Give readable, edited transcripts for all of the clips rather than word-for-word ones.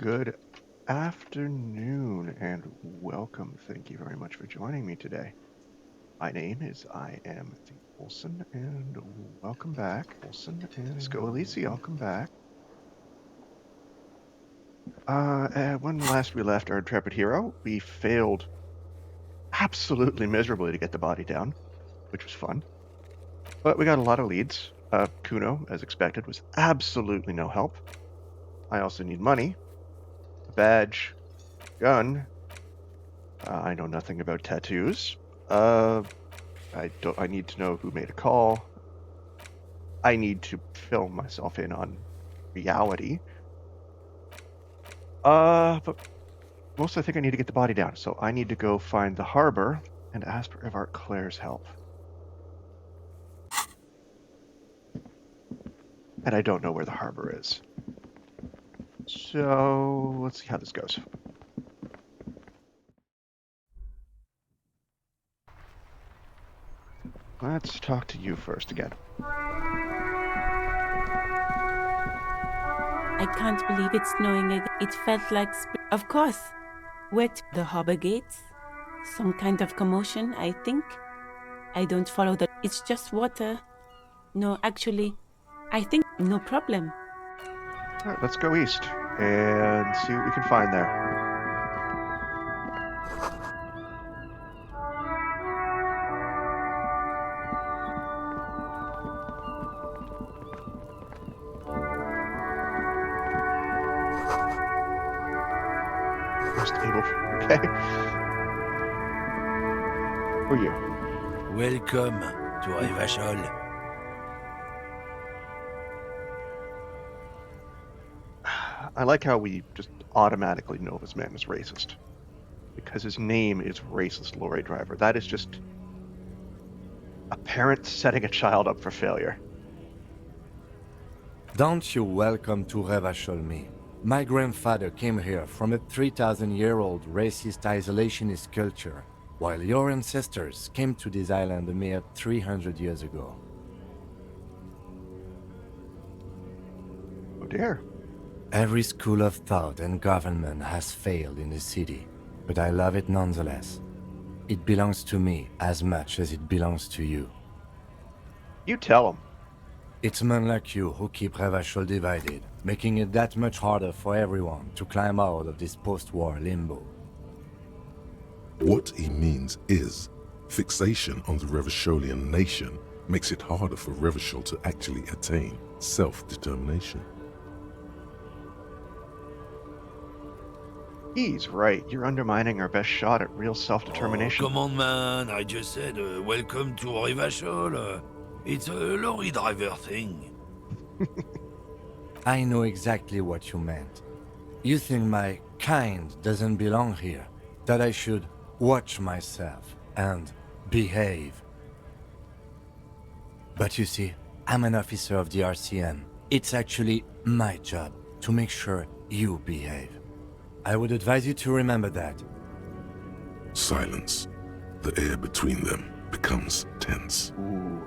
Good afternoon and welcome. Thank you very much for joining me today. My name is I am the Olson and welcome back. Disco Elysium, welcome back. When last we left our intrepid hero, we failed absolutely miserably to get the body down, which was fun. But we got a lot of leads. Kuno, as expected, was absolutely no help. I also need money, a badge, gun. I know nothing about tattoos. I need to know who made a call. I need to fill myself in on reality. But mostly I think I need to get the body down. So I need to go find the harbor and ask for Ivart Claire's help. And I don't know where the harbor is. So let's see how this goes. Let's talk to you first again. I can't believe it's snowing again. It felt like Of course. Wet the harbor gates. Some kind of commotion, I think. I don't follow that. It's just water. No, actually, I think no problem. All right, let's go east and see what we can find there. Most able. Okay. Who are you? Welcome to Rivachol. I like how we just automatically know this man is racist. Because his name is Racist Lorry Driver. That is just a parent setting a child up for failure. Don't you welcome to Revachol me. My grandfather came here from a 3,000-year-old racist isolationist culture, while your ancestors came to this island a mere 300 years ago. Oh dear. Every school of thought and government has failed in the city, but I love it nonetheless. It belongs to me as much as it belongs to you. You tell him. It's men like you who keep Revachol divided, making it that much harder for everyone to climb out of this post-war limbo. What he means is, fixation on the Revacholian nation makes it harder for Revachol to actually attain self-determination. He's right. You're undermining our best shot at real self-determination. Oh, come on, man. I just said welcome to Rivachol. It's a lorry driver thing. I know exactly what you meant. You think my kind doesn't belong here, that I should watch myself and behave. But you see, I'm an officer of the RCM. It's actually my job to make sure you behave. I would advise you to remember that. Silence. The air between them becomes tense. Ooh.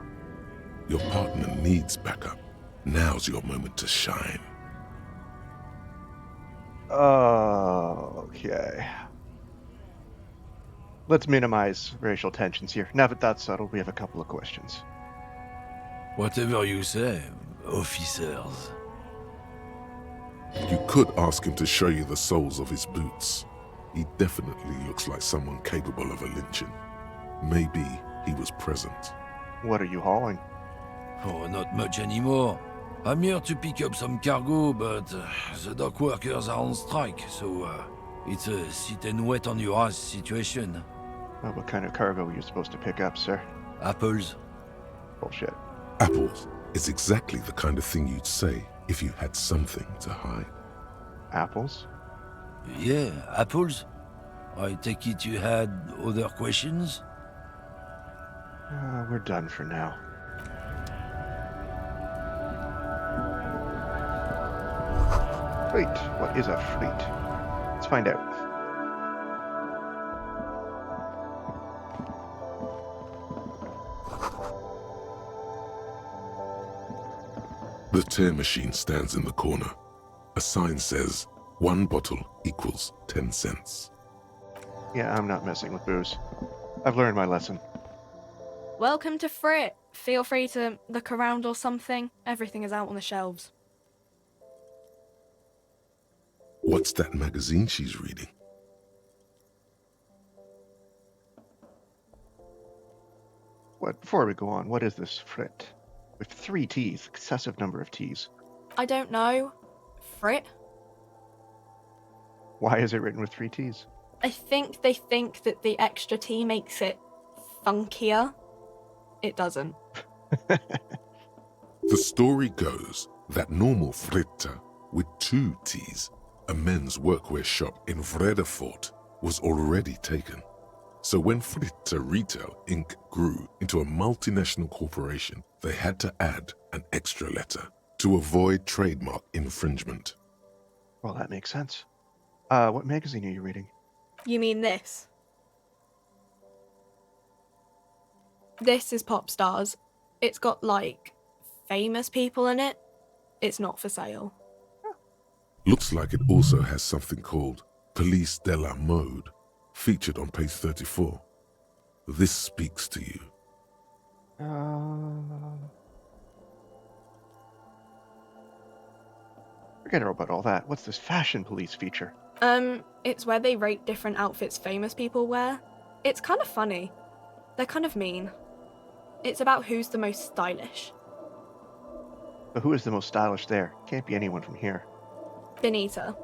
Your partner needs backup. Now's your moment to shine. Okay. Let's minimize racial tensions here. Now that that's settled, we have a couple of questions. Whatever you say, officers. You could ask him to show you the soles of his boots. He definitely looks like someone capable of a lynching. Maybe he was present. What are you hauling? Oh, not much anymore. I'm here to pick up some cargo, but the dock workers are on strike, so it's a sit and wait on your ass situation. What kind of cargo were you supposed to pick up, sir? Apples. Bullshit. Apples is exactly the kind of thing you'd say if you had something to hide. Apples? Yeah, apples. I take it you had other questions? We're done for now. Fleet. What is a fleet? Let's find out. The tear machine stands in the corner. A sign says, 1 bottle equals 10 cents. Yeah, I'm not messing with booze. I've learned my lesson. Welcome to Frit. Feel free to look around or something. Everything is out on the shelves. What's that magazine she's reading? Before we go on, what is this Frit? With 3 T's, excessive number of T's. I don't know. Frit? Why is it written with 3 T's? I think they think that the extra T makes it funkier. It doesn't. The story goes that normal Fritta with 2 T's, a men's workwear shop in Vredefort, was already taken. So when Fritta Retail Inc. grew into a multinational corporation, they had to add an extra letter to avoid trademark infringement. Well, that makes sense. What magazine are you reading? You mean this? This is Pop Stars. It's got, like, famous people in it. It's not for sale. Looks like it also has something called Police de la Mode, featured on page 34. This speaks to you. Forget about all that. What's this Fashion Police feature? It's where they rate different outfits famous people wear. It's kind of funny. They're kind of mean. It's about who's the most stylish. But who is the most stylish there? Can't be anyone from here. Benita.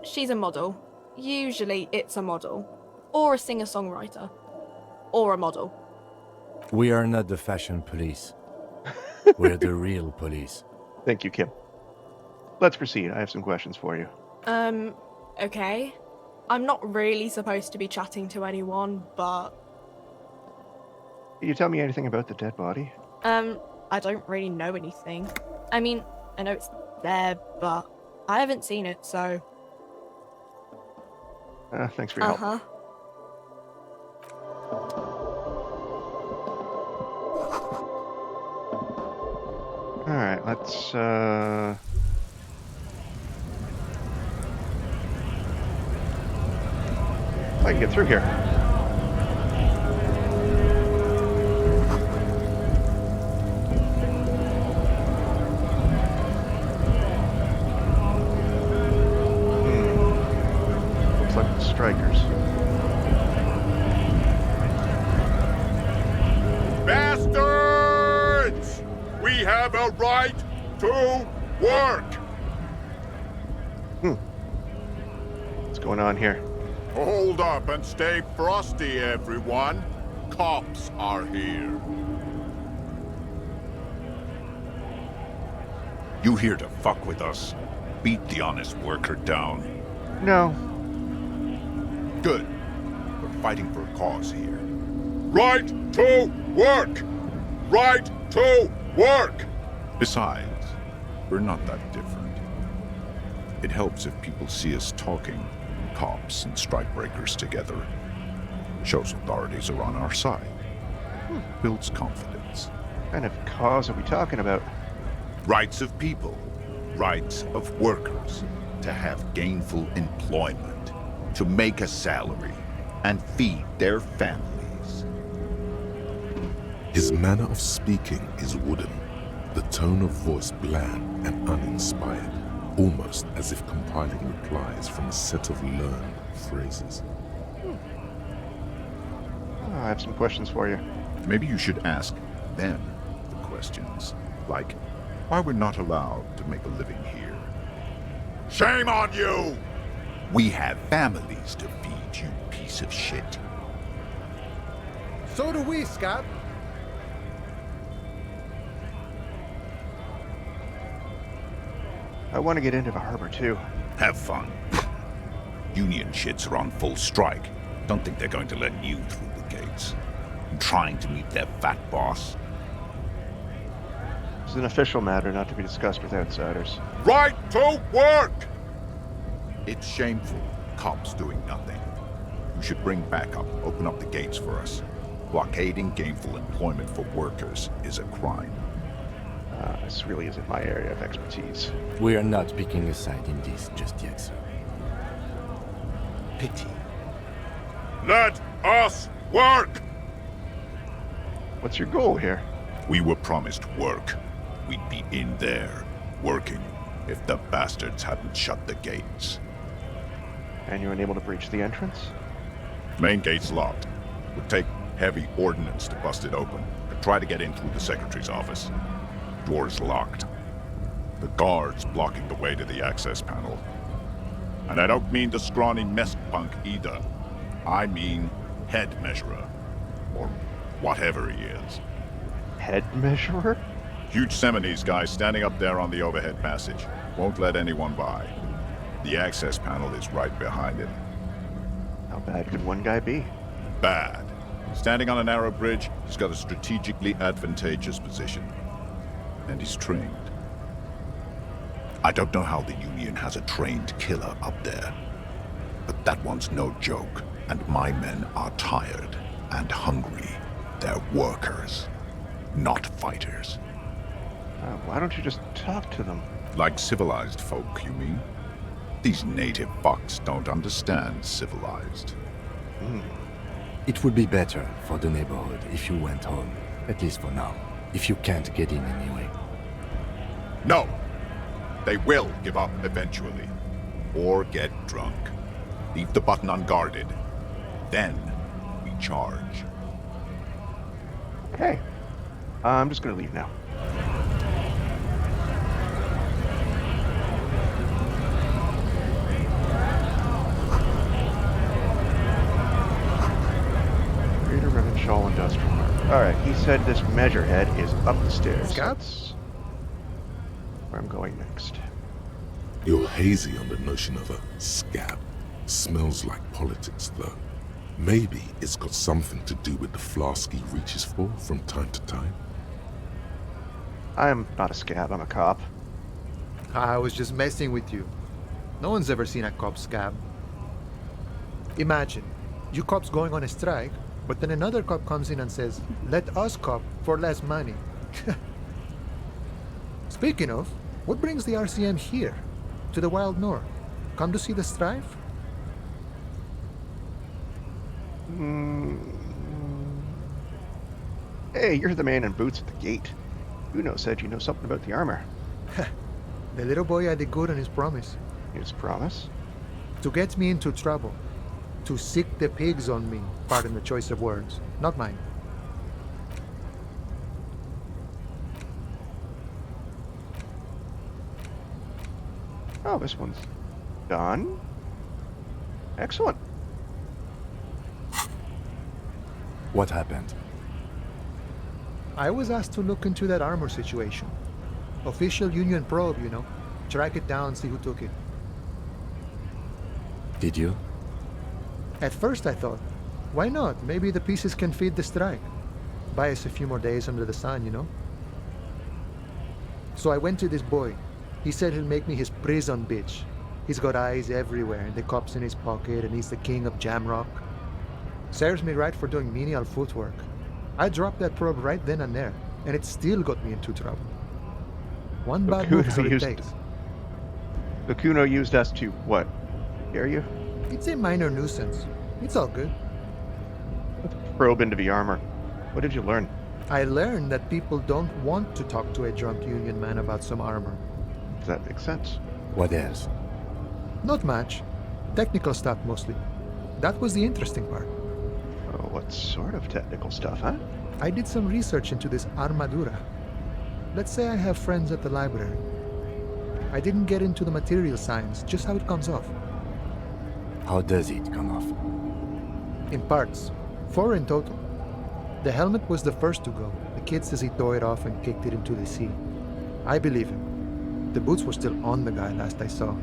She's a model. Usually it's a model. Or a singer-songwriter. Or a model. We are not the fashion police. We're the real police. Thank you, Kim. Let's proceed. I have some questions for you. Okay. I'm not really supposed to be chatting to anyone, but... Can you tell me anything about the dead body? I don't really know anything. I mean, I know it's there, but I haven't seen it, so... Thanks for your help. Uh-huh. Alright, let's, I can get through here. Looks like the strikers. Bastards! We have a right to work! What's going on here? Hold up and stay frosty, everyone. Cops are here. You here to fuck with us? Beat the honest worker down. No. Good. We're fighting for a cause here. Right to work! Right to work! Besides, we're not that different. It helps if people see us talking, cops and strikebreakers together. Shows authorities are on our side. Builds confidence. What kind of cause are we talking about? Rights of people. Rights of workers. To have gainful employment. To make a salary. And feed their families. His manner of speaking is wooden, the tone of voice bland and uninspired, almost as if compiling replies from a set of learned phrases. I have some questions for you. Maybe you should ask them the questions. Like, why we're not allowed to make a living here. Shame on you! We have families to feed, you piece of shit. So do we, Scott. I want to get into the harbor too. Have fun. Union shits are on full strike. Don't think they're going to let you through the gates. I'm trying to meet their fat boss. It's an official matter not to be discussed with outsiders. Right to work! It's shameful. Cops doing nothing. You should bring backup. Open up the gates for us. Blockading gainful employment for workers is a crime. This really isn't my area of expertise. We are not picking a side in this just yet, sir. pity. Let us work! What's your goal here? We were promised work. We'd be in there, working, if the bastards hadn't shut the gates. And you're unable to breach the entrance? Main gate's locked. Would take heavy ordnance to bust it open. And try to get in through the secretary's office. Door's locked. The guard's blocking the way to the access panel. And I don't mean the scrawny mess punk either. I mean head measurer. Or whatever he is. Head measurer? Huge Seminese guy standing up there on the overhead passage. Won't let anyone by. The access panel is right behind him. How bad could one guy be? Bad. Standing on a narrow bridge, he's got a strategically advantageous position. And he's trained. I don't know how the Union has a trained killer up there. But that one's no joke, and my men are tired and hungry. They're workers, not fighters. Why don't you just talk to them? Like civilized folk, you mean? These native fucks don't understand civilized. It would be better for the neighborhood if you went home, at least for now, if you can't get in anyway. No! They will give up eventually. Or get drunk. Leave the button unguarded. Then we charge. Okay. I'm just gonna leave now. Greater Revenshall Industrial Park. Alright, he said this measure head is up the stairs. That's where I'm going next. You're hazy on the notion of a scab. Smells like politics, though. Maybe it's got something to do with the flask he reaches for from time to time. I'm not a scab, I'm a cop. I was just messing with you. No one's ever seen a cop scab. Imagine, you cops going on a strike, but then another cop comes in and says, "Let us cop for less money." Speaking of, what brings the RCM here? To the Wild North? Come to see the strife? Hey, you're the man in boots at the gate. Uno said you know something about the armor. The little boy had it good on his promise. His promise? To get me into trouble. To sick the pigs on me. Pardon the choice of words. Not mine. Oh, this one's done. Excellent. What happened? I was asked to look into that armor situation. Official Union probe, you know. Track it down, see who took it. Did you? At first I thought, why not? Maybe the pieces can feed the strike. Buy us a few more days under the sun, you know? So I went to this boy. He said he'll make me his prison bitch. He's got eyes everywhere, and the cops in his pocket, and he's the king of Jamrock. Serves me right for doing menial footwork. I dropped that probe right then and there, and it still got me into trouble. One bad move is all it takes. Okuno used us to, what? Scare you? It's a minor nuisance. It's all good. Probe into the armor. What did you learn? I learned that people don't want to talk to a drunk Union man about some armor. Does that make sense? What else? Not much. Technical stuff mostly. That was the interesting part. Oh, what sort of technical stuff, huh? I did some research into this armadura. Let's say I have friends at the library. I didn't get into the material science, just how it comes off. How does it come off? In parts. 4 in total. The helmet was the first to go. The kid says he tore it off and kicked it into the sea. I believe him. The boots were still on the guy last I saw.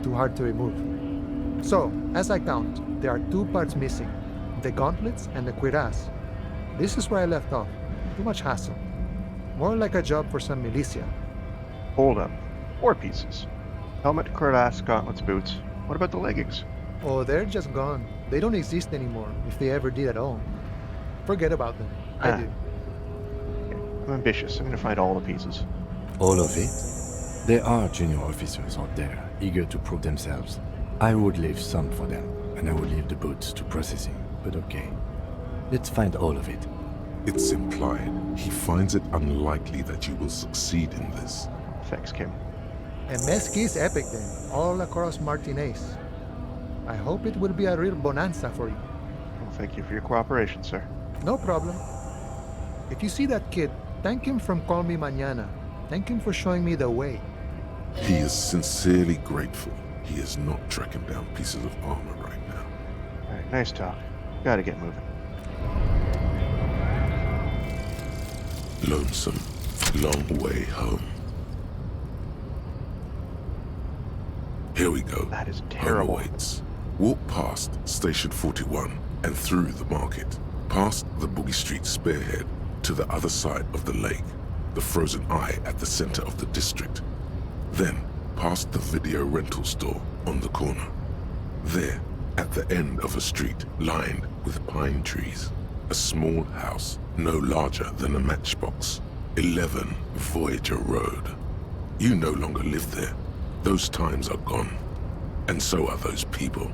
Too hard to remove. So, as I count, there are 2 parts missing. The gauntlets and the cuirass. This is where I left off. Too much hassle. More like a job for some militia. Hold up. 4 pieces. Helmet, cuirass, gauntlets, boots. What about the leggings? Oh, they're just gone. They don't exist anymore, if they ever did at all. Forget about them. I do. Okay. I'm ambitious. I'm gonna find all the pieces. All of it? There are junior officers out there, eager to prove themselves. I would leave some for them, and I will leave the boots to processing, but okay. Let's find all of it. It's implied he finds it unlikely that you will succeed in this. Thanks, Kim. A mezquite is epic then, all across Martinez. I hope it will be a real bonanza for you. Well, thank you for your cooperation, sir. No problem. If you see that kid, thank him from Call Me Mañana. Thank him for showing me the way. He is sincerely grateful he is not tracking down pieces of armor right now. All right, nice talk. Gotta get moving. Lonesome, long way home. Here we go. That is Home terrible. awaits. Walk past Station 41 and through the market, past the Boogie Street spearhead to the other side of the lake, the frozen eye at the center of the district. Then, past the video rental store on the corner. There, at the end of a street lined with pine trees, a small house no larger than a matchbox. 11 Voyager Road. You no longer live there. Those times are gone. And so are those people.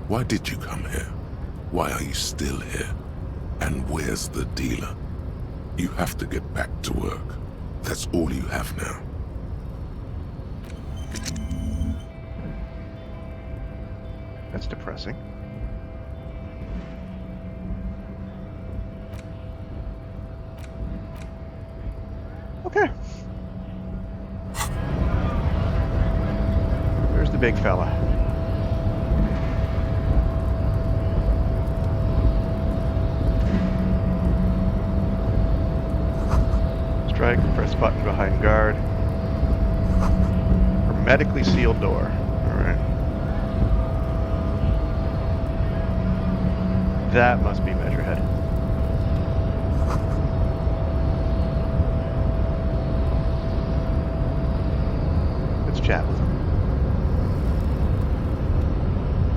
Why did you come here? Why are you still here? And where's the dealer? You have to get back to work. That's all you have now. That's depressing. Okay. There's the big fella. Strike, press button behind guard. Hermetically sealed door. Alright. That must be Measurehead. Let's chat with him.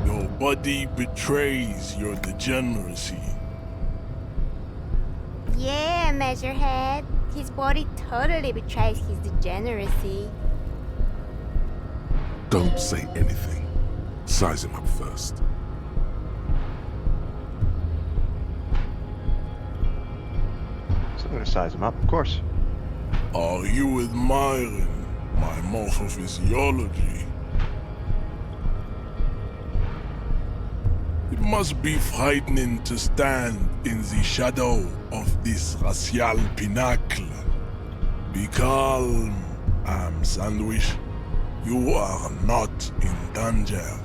Your body betrays your degeneracy. Yeah, Measurehead. His body totally betrays his degeneracy. Don't say anything. Size him up first. So I'm gonna size him up, of course. Are you admiring my morphophysiology? It must be frightening to stand in the shadow of this racial pinnacle. Be calm, Am Sandwich. You are not in danger,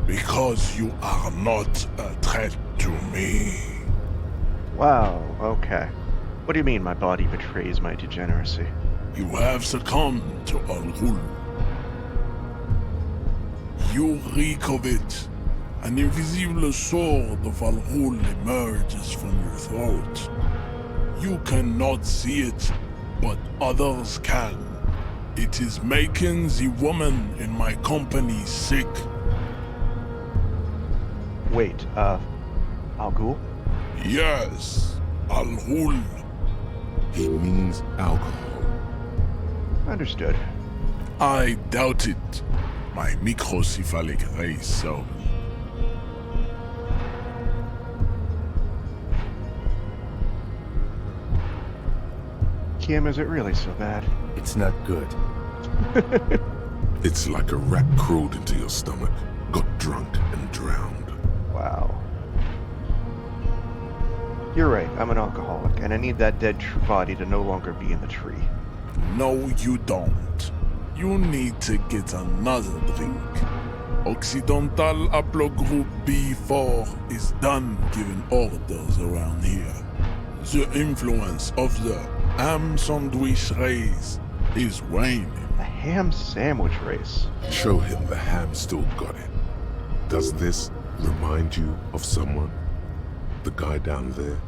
because you are not a threat to me. Wow, okay. What do you mean my body betrays my degeneracy? You have succumbed to Al-Ghul. You reek of it. An invisible sword of Al-Ghul emerges from your throat. You cannot see it, but others can. It is making the woman in my company sick. Wait, Al Ghul? Yes, Al-Ghul. He means alcohol. Understood. I doubt it. My microcephalic race so. Kim, is it really so bad? It's not good. It's like a rat crawled into your stomach, got drunk and drowned. Wow. You're right, I'm an alcoholic, and I need that dead body to no longer be in the tree. No, you don't. You need to get another drink. Occidental Haplogroup B4 is done giving orders around here. The influence of the ham sandwich race is waning. The ham sandwich race. Show him the ham still got it. Does this remind you of someone? The guy down there?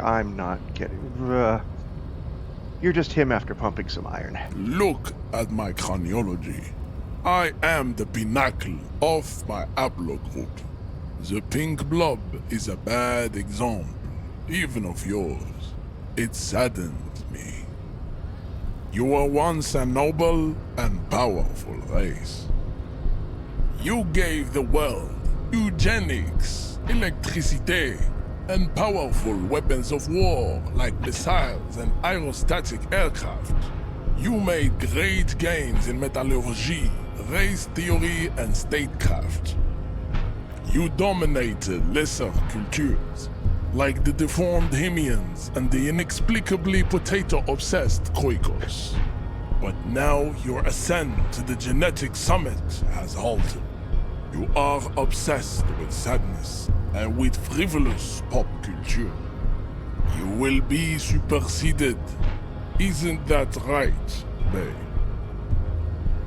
I'm not getting... You're just him after pumping some iron. Look at my craniology. I am the pinnacle of my haplogroup. The pink blob is a bad example, even of yours. It saddens me. You were once a noble and powerful race. You gave the world eugenics, electricity, and powerful weapons of war like missiles and aerostatic aircraft. You made great gains in metallurgy, race theory, and statecraft. You dominated lesser cultures, like the deformed Hemians and the inexplicably potato-obsessed Khoikos. But now your ascent to the genetic summit has halted. You are obsessed with sadness and with frivolous pop culture. You will be superseded. Isn't that right, babe?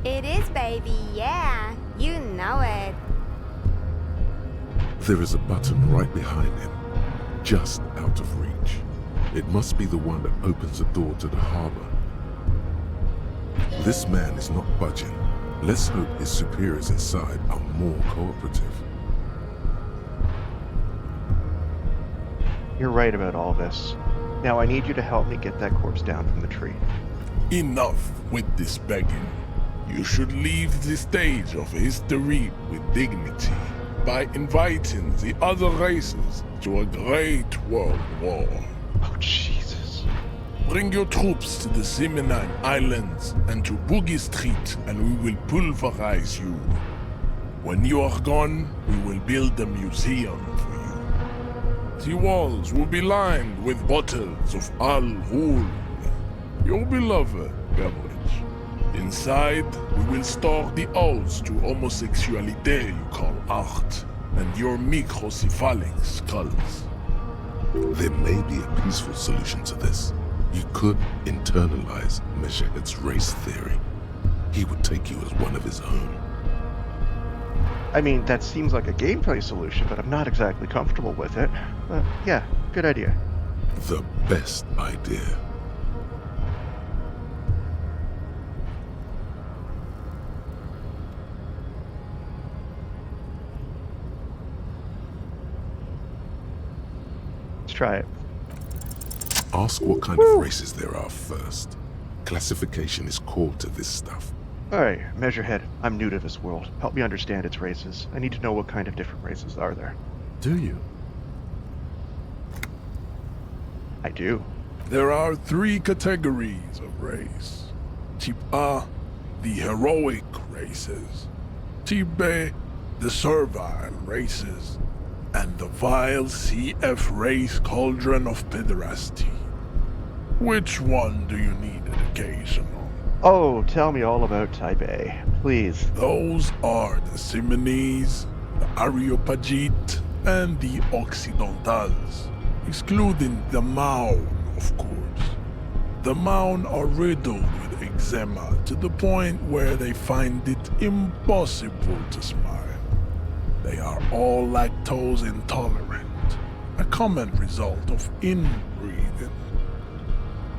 It is, baby, yeah. You know it. There is a button right behind him, just out of reach. It must be the one that opens the door to the harbor. This man is not budging. Let's hope his superiors inside are more cooperative. You're right about all this. Now I need you to help me get that corpse down from the tree. Enough with this begging. You should leave the stage of history with dignity by inviting the other races to a great world war. Oh, Jesus. Bring your troops to the Seminine Islands and to Boogie Street, and we will pulverize you. When you are gone, we will build a museum for you. The walls will be lined with bottles of Al Ghul, your beloved beverage. Inside, we will store the odes to homosexuality you call art, and your microcephalic skulls. There may be a peaceful solution to this. You could internalize Meshahed's race theory. He would take you as one of his own. I mean, that seems like a gameplay solution, but I'm not exactly comfortable with it. Yeah, good idea. The best idea. Let's try it. Ask what kind of races there are first. Classification is core to this stuff. Alright, Measurehead, I'm new to this world. Help me understand its races. I need to know what kind of different races are there. Do you? I do. There are 3 categories of race. Type A, the heroic races. Type B, the servile races. And the vile CF race cauldron of pederasty. Which one do you need education on? Oh, tell me all about Type A, please. Those are the Simonese, the Areopagite, and the Occidentals, excluding the Maun, of course. The Maun are riddled with eczema to the point where they find it impossible to smile. They are all lactose intolerant, a common result of inbreeding.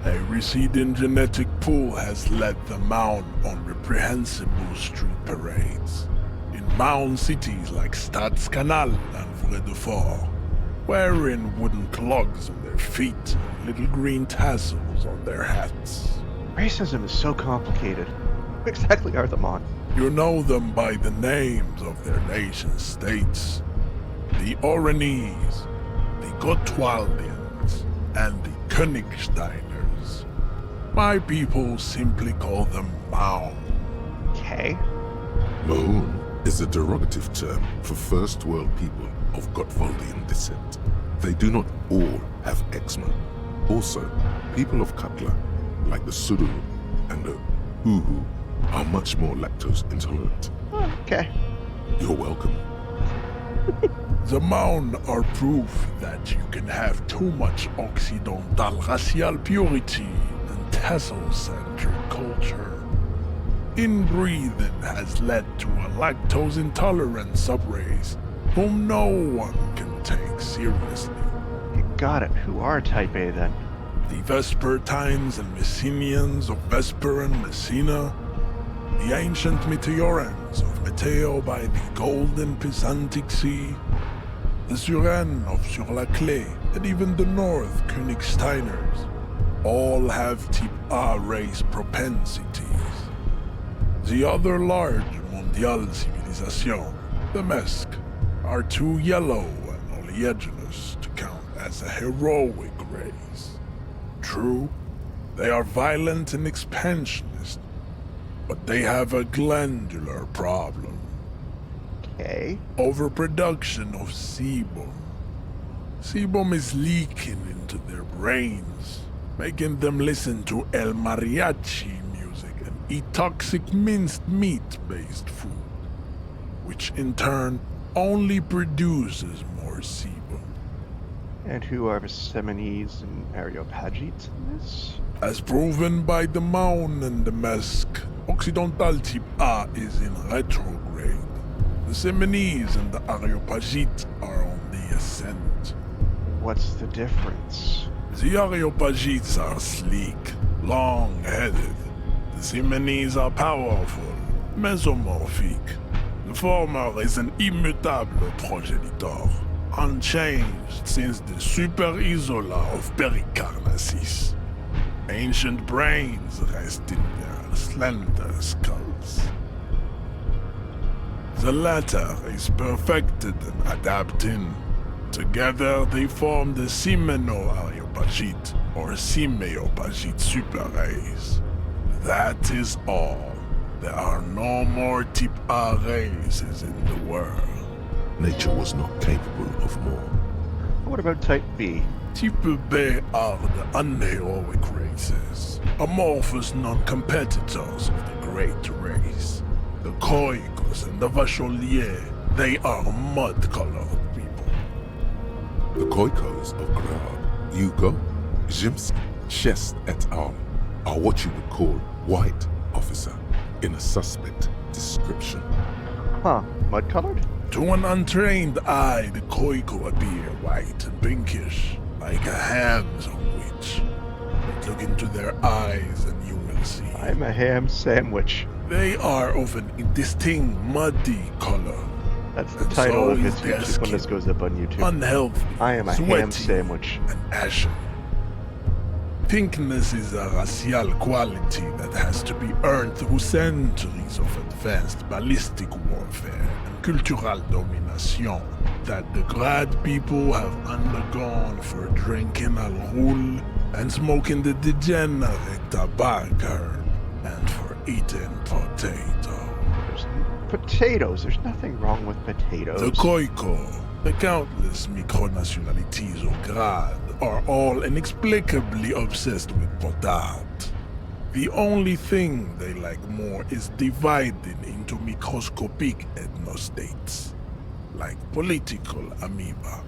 A receding genetic pool has led the Maun on reprehensible street parades in Maun cities like Stadskanal and Vredefort, wearing wooden clogs on their feet and little green tassels on their hats. Racism is so complicated. Who exactly are the Mon? You know them by the names of their nation states. The Oranese, the Gotwaldians, and the Königsteiners. My people simply call them Maun. Okay. Maun is a derogative term for first world people of Gotwaldian descent. They do not all have eczema. Also, people of Katla, like the Suru and the Uhu, are much more lactose intolerant. Oh, okay. You're welcome. The Maun are proof that you can have too much Occidental racial purity and tassel-centered culture. Inbreeding has led to a lactose-intolerant subrace whom no one can take seriously. You got it. Who are Type A then? The Vespertines and Messenians of Vesper and Messina, the ancient Meteorans of Meteo by the golden Pisantic Sea, the Suren of Sur-la-Clé, and even the North Königsteiners, all have Type A race propensities. The other large Mondial civilization, the Mesk, are too yellow and oleaginous to count as a heroic race. True, they are violent and expansionist, but they have a glandular problem. Okay. Overproduction of sebum. Sebum is leaking into their brains, making them listen to El Mariachi music and eat toxic minced meat-based food, which in turn only produces more sebum. And who are Seminese and Areopagites in this? As proven by the Maun and the Mesk, Occidental Type A is in retrograde. The Seminese and the Areopagites are on the ascent. What's the difference? The Areopagites are sleek, long-headed. The Seminese are powerful, mesomorphic. The former is an immutable progenitor, unchanged since the Super Isola of Pericarnassus. Ancient brains rest in their slender skulls. The latter is perfected and adapting. Together they form the Simeno-Areopagite or Simeopagite super race. That is all. There are no more Type A races in the world. Nature was not capable of more. What about Type B? Type B are the unheroic races, amorphous non-competitors of the great race. The Khoikos and the Vacholier, they are mud-colored people. The Khoikos of Grad, Hugo, Zimsk, Chest et al. Are what you would call white, officer, in a suspect description. Huh, mud-colored? To an untrained eye, the Khoiko appear white and pinkish, like a ham sandwich. But look into their eyes and you will see. I'm a ham sandwich. They are of an indistinct muddy color. That's the And title so of is his their YouTube when this skin. goes up on YouTube. Unhealthy, I am a ham sweaty, sandwich. and ashen. Pinkness is a racial quality that has to be earned through centuries of advanced ballistic warfare and cultural domination that the Grad people have undergone for drinking al roule and smoking the degenerate tobacco herb and for eating potato. There's potatoes. There's nothing wrong with potatoes. The Khoiko, the countless micronationalities of Grad, are all inexplicably obsessed with potat. The only thing they like more is dividing into microscopic ethnostates, like political amoeba.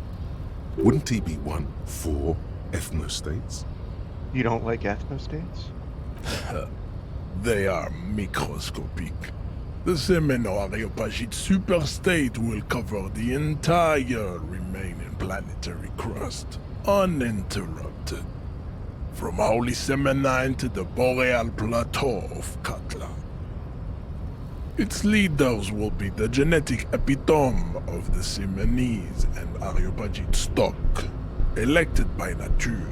Wouldn't he be one for ethnostates? You don't like ethnostates? They are microscopic. The Semeno-Areopagite superstate will cover the entire remaining planetary crust, uninterrupted. From Holy Semenine to the Boreal Plateau of Katla. Its leaders will be the genetic epitome of the Semenese and Areopagite stock, elected by nature,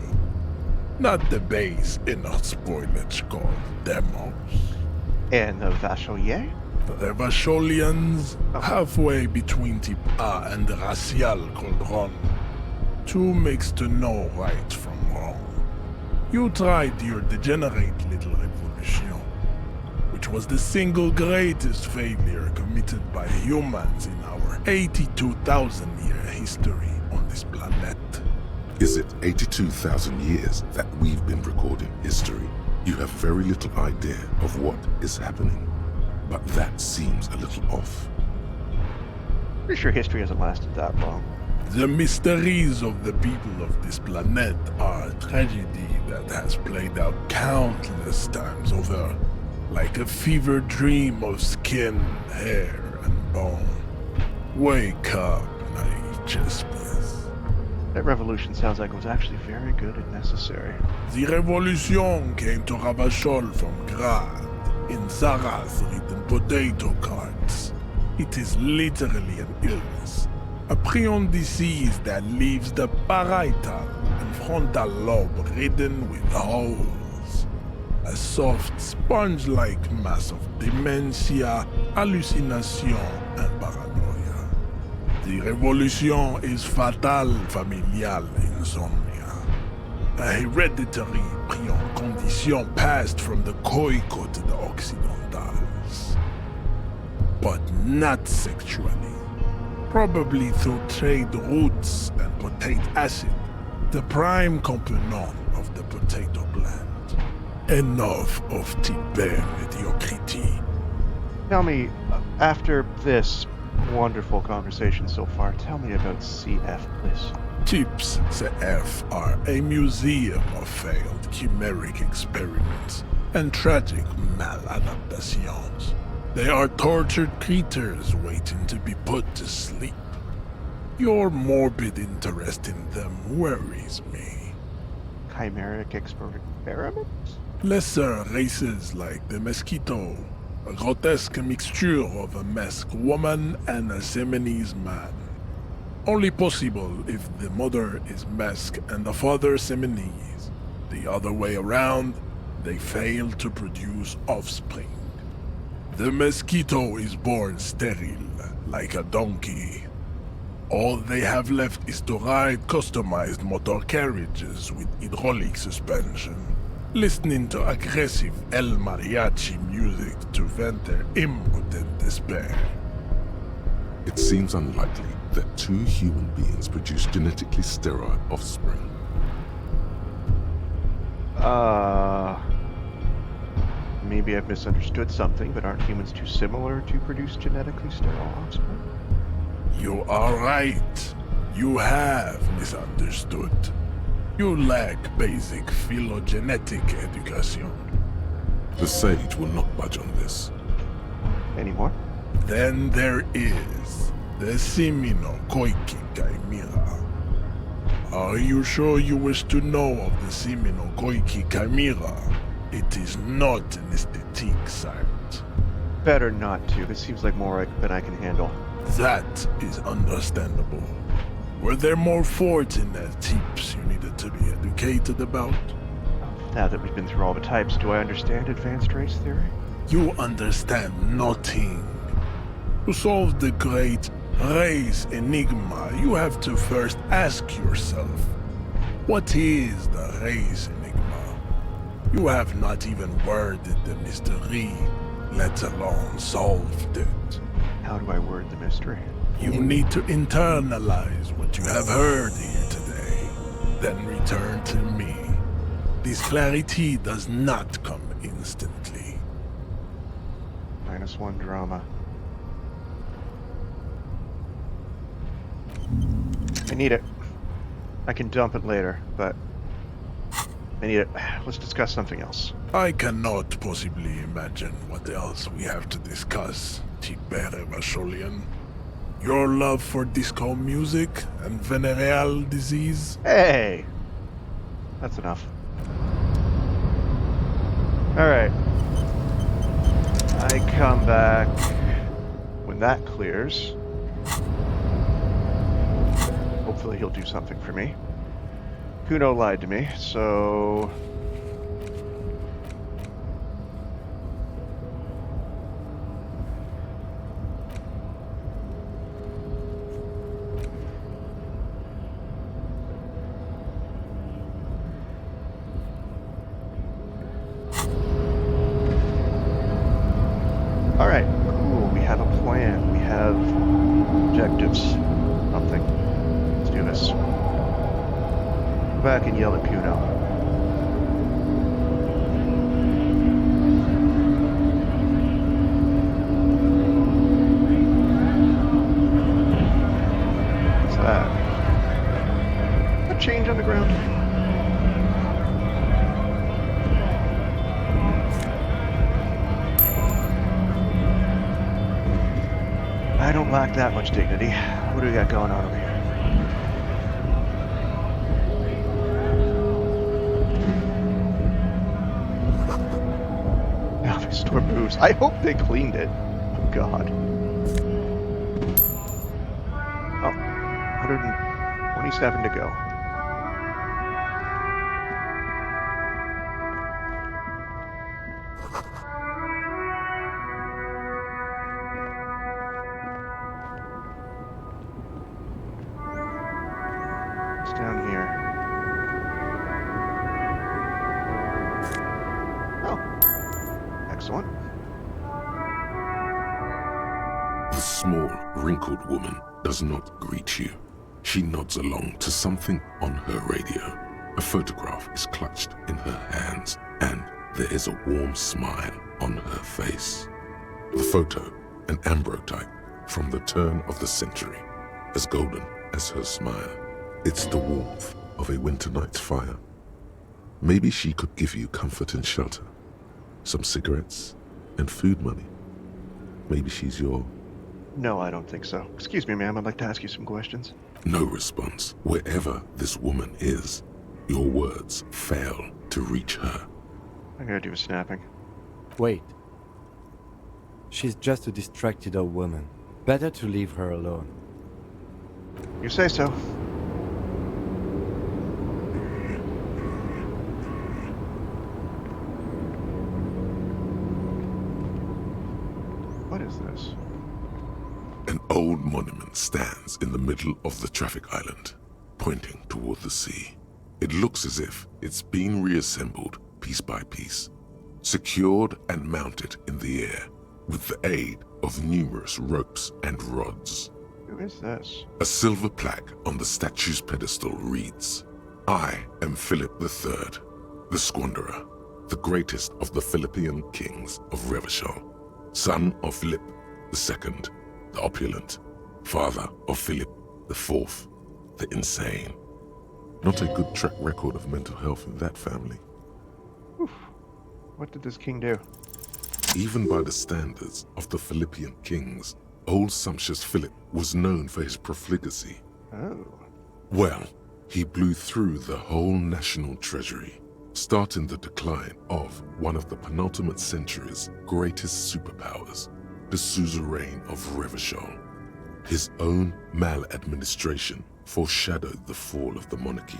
not the base inner spoilage called demos. And the Vacholier? The Vacholians, halfway between Type A and the racial Cauldron. Two makes to know right from wrong. You tried your degenerate little revolution, which was the single greatest failure committed by humans in our 82,000-year history on this planet. Is it 82,000 years that we've been recording history? You have very little idea of what is happening. But that seems a little off. Pretty sure history hasn't lasted that long. The mysteries of the people of this planet are a tragedy that has played out countless times over, like a fever dream of skin, hair, and bone. Wake up, naive chessboys. That revolution sounds like it was actually very good and necessary. The revolution came to Ravachol from Grad, in Zarath written potato carts. It is literally an illness, A prion disease that leaves the parietal and frontal lobe ridden with holes. A soft, sponge-like mass of dementia, hallucination, and paranoia. The revolution is fatal familial insomnia. A hereditary prion condition passed from the coico to the occidentals. But not sexually. Probably through trade routes and potate acid, the prime component of the potato plant. Enough of Tibet mediocrity. Tell me, after this wonderful conversation so far, tell me about CF, please. Tips CF are a museum of failed chimeric experiments and tragic maladaptations. They are tortured creatures waiting to be put to sleep. Your morbid interest in them worries me. Chimeric experiments? Lesser races like the mosquito, a grotesque mixture of a masked woman and a Seminese man. Only possible if the mother is masked and the father Seminese. The other way around, they fail to produce offspring. The mosquito is born sterile, like a donkey. All they have left is to ride customized motor carriages with hydraulic suspension, listening to aggressive El Mariachi music to vent their impotent despair. It seems unlikely that two human beings produce genetically sterile offspring. Maybe I've misunderstood something, but aren't humans too similar to produce genetically sterile offspring? You are right. You have misunderstood. You lack basic phylogenetic education. The sage will not budge on this. Anymore? Then there is the Simino Koiki Chimera. Are you sure you wish to know of the Simino Koiki Chimera? It is not an aesthetic site. Better not to. This seems like more than I can handle. That is understandable. Were there more fortunate tips you needed to be educated about? Now that we've been through all the types, do I understand advanced race theory? You understand nothing. To solve the great race enigma, you have to first ask yourself, what is the race enigma? You have not even worded the mystery, let alone solved it. How do I word the mystery? You need to internalize what you have heard here today, then return to me. This clarity does not come instantly. -1 drama. I need it. I can dump it later, but I need it. Let's discuss something else. I cannot possibly imagine what else we have to discuss, Tibere Vasholian. Your love for disco music and venereal disease? Hey! That's enough. Alright. I come back when that clears. Hopefully he'll do something for me. Kuno lied to me, so... Alright, cool, we have a plan, we have objectives, something. Let's do this. Go back and yell at Kuno. What's that? A change on the ground? I don't lack that much dignity. What do we got going on over here? Now they store moves. I hope they cleaned it. Oh god. Oh. 27 to go. It's down here. Oh, excellent. The small, wrinkled woman does not greet you. She nods along to something on her radio. A photograph is clutched in her hands, and there is a warm smile on her face. The photo, an ambrotype from the turn of the century, as golden as her smile. It's the warmth of a winter night's fire. Maybe she could give you comfort and shelter, some cigarettes and food money. Maybe she's your... No, I don't think so. Excuse me, ma'am. I'd like to ask you some questions. No response. Wherever this woman is, your words fail to reach her. I gotta do a snapping. Wait. She's just a distracted old woman. Better to leave her alone. You say so. What is this? An old monument stands in the middle of the traffic island, pointing toward the sea. It looks as if it's been reassembled piece by piece, secured and mounted in the air with the aid of numerous ropes and rods. Who is this? A silver plaque on the statue's pedestal reads, "I am Philip III, the Squanderer, the greatest of the Philippian kings of Revachol, son of Philip II, the opulent, father of Philip IV, the insane." Not a good track record of mental health in that family. Oof. What did this king do? Even by the standards of the Philippian kings, old sumptuous Philip was known for his profligacy. Oh. Well, he blew through the whole national treasury, starting the decline of one of the penultimate century's greatest superpowers, the suzerain of Revachol. His own maladministration foreshadowed the fall of the monarchy.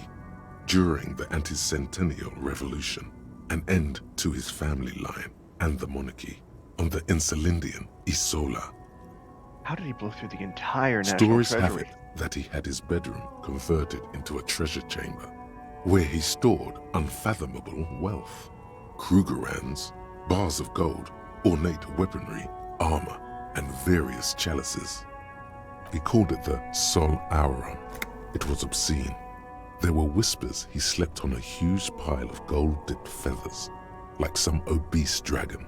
During the anti-centennial revolution, an end to his family line and the monarchy on the Insulindian Isola. How did he blow through the entire national Stories have treasury? it that he had his bedroom converted into a treasure chamber, where he stored unfathomable wealth. Krugerrands, bars of gold, ornate weaponry, armor, and various chalices. He called it the Sol Auron. It was obscene. There were whispers he slept on a huge pile of gold-dipped feathers, like some obese dragon,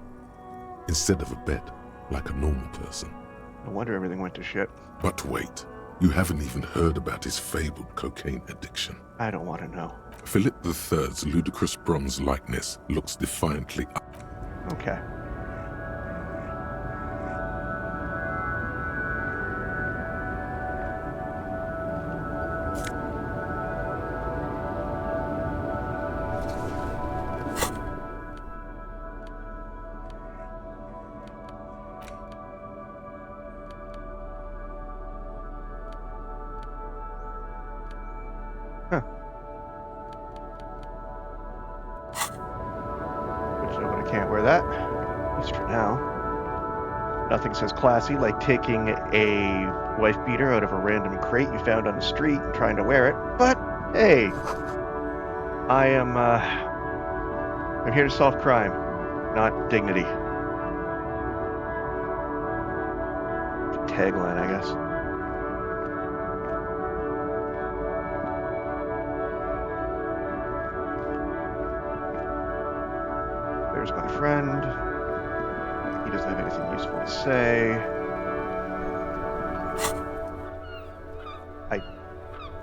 instead of a bed, like a normal person. No wonder everything went to shit. But wait, you haven't even heard about his fabled cocaine addiction. I don't want to know. Philip III's ludicrous bronze likeness looks defiantly up. Okay. But I can't wear that, at least for now. Nothing says classy like taking a wife beater out of a random crate you found on the street and trying to wear it. But hey, I'm here to solve crime, not dignity. Tagline, I guess. There's my friend. He doesn't have anything useful to say. I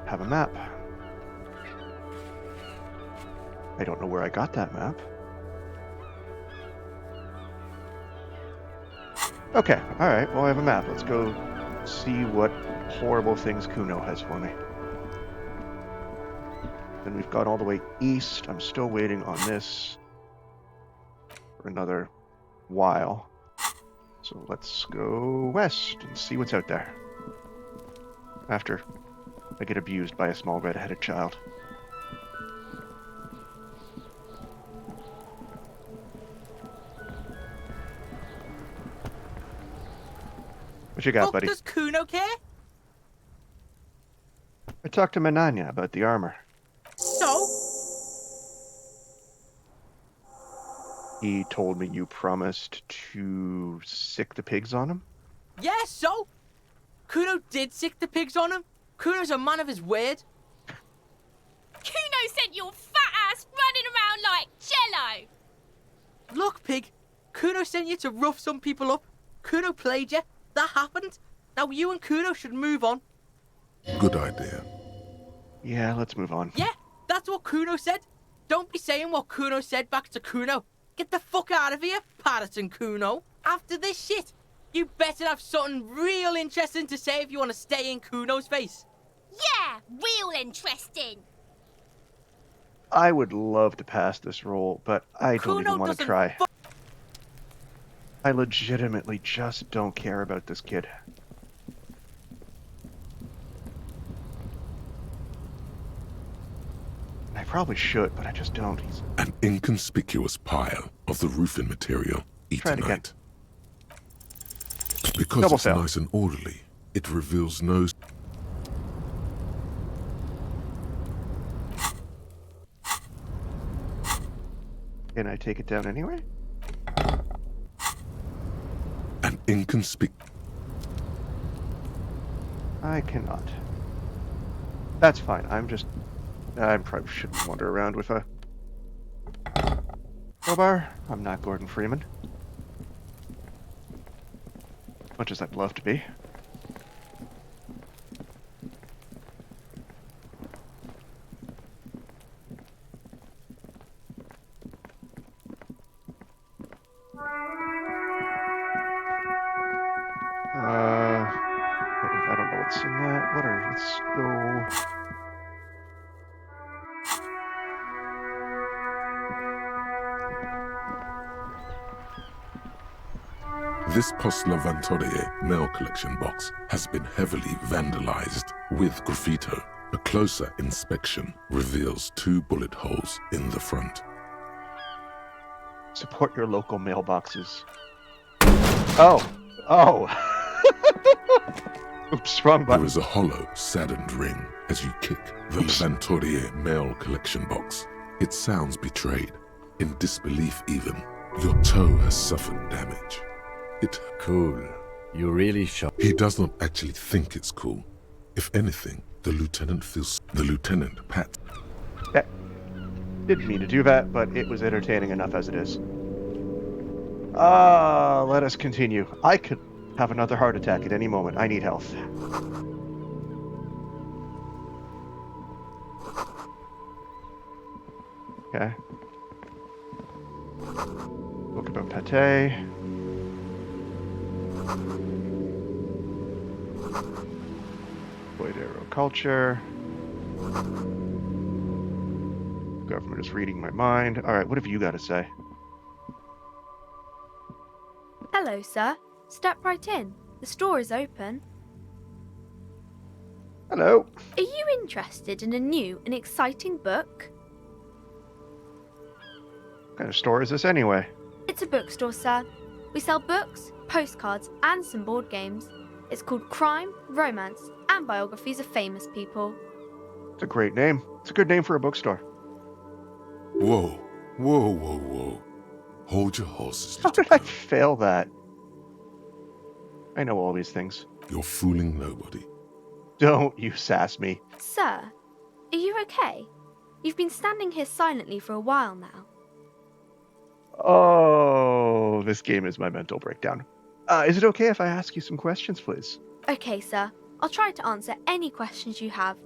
have a map. I don't know where I got that map. Okay, alright, well I have a map. Let's go see what horrible things Kuno has for me. Then we've got all the way east. I'm still waiting on this for another while. So let's go west and see what's out there. After I get abused by a small red-headed child. What you got, Fuck, buddy? does Kuno care? I talked to Mananya about the armor. So? He told me you promised to sick the pigs on him. Yeah, so? Kuno did sick the pigs on him. Kuno's a man of his word. Kuno sent your fat ass running around like jello! Look, pig. Kuno sent you to rough some people up. Kuno played you. That happened. Now you and Kuno should move on. Good idea. Yeah, let's move on. Yeah, that's what Kuno said. Don't be saying what Kuno said back to Kuno. Get the fuck out of here, Patterson Kuno. After this shit, you better have something real interesting to say if you want to stay in Kuno's face. Yeah, real interesting. I would love to pass this roll, but I don't Kuno even want to doesn't try. I legitimately just don't care about this kid. I probably should, but I just don't. He's... An inconspicuous pile of the roofing material, Try it again. Eternite. Because Double it's fail. nice and orderly, it reveals no... Can I take it down anyway? An inconspicuous... I cannot. That's fine. I probably shouldn't wander around with a crowbar. I'm not Gordon Freeman. Much as I'd love to be. I don't know what's in that. Let's go. This Post-Levantorie mail collection box has been heavily vandalized with graffito. A closer inspection reveals 2 bullet holes in the front. Support your local mailboxes. Oh! Oops, wrong button. There is a hollow, saddened ring as you kick the Levantorie mail collection box. It sounds betrayed, in disbelief even. Your toe has suffered damage. Cool. You really shocked. He does not actually think it's cool. If anything, the lieutenant feels... The lieutenant, Pat... Didn't mean to do that, but it was entertaining enough as it is. Let us continue. I could have another heart attack at any moment. I need health. Okay. Book about pate. Void arrow culture. Government is reading my mind. Alright, what have you got to say? Hello, sir. Step right in. The store is open. Hello. Are you interested in a new and exciting book? What kind of store is this anyway? It's a bookstore, sir. We sell books, postcards, and some board games. It's called Crime, Romance, and Biographies of Famous People. It's a great name. It's a good name for a bookstore. Whoa, whoa, whoa, whoa. Hold your horses, How little did I girl. fail that? I know all these things. You're fooling nobody. Don't you sass me. Sir, are you okay? You've been standing here silently for a while now. Oh, this game is my mental breakdown. Is it okay if I ask you some questions, please? Okay, sir. I'll try to answer any questions you have.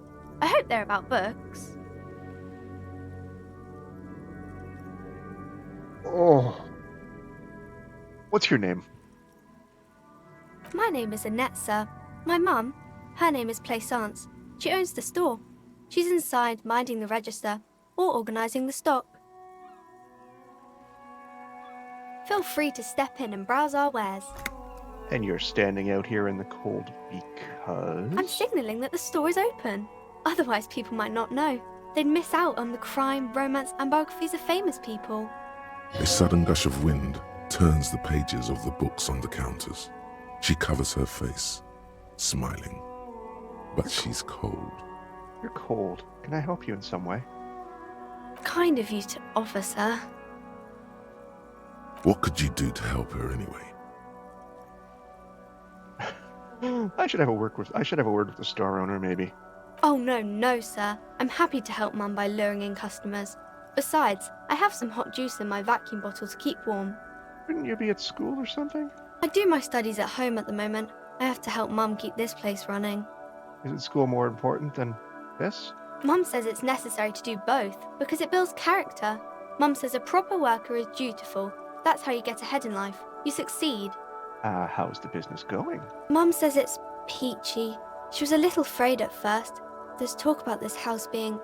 I hope they're about books. Oh. What's your name? My name is Annette, sir. My mum, her name is Plaisance. She owns the store. She's inside minding the register or organising the stock. Feel free to step in and browse our wares. And you're standing out here in the cold because... I'm signalling that the store is open. Otherwise, people might not know. They'd miss out on the crime, romance, and biographies of famous people. A sudden gush of wind turns the pages of the books on the counters. She covers her face, smiling. But she's cold. You're cold. Can I help you in some way? Kind of you to offer, sir. What could you do to help her anyway? I should have a word with the store owner, maybe. Oh, no, sir. I'm happy to help Mum by luring in customers. Besides, I have some hot juice in my vacuum bottle to keep warm. Wouldn't you be at school or something? I do my studies at home at the moment. I have to help Mum keep this place running. Isn't school more important than this? Mum says it's necessary to do both because it builds character. Mum says a proper worker is dutiful. That's how you get ahead in life. You succeed. How's the business going? Mum says it's peachy. She was a little afraid at first. There's talk about this house being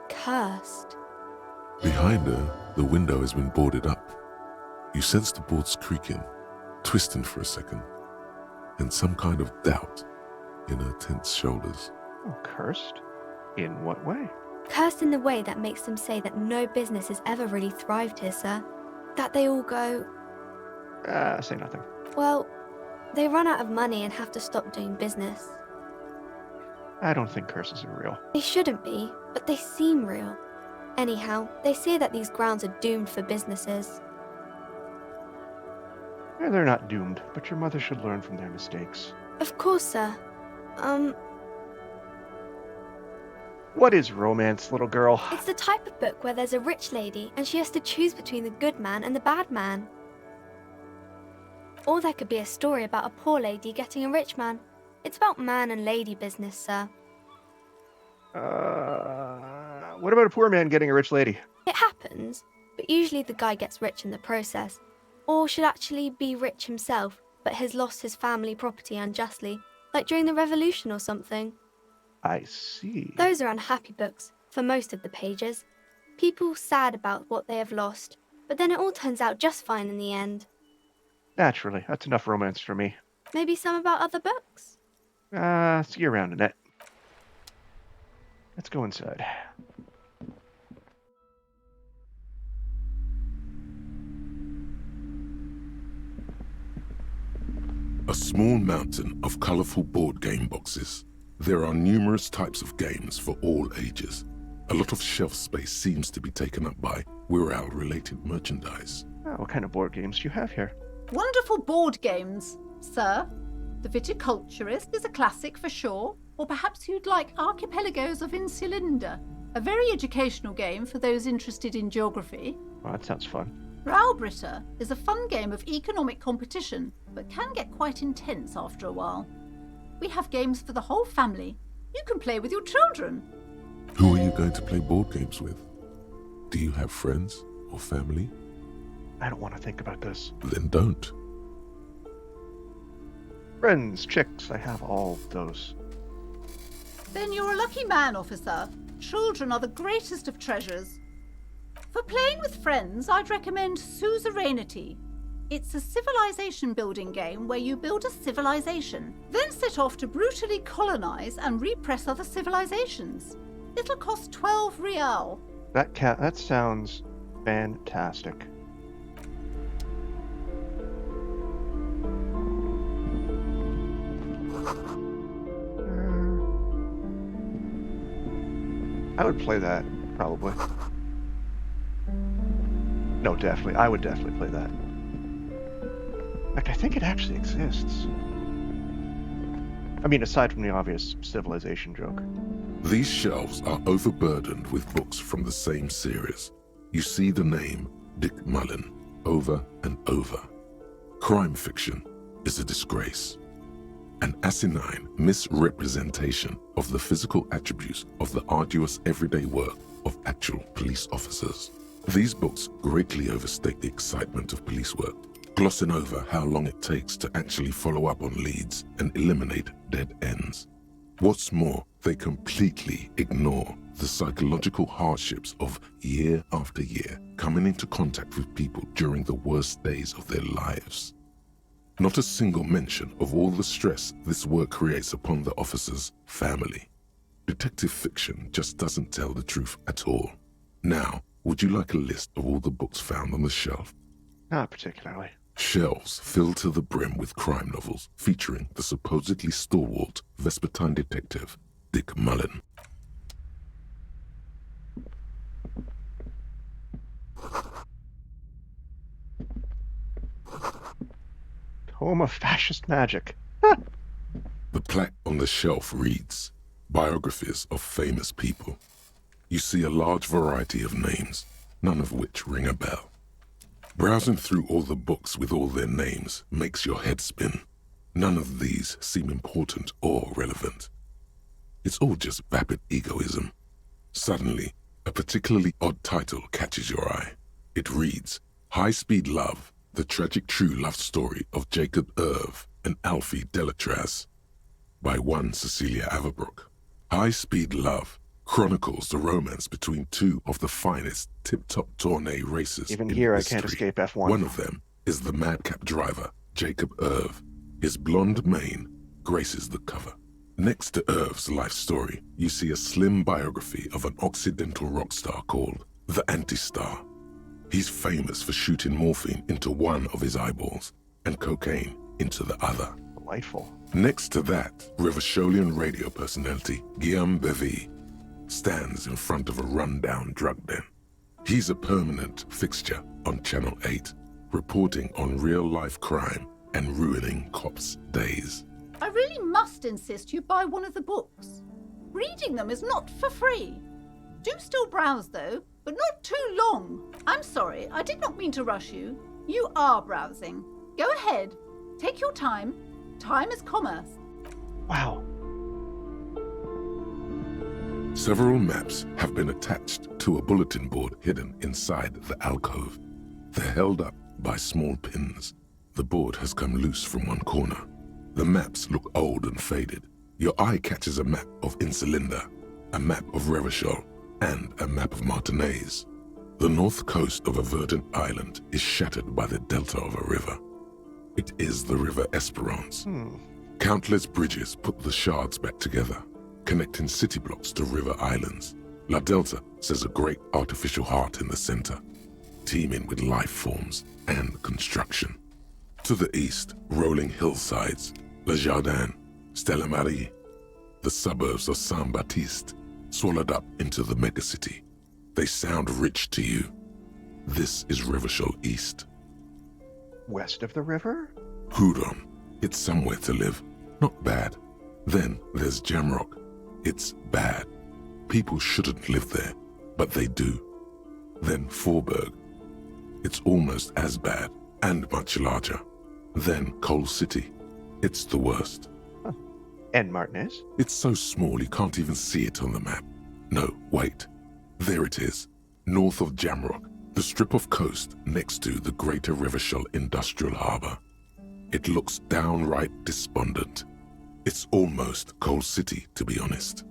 cursed. Behind her, the window has been boarded up. You sense the boards creaking, twisting for a second, and some kind of doubt in her tense shoulders. Oh, cursed? In what way? Cursed in the way that makes them say that no business has ever really thrived here, sir. That they all go... Say nothing. Well, they run out of money and have to stop doing business. I don't think curses are real. They shouldn't be, but they seem real. Anyhow, they say that these grounds are doomed for businesses. Yeah, they're not doomed, but your mother should learn from their mistakes. Of course, sir. What is romance, little girl? It's the type of book where there's a rich lady and she has to choose between the good man and the bad man. Or there could be a story about a poor lady getting a rich man. It's about man and lady business, sir. What about a poor man getting a rich lady? It happens, but usually the guy gets rich in the process. Or should actually be rich himself, but has lost his family property unjustly, like during the revolution or something. I see. Those are unhappy books, for most of the pages. People sad about what they have lost, but then it all turns out just fine in the end. Naturally, that's enough romance for me. Maybe some about other books? See you around, Annette. Let's go inside. A small mountain of colorful board game boxes. There are numerous types of games for all ages. A lot of shelf space seems to be taken up by Wirral-related merchandise. What kind of board games do you have here? Wonderful board games, sir. The Viticulturist is a classic for sure, or perhaps you'd like Archipelagos of Insulinda, a very educational game for those interested in geography. Well, that sounds fun. Raubritter is a fun game of economic competition, but can get quite intense after a while. We have games for the whole family. You can play with your children. Who are you going to play board games with? Do you have friends or family? I don't want to think about this. Then don't. Friends, chicks, I have all those. Then you're a lucky man, officer. Children are the greatest of treasures. For playing with friends, I'd recommend Suzerainty. It's a civilization building game where you build a civilization, then set off to brutally colonize and repress other civilizations. It'll cost 12 rial. That sounds fantastic. I would play that, probably. No, definitely. I would definitely play that. In fact, I think it actually exists. I mean, aside from the obvious civilization joke. These shelves are overburdened with books from the same series. You see the name Dick Mullen over and over. Crime fiction is a disgrace. An asinine misrepresentation of the physical attributes of the arduous everyday work of actual police officers. These books greatly overstate the excitement of police work, glossing over how long it takes to actually follow up on leads and eliminate dead ends. What's more, they completely ignore the psychological hardships of year after year coming into contact with people during the worst days of their lives. Not a single mention of all the stress this work creates upon the officer's family. Detective fiction just doesn't tell the truth at all. Now, would you like a list of all the books found on the shelf? Not particularly. Shelves filled to the brim with crime novels featuring the supposedly stalwart Vespertine detective, Dick Mullen. Home of fascist magic. The plaque on the shelf reads, Biographies of Famous People. You see a large variety of names, none of which ring a bell. Browsing through all the books with all their names makes your head spin. None of these seem important or relevant. It's all just vapid egoism. Suddenly, a particularly odd title catches your eye. It reads, High Speed Love, the tragic true love story of Jacob Irv and Alfie Delatraz, by one Cecilia Averbrook. High Speed Love chronicles the romance between two of the finest tip-top tourney racers Even in here, history. I can't escape F1. One of them is the madcap driver, Jacob Irv. His blonde mane graces the cover. Next to Irv's life story, you see a slim biography of an Occidental rock star called the Anti-Star. He's famous for shooting morphine into one of his eyeballs and cocaine into the other. Delightful. Next to that, Rivasholian radio personality Guillaume Bevy stands in front of a rundown drug den. He's a permanent fixture on Channel 8, reporting on real-life crime and ruining cops' days. I really must insist you buy one of the books. Reading them is not for free. Do still browse, though, but not too long. I'm sorry, I did not mean to rush you. You are browsing. Go ahead. Take your time. Time is commerce. Wow. Several maps have been attached to a bulletin board hidden inside the alcove. They're held up by small pins. The board has come loose from one corner. The maps look old and faded. Your eye catches a map of Insulinda, a map of Revachol, and a map of Martinaise. The north coast of a verdant island is shattered by the delta of a river. It is the River Esperance. Countless bridges put the shards back together, connecting city blocks to river islands. La Delta says a great artificial heart in the center, teeming with life forms and construction. To the east, rolling hillsides, Le Jardin, Stella Marie, the suburbs of Saint-Baptiste, swallowed up into the megacity. They sound rich to you. This is Revachol East. West of the river? Huron, it's somewhere to live. Not bad. Then there's Jamrock. It's bad. People shouldn't live there, but they do. Then Forberg. It's almost as bad and much larger. Then Coal City. It's the worst. And Martinez? It's so small you can't even see it on the map. No, wait. There it is. North of Jamrock, the strip of coast next to the Greater Revachol Industrial Harbour. It looks downright despondent. It's almost Coal City, to be honest.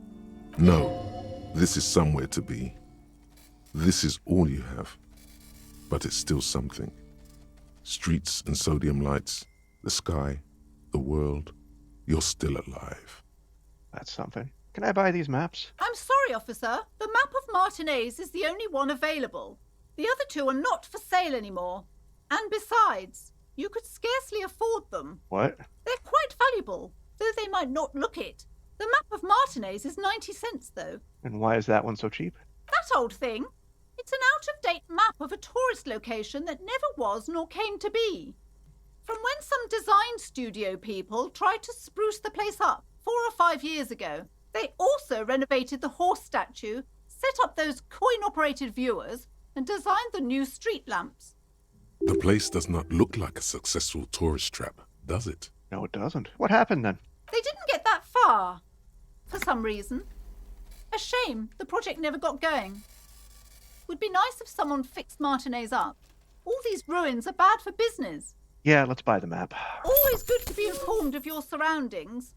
No, this is somewhere to be. This is all you have. But it's still something. Streets and sodium lights, the sky, the world. You're still alive. That's something. Can I buy these maps? I'm sorry, officer. The map of Martinaise is the only one available. The other two are not for sale anymore. And besides, you could scarcely afford them. What? They're quite valuable, though they might not look it. The map of Martinaise is 90 cents, though. And why is that one so cheap? That old thing. It's an out-of-date map of a tourist location that never was nor came to be. From when some design studio people tried to spruce the place up 4 or 5 years ago. They also renovated the horse statue, set up those coin-operated viewers, and designed the new street lamps. The place does not look like a successful tourist trap, does it? No, it doesn't. What happened then? They didn't get that far, for some reason. A shame the project never got going. Would be nice if someone fixed Martinaise up. All these ruins are bad for business. Yeah, let's buy the map. Always good to be informed of your surroundings.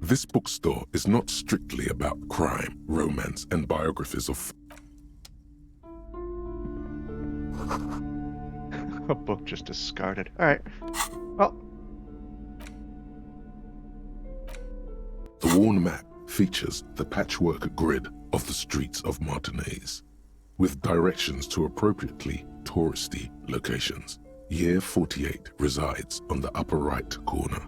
This bookstore is not strictly about crime, romance, and biographies of... A book just discarded. All right. Well, worn map features the patchwork grid of the streets of Martinez, with directions to appropriately touristy locations. Year 48 resides on the upper right corner.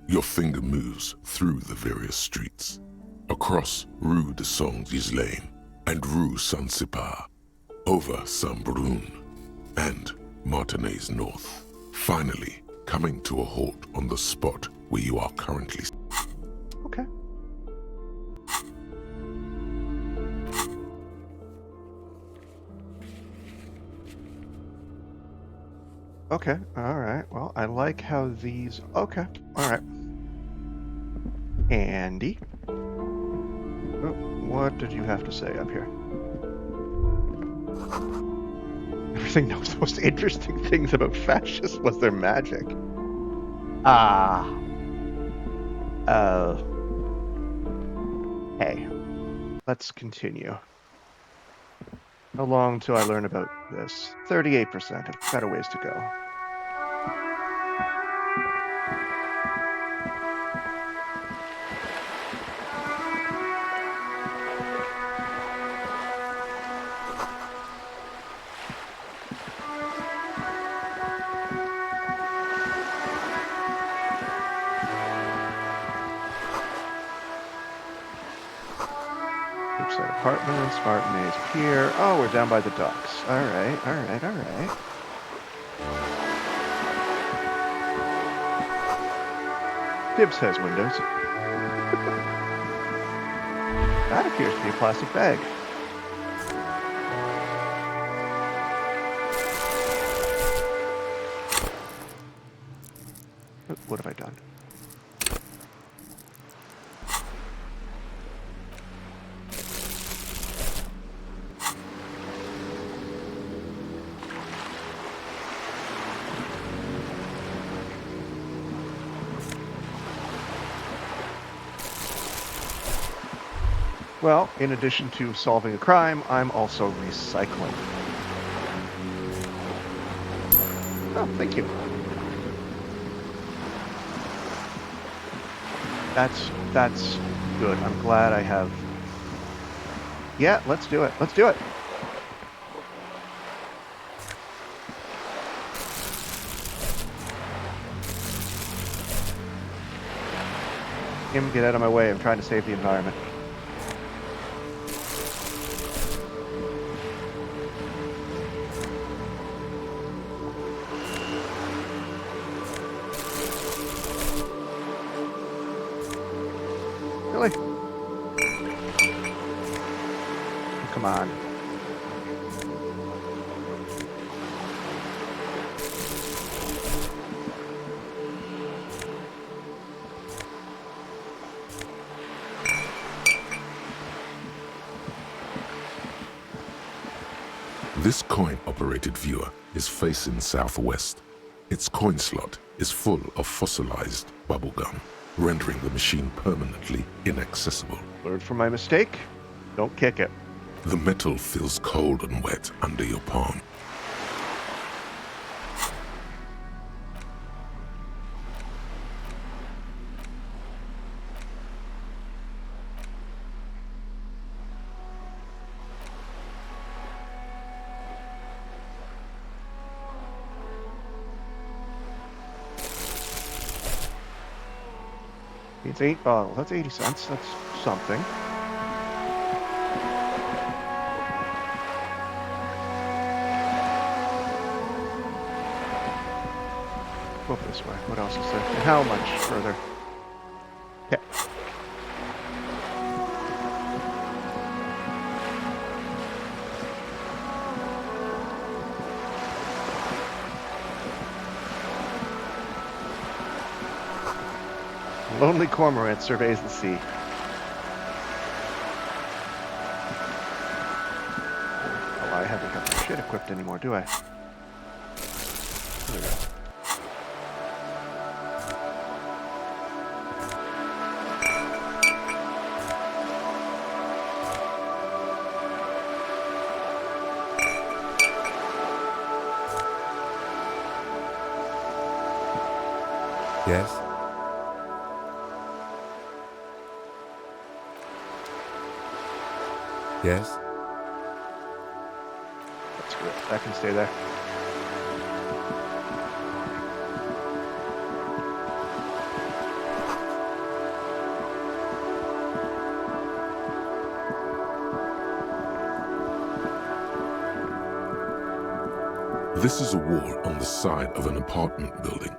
Your finger moves through the various streets, across Rue de Saint-Ghislain and Rue Saint-Sipar, over Saint-Brun and Martinez North, finally coming to a halt on the spot where you are currently. Okay. Okay, alright. Well, I like how these... Okay, alright. Andy? Oh, what did you have to say up here? Everything knows the most interesting things about fascists was their magic. Hey. Let's continue. How long till I learn about this? 38%. I've got a ways to go. Cliffside Apartments, Martinez Pier. Oh, we're down by the docks. Alright, alright, alright. Gibbs has windows. That appears to be a plastic bag. What have I done? Well, in addition to solving a crime, I'm also recycling. Oh, thank you. That's good. I'm glad I have... Yeah, let's do it. Let's do it. Kim, get out of my way. I'm trying to save the environment. Really? Come on. This coin-operated viewer is facing southwest. Its coin slot is full of fossilized bubblegum, rendering the machine permanently inaccessible. Learn from my mistake. Don't kick it. The metal feels cold and wet under your palm. It's 8 bottles. That's 80 cents. That's something. Go up this way. What else is there? And how much further? Okay. Lonely cormorant surveys the sea. Oh, I haven't got my shit equipped anymore, do I? There we go. Yes? Yes? That's good. That can stay there. This is a wall on the side of an apartment building.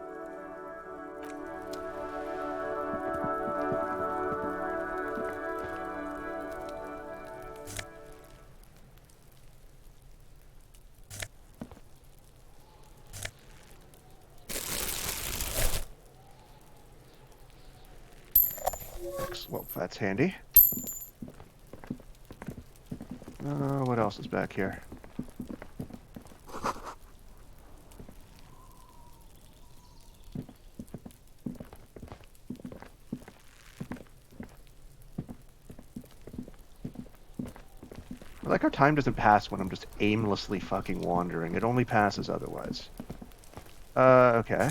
Well, that's handy. What else is back here? I like how time doesn't pass when I'm just aimlessly fucking wandering. It only passes otherwise. Okay.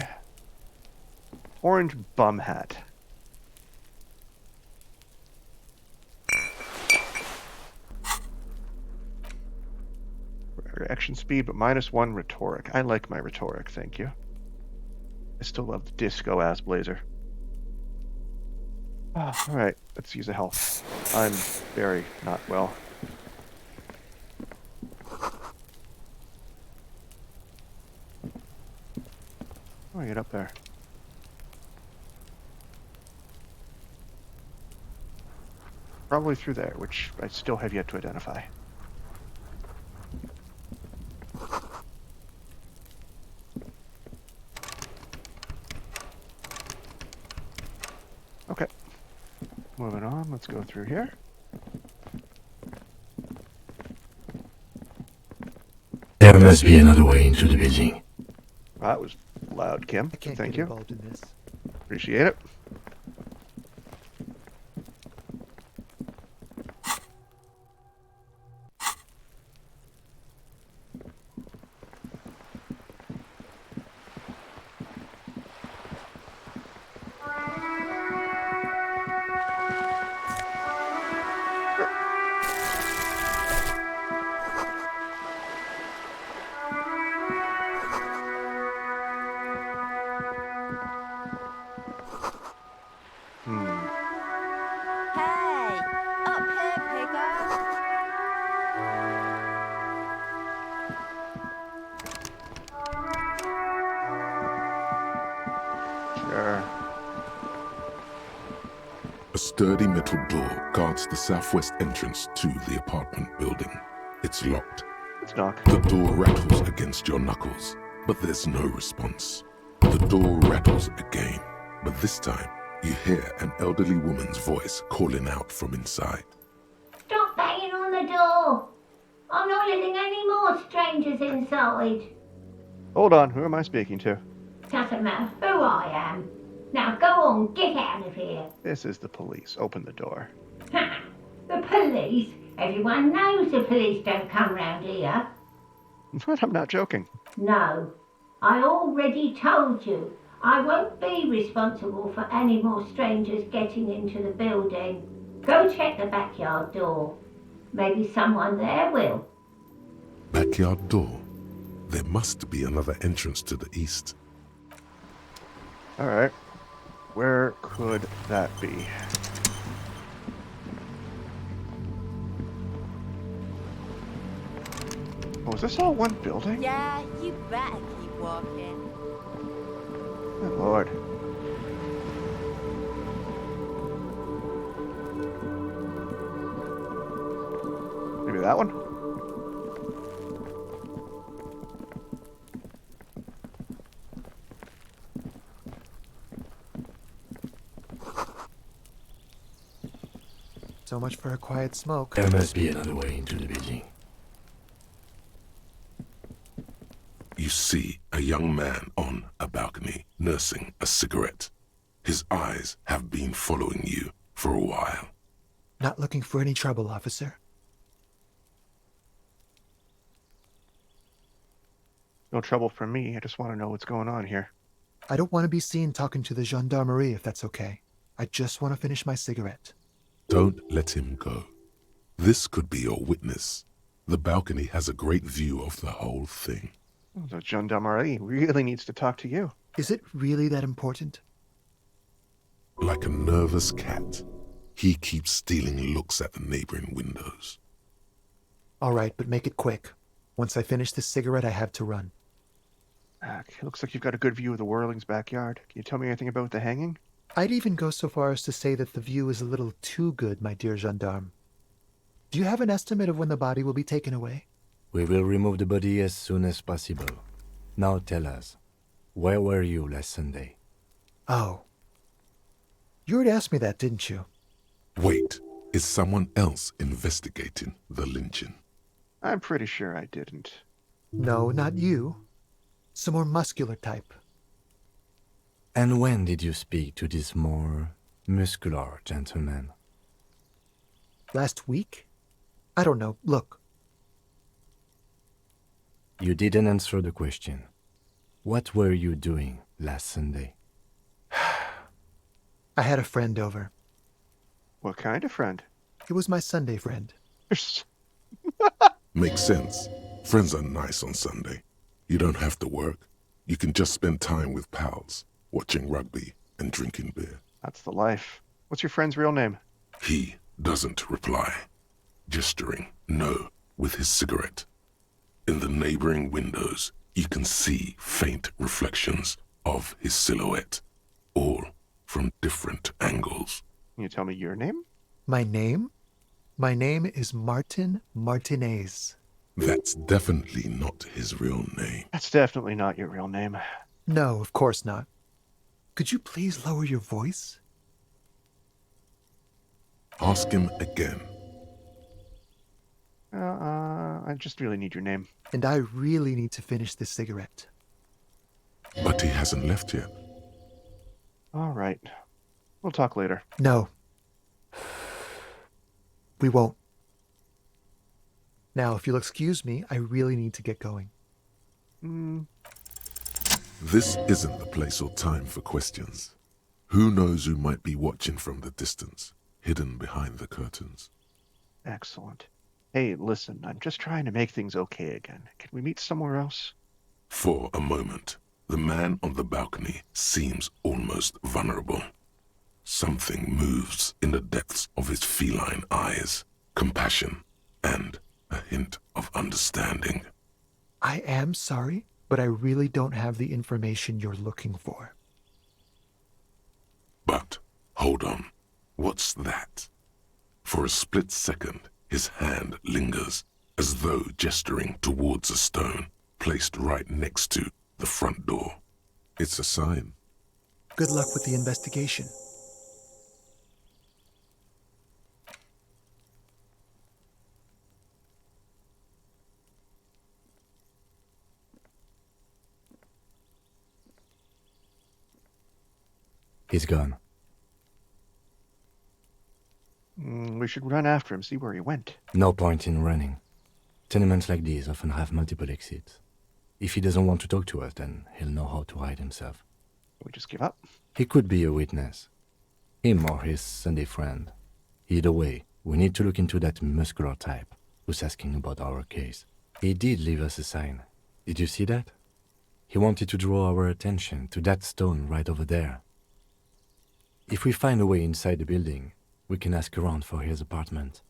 Orange bum hat. Reaction speed, but -1 rhetoric. I like my rhetoric, thank you. I still love the disco-ass blazer. Alright, let's use a health. I'm very not well. How do I get up there? Probably through there, which I still have yet to identify. Okay. Moving on, let's go through here. There must be another way into the building. That was loud, Kim. I can't Thank get you. involved in this. Appreciate it. Hey, up here, pigger. Sure. A sturdy metal door guards the southwest entrance to the apartment building. It's locked. Let's knock. The door rattles against your knuckles, but there's no response. The door rattles again, but this time you hear an elderly woman's voice calling out from inside. Stop banging on the door! I'm not letting any more strangers inside. Hold on, who am I speaking to? Doesn't matter who I am. Now go on, get out of here. This is the police. Open the door. Ha! The police? Everyone knows the police don't come round here. But I'm not joking. No, I already told you. I won't be responsible for any more strangers getting into the building. Go check the backyard door. Maybe someone there will. Backyard door? There must be another entrance to the east. Alright. Where could that be? Oh, is this all one building? Yeah, you better keep walking. Good lord. Maybe that one? So much for a quiet smoke. There must be another way into the building. You see a young man on a balcony nursing a cigarette. His eyes have been following you for a while. Not looking for any trouble, officer. No trouble for me. I just want to know what's going on here. I don't want to be seen talking to the gendarmerie if that's okay. I just want to finish my cigarette. Don't let him go. This could be your witness. The balcony has a great view of the whole thing. The gendarmerie really needs to talk to you. Is it really that important? Like a nervous cat, he keeps stealing looks at the neighboring windows. All right, but make it quick. Once I finish this cigarette, I have to run. It looks like you've got a good view of the Whirling's backyard. Can you tell me anything about the hanging? I'd even go so far as to say that the view is a little too good, my dear gendarme. Do you have an estimate of when the body will be taken away? We will remove the body as soon as possible. Now tell us, where were you last Sunday? Oh. You already asked me that, didn't you? Wait, is someone else investigating the lynching? I'm pretty sure I didn't. No, not you. Some more muscular type. And when did you speak to this more muscular gentleman? Last week? I don't know. Look. You didn't answer the question. What were you doing last Sunday? I had a friend over. What kind of friend? It was my Sunday friend. Makes sense. Friends are nice on Sunday. You don't have to work. You can just spend time with pals, watching rugby and drinking beer. That's the life. What's your friend's real name? He doesn't reply, gesturing no with his cigarette. In the neighboring windows, you can see faint reflections of his silhouette, all from different angles. Can you tell me your name? My name? My name is Martin Martinez. That's definitely not his real name. That's definitely not your real name. No, of course not. Could you please lower your voice? Ask him again. I just really need your name. And I really need to finish this cigarette. But he hasn't left yet. All right. We'll talk later. No. We won't. Now, if you'll excuse me, I really need to get going. This isn't the place or time for questions. Who knows who might be watching from the distance, hidden behind the curtains. Excellent. Hey, listen, I'm just trying to make things okay again. Can we meet somewhere else? For a moment, the man on the balcony seems almost vulnerable. Something moves in the depths of his feline eyes, compassion and a hint of understanding. I am sorry, but I really don't have the information you're looking for. But, hold on, what's that? For a split second, his hand lingers, as though gesturing towards a stone placed right next to the front door. It's a sign. Good luck with the investigation. He's gone. We should run after him, see where he went. No point in running. Tenements like these often have multiple exits. If he doesn't want to talk to us, then he'll know how to hide himself. We just give up? He could be a witness. Him or his Sunday friend. Either way, we need to look into that muscular type who's asking about our case. He did leave us a sign. Did you see that? He wanted to draw our attention to that stone right over there. If we find a way inside the building, we can ask around for his apartment.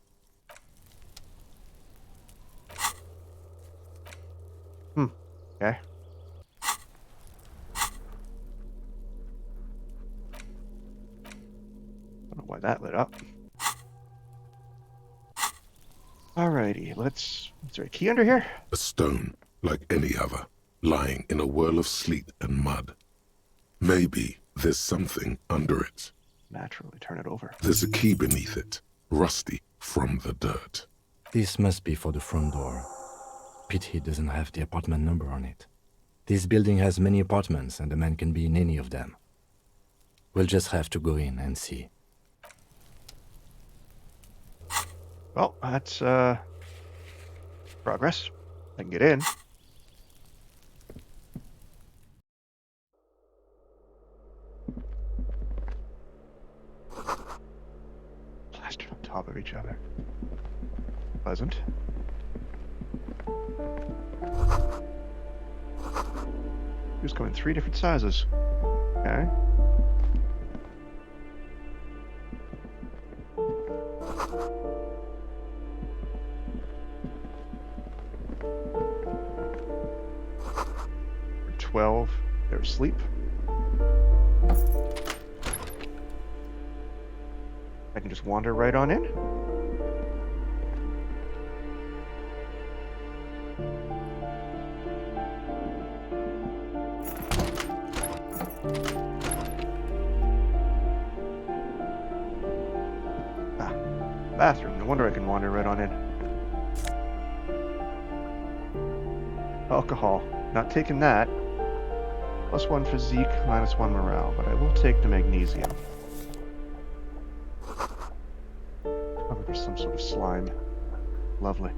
Okay. Don't know why that lit up. Alrighty, is there a key under here? A stone, like any other, lying in a whirl of sleet and mud. Maybe there's something under it. Naturally, turn it over. There's a key beneath it, rusty from the dirt. This must be for the front door. Pity doesn't have the apartment number on it. This building has many apartments and the man can be in any of them. We'll just have to go in and see. Well, that's, progress. I can get in. Plastered on top of each other. unpleasant. Who's going 3 different sizes? Okay. For 12, they're asleep. I can just wander right on in. Bathroom. No wonder I can wander right on in. Alcohol. Not taking that. +1 physique, -1 morale, but I will take the magnesium. Oh, there's some sort of slime. Lovely.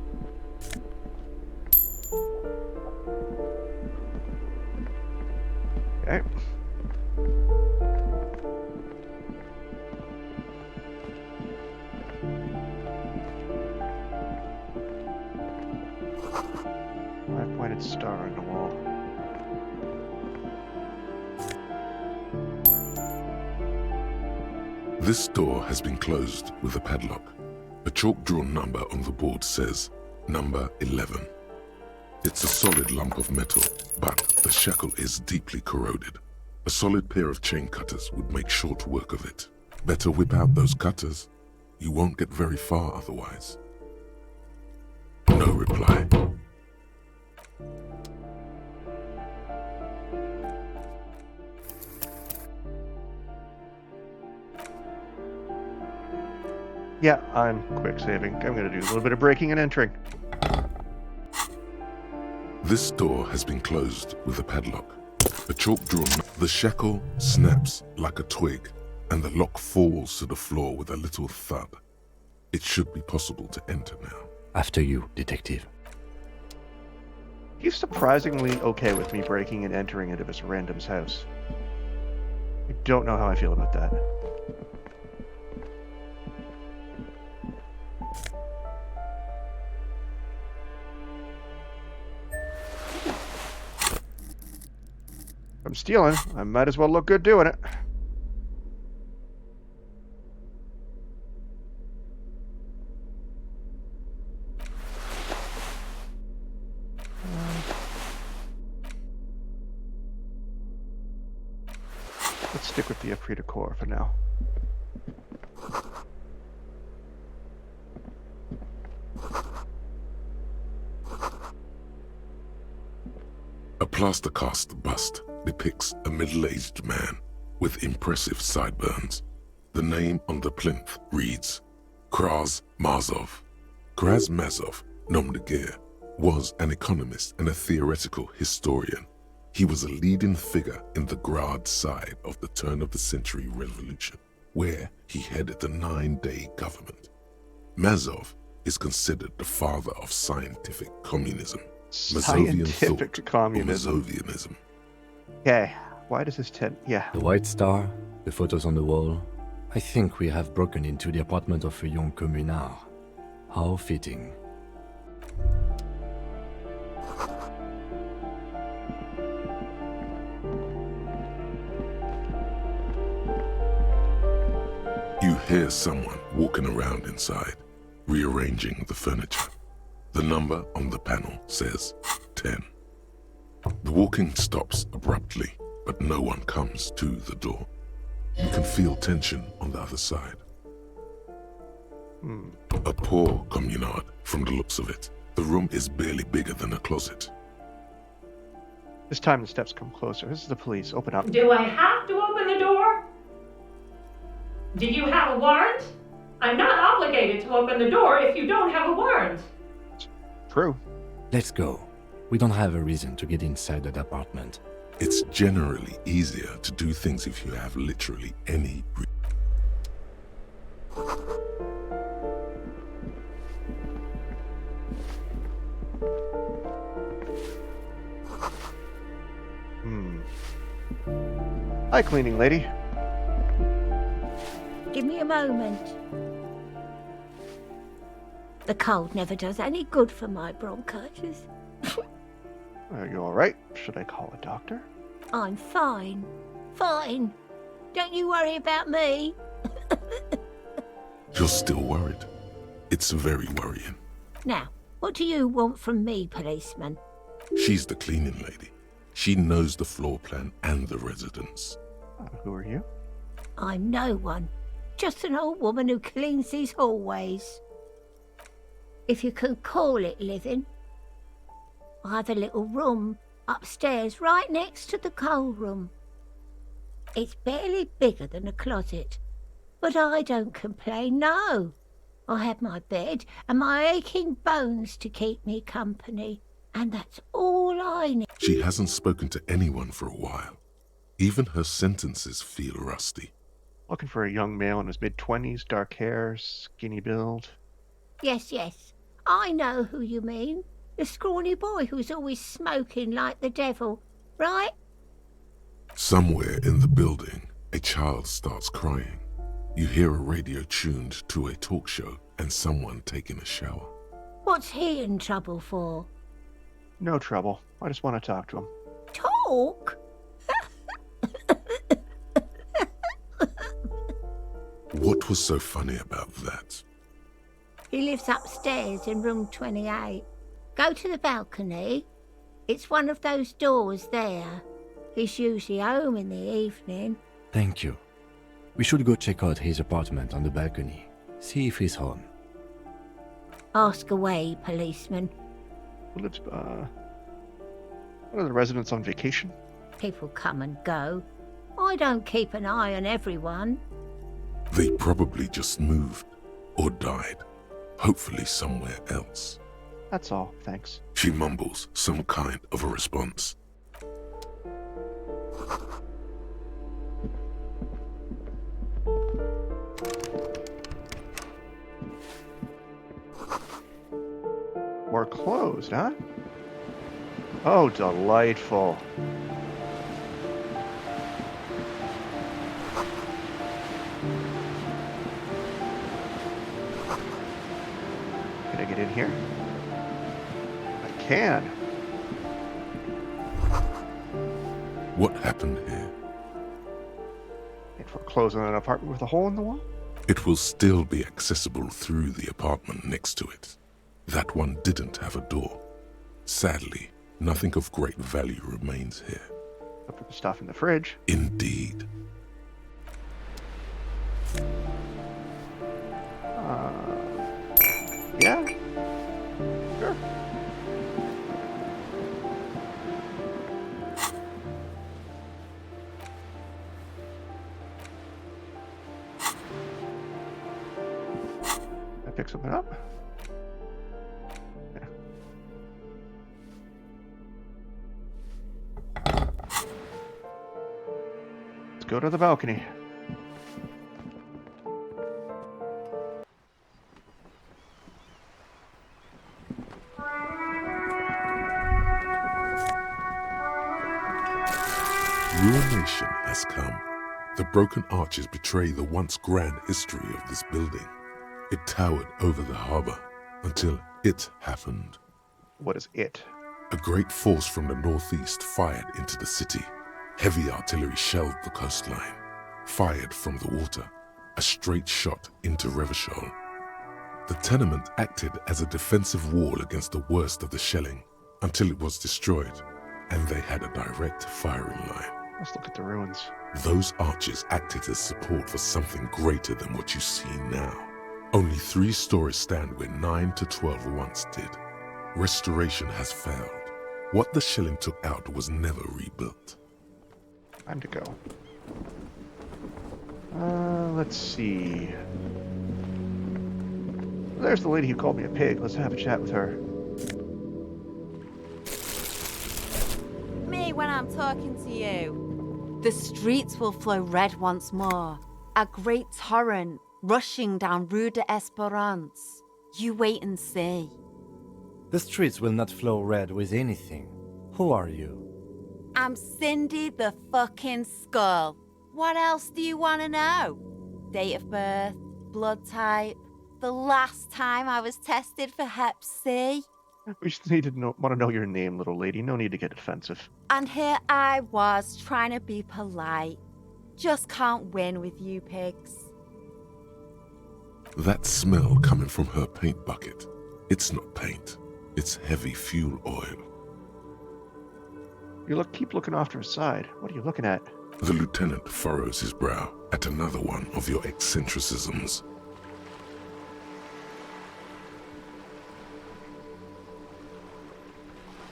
Okay. Five-pointed star on the wall. This door has been closed with a padlock. A chalk-drawn number on the board says, number 11. It's a solid lump of metal, but the shackle is deeply corroded. A solid pair of chain cutters would make short work of it. Better whip out those cutters. You won't get very far otherwise. No reply. Yeah, I'm quick saving. I'm going to do a little bit of breaking and entering. This door has been closed with a padlock. A chalk-drawn, the shackle snaps like a twig, and the lock falls to the floor with a little thud. It should be possible to enter now. After you, detective. He's surprisingly okay with me breaking and entering into this random's house. I don't know how I feel about that. If I'm stealing, I might as well look good doing it. Let's stick with the esprit de corps for now. A plaster cast bust depicts a middle-aged man with impressive sideburns. The name on the plinth reads Kraz Mazov. Kraz Mazov, nom de guerre, was an economist and a theoretical historian. He was a leading figure in the Grad side of the turn-of-the-century revolution, where he headed the 9-day government. Mazov is considered the father of scientific communism. Scientific communism. Mazovianism. Okay, why does this yeah. The white star, the photos on the wall. I think we have broken into the apartment of a young communard. How fitting. You hear someone walking around inside, rearranging the furniture. The number on the panel says 10. The walking stops abruptly, but no one comes to the door. You can feel tension on the other side. A poor communard, from the looks of it. The room is barely bigger than a closet. This time the steps come closer. This is the police. Open up. Do I have to open the door? Do you have a warrant? I'm not obligated to open the door if you don't have a warrant. True. Let's go. We don't have a reason to get inside that apartment. It's generally easier to do things if you have literally any Hi, cleaning lady. Give me a moment. The cold never does any good for my bronchitis. Are you alright? Should I call a doctor? I'm fine. Fine. Don't you worry about me. You're still worried. It's very worrying. Now, what do you want from me, policeman? She's the cleaning lady. She knows the floor plan and the residence. Who are you? I'm no one. Just an old woman who cleans these hallways. If you can call it living. I have a little room upstairs right next to the coal room. It's barely bigger than a closet, but I don't complain, no. I have my bed and my aching bones to keep me company, and that's all I need. She hasn't spoken to anyone for a while. Even her sentences feel rusty. Looking for a young male in his mid-20s, dark hair, skinny build. Yes, I know who you mean. The scrawny boy who's always smoking like the devil, right? Somewhere in the building, a child starts crying. You hear a radio tuned to a talk show and someone taking a shower. What's he in trouble for? No trouble. I just want to talk to him. Talk? What was so funny about that? He lives upstairs in room 28. Go to the balcony. It's one of those doors there. He's usually home in the evening. Thank you. We should go check out his apartment on the balcony. See if he's home. Ask away, policeman. Well, it's, what are the residents on vacation? People come and go. I don't keep an eye on everyone. They probably just moved or died. Hopefully somewhere else. That's all, thanks. She mumbles some kind of a response. We're closed, huh? Oh, delightful. Can I get in here? I can. What happened here? If we're closing an apartment with a hole in the wall? It will still be accessible through the apartment next to it. That one didn't have a door. Sadly, nothing of great value remains here. Up for the stuff in the fridge. Indeed. Yeah? Sure. I pick something up. Yeah. Let's go to the balcony. Ruination has come. The broken arches betray the once grand history of this building. It towered over the harbor until it happened. What is it? A great force from the northeast fired into the city. Heavy artillery shelled the coastline. Fired from the water. A straight shot into Revachol. The tenement acted as a defensive wall against the worst of the shelling until it was destroyed, and they had a direct firing line. Let's look at the ruins. Those arches acted as support for something greater than what you see now. Only 3 stories stand where 9 to 12 once did. Restoration has failed. What the shelling took out was never rebuilt. Time to go. Let's see. There's the lady who called me a pig. Let's have a chat with her. Me when I'm talking to you. The streets will flow red once more. A great torrent rushing down Rue de Esperance. You wait and see. The streets will not flow red with anything. Who are you? I'm Cindy the fucking Skull. What else do you want to know? Date of birth, blood type, the last time I was tested for Hep C. We just need to want to know your name, little lady. No need to get defensive. And here I was trying to be polite. Just can't win with you pigs. That smell coming from her paint bucket. It's not paint. It's heavy fuel oil. Keep looking off to her side. What are you looking at? The lieutenant furrows his brow at another one of your eccentricisms.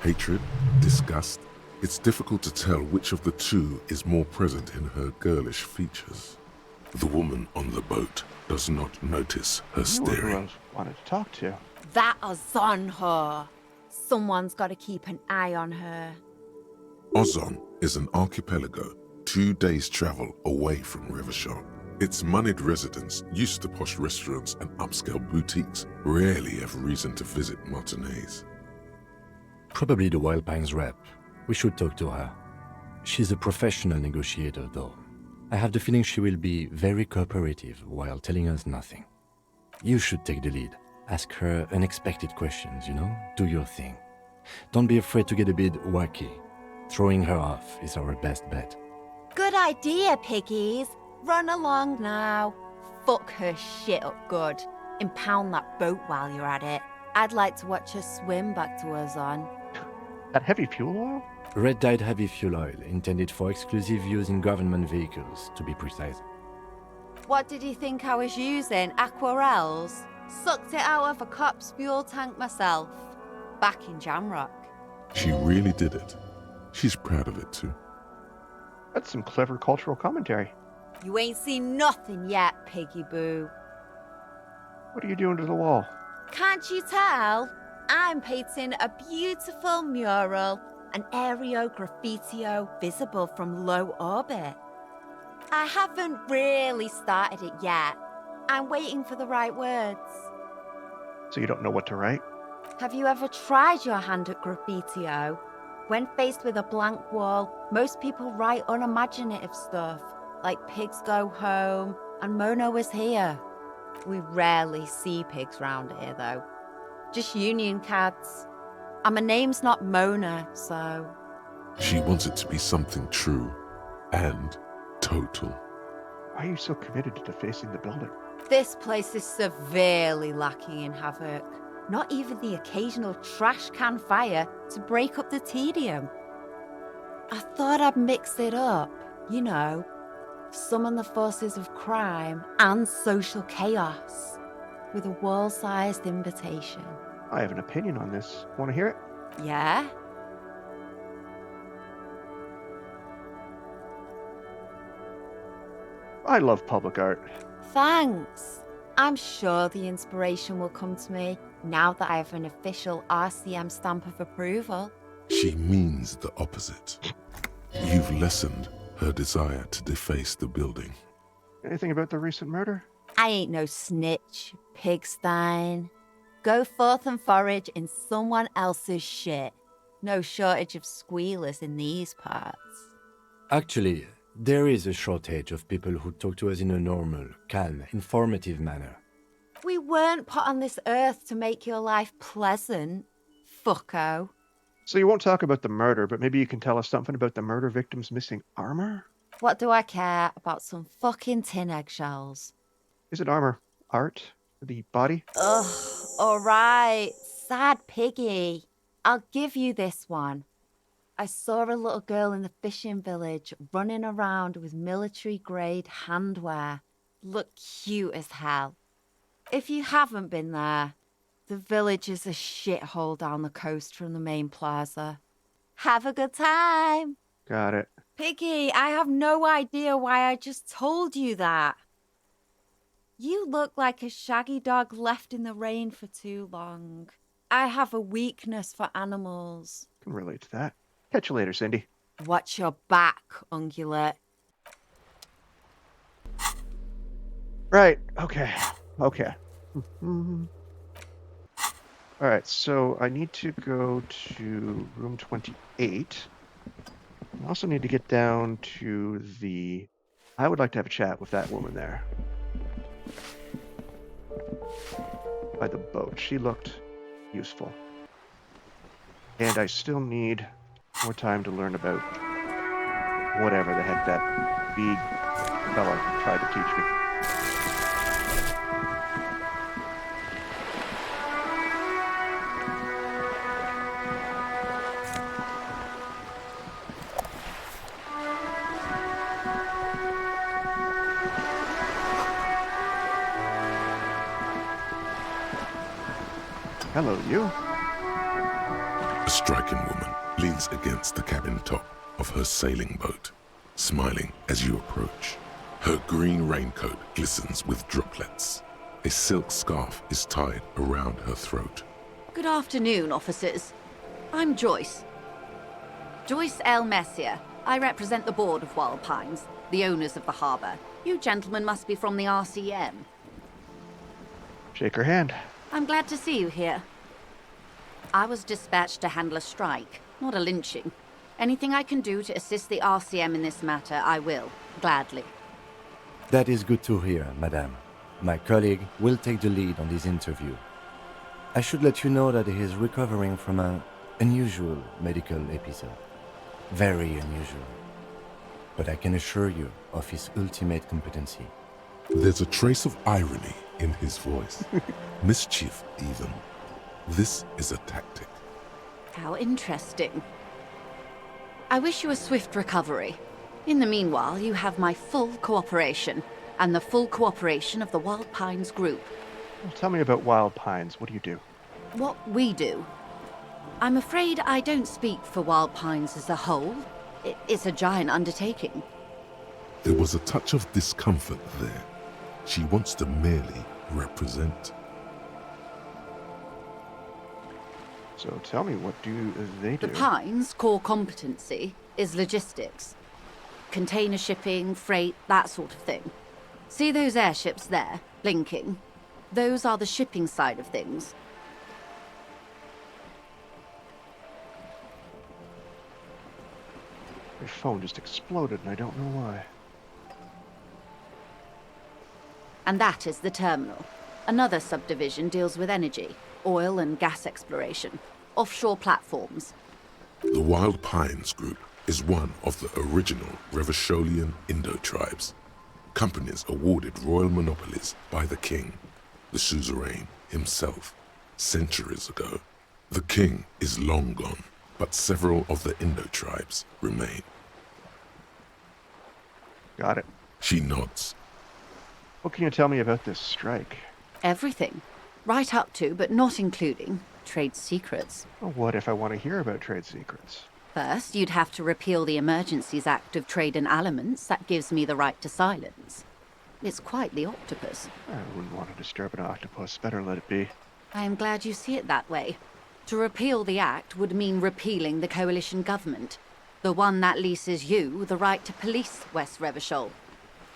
Hatred, disgust. It's difficult to tell which of the two is more present in her girlish features. The woman on the boat does not notice her staring. I wanted to talk to. That Ozon her. Someone's got to keep an eye on her. Ozon is an archipelago 2 days' travel away from Rivershot. Its moneyed residents, used to posh restaurants and upscale boutiques, rarely have reason to visit Martinez. Probably the Wild Pines rep. We should talk to her. She's a professional negotiator, though. I have the feeling she will be very cooperative while telling us nothing. You should take the lead. Ask her unexpected questions, Do your thing. Don't be afraid to get a bit wacky. Throwing her off is our best bet. Good idea, piggies. Run along now. Fuck her shit up good. Impound that boat while you're at it. I'd like to watch her swim back to Ozon. That heavy fuel oil? Red-dyed heavy fuel oil, intended for exclusive use in government vehicles, to be precise. What did you think I was using? Aquarels? Sucked it out of a cop's fuel tank myself. Back in Jamrock. She really did it. She's proud of it, too. That's some clever cultural commentary. You ain't seen nothing yet, Piggy Boo. What are you doing to the wall? Can't you tell? I'm painting a beautiful mural, an aereo graffitio visible from low orbit. I haven't really started it yet. I'm waiting for the right words. So you don't know what to write? Have you ever tried your hand at graffitio? When faced with a blank wall, most people write unimaginative stuff, like pigs go home and Mono is here. We rarely see pigs round here, though. Just union cats. And my name's not Mona, so... She wants it to be something true and total. Why are you so committed to defacing the building? This place is severely lacking in havoc. Not even the occasional trash can fire to break up the tedium. I thought I'd mix it up, summon the forces of crime and social chaos with a wall-sized invitation. I have an opinion on this. Want to hear it? Yeah? I love public art. Thanks. I'm sure the inspiration will come to me now that I have an official RCM stamp of approval. She means the opposite. You've lessened her desire to deface the building. Anything about the recent murder? I ain't no snitch, pigstein. Go forth and forage in someone else's shit. No shortage of squealers in these parts. Actually, there is a shortage of people who talk to us in a normal, calm, informative manner. We weren't put on this earth to make your life pleasant, fucko. So you won't talk about the murder, but maybe you can tell us something about the murder victim's missing armor? What do I care about some fucking tin eggshells? Is it armor? Art? The body? Ugh, alright. Sad piggy. I'll give you this one. I saw a little girl in the fishing village running around with military-grade handwear. Looked cute as hell. If you haven't been there, the village is a shithole down the coast from the main plaza. Have a good time. Got it. Piggy, I have no idea why I just told you that. You look like a shaggy dog left in the rain for too long. I have a weakness for animals. Can relate to that. Catch you later, Cindy. Watch your back, ungulate. Right. Okay. Alright, so I need to go to room 28. I also need to get down to the... I would like to have a chat with that woman there. by the boat. She looked useful. And I still need more time to learn about whatever the heck that big fella tried to teach me. Hello, you. A striking woman leans against the cabin top of her sailing boat, smiling as you approach. Her green raincoat glistens with droplets. A silk scarf is tied around her throat. Good afternoon, officers. I'm Joyce. Joyce L. Messier. I represent the board of Wild Pines, the owners of the harbour. You gentlemen must be from the RCM. Shake her hand. I'm glad to see you here. I was dispatched to handle a strike, not a lynching. Anything I can do to assist the RCM in this matter, I will, gladly. That is good to hear, madame. My colleague will take the lead on this interview. I should let you know that he is recovering from an unusual medical episode. Very unusual. But I can assure you of his ultimate competency. There's a trace of irony in his voice. Mischief, even. This is a tactic. How interesting. I wish you a swift recovery. In the meanwhile, you have my full cooperation, and the full cooperation of the Wild Pines group. Well, tell me about Wild Pines. What do you do? What we do? I'm afraid I don't speak for Wild Pines as a whole. It's a giant undertaking. There was a touch of discomfort there. She wants to merely represent. So tell me, what do they do? The Pines' core competency is logistics. Container shipping, freight, that sort of thing. See those airships there, blinking? Those are the shipping side of things. My phone just exploded and I don't know why. And that is the terminal. Another subdivision deals with energy, oil and gas exploration, offshore platforms. The Wild Pines Group is one of the original Revacholian Indo-tribes. Companies awarded royal monopolies by the king, the suzerain himself, centuries ago. The king is long gone, but several of the Indo-tribes remain. Got it. She nods. What can you tell me about this strike? Everything. Right up to, but not including, trade secrets. Well, what if I want to hear about trade secrets? First, you'd have to repeal the Emergencies Act of Trade in Elements. That gives me the right to silence. It's quite the octopus. I wouldn't want to disturb an octopus. Better let it be. I am glad you see it that way. To repeal the act would mean repealing the coalition government. The one that leases you the right to police West Revachol.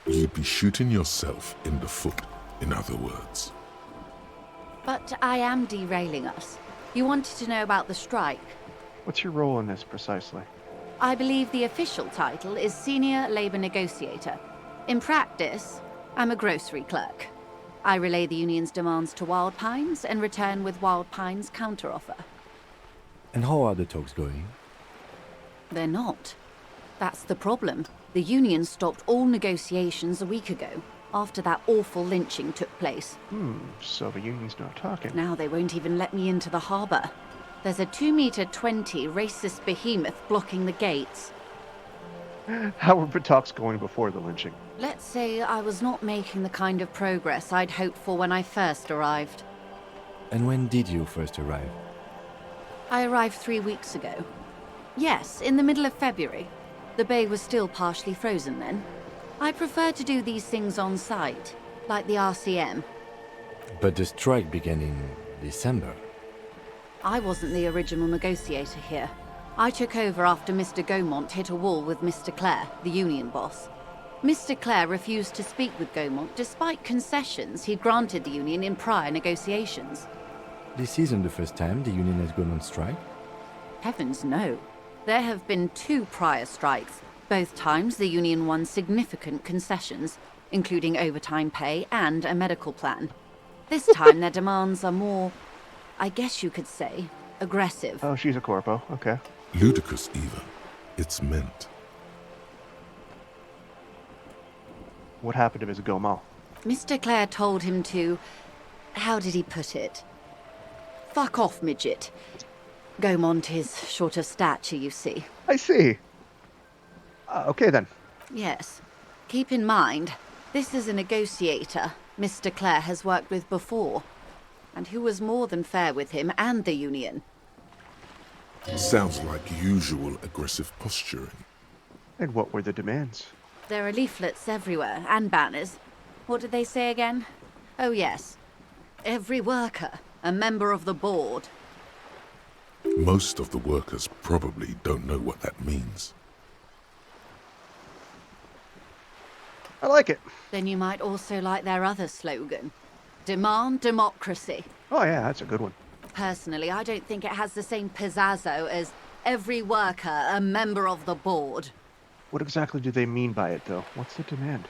You'd be shooting yourself in the foot, in other words. But I am derailing us. You wanted to know about the strike. What's your role in this, precisely? I believe the official title is Senior Labor Negotiator. In practice, I'm a grocery clerk. I relay the union's demands to Wild Pines and return with Wild Pines' counteroffer. And how are the talks going? They're not. That's the problem. The union stopped all negotiations a week ago, after that awful lynching took place. So the union's not talking. Now they won't even let me into the harbour. There's a 2-meter-20 racist behemoth blocking the gates. How were the talks going before the lynching? Let's say I was not making the kind of progress I'd hoped for when I first arrived. And when did you first arrive? I arrived 3 weeks ago. Yes, in the middle of February. The bay was still partially frozen then. I prefer to do these things on site, like the RCM. But the strike began in December. I wasn't the original negotiator here. I took over after Mr. Gaumont hit a wall with Mr. Clare, the union boss. Mr. Clare refused to speak with Gaumont despite concessions he'd granted the union in prior negotiations. This isn't the first time the union has gone on strike? Heavens no. There have been 2 prior strikes. Both times the union won significant concessions, including overtime pay and a medical plan. This time their demands are more, I guess you could say, aggressive. Oh, she's a corpo. Okay. Ludicrous even. It's meant. What happened to Ms. Gaumont? Mr. Clare told him to... how did he put it? Fuck off, midget. Gaumont is short of stature, you see. I see. Okay then. Yes. Keep in mind, this is a negotiator Mr. Clare has worked with before, and who was more than fair with him and the Union. Sounds like usual aggressive posturing. And what were the demands? There are leaflets everywhere, and banners. What did they say again? Oh yes. Every worker, a member of the board. Most of the workers probably don't know what that means. I like it. Then you might also like their other slogan. Demand democracy. Oh yeah, that's a good one. Personally, I don't think it has the same pizzazzo as every worker, a member of the board. What exactly do they mean by it, though? What's the demand?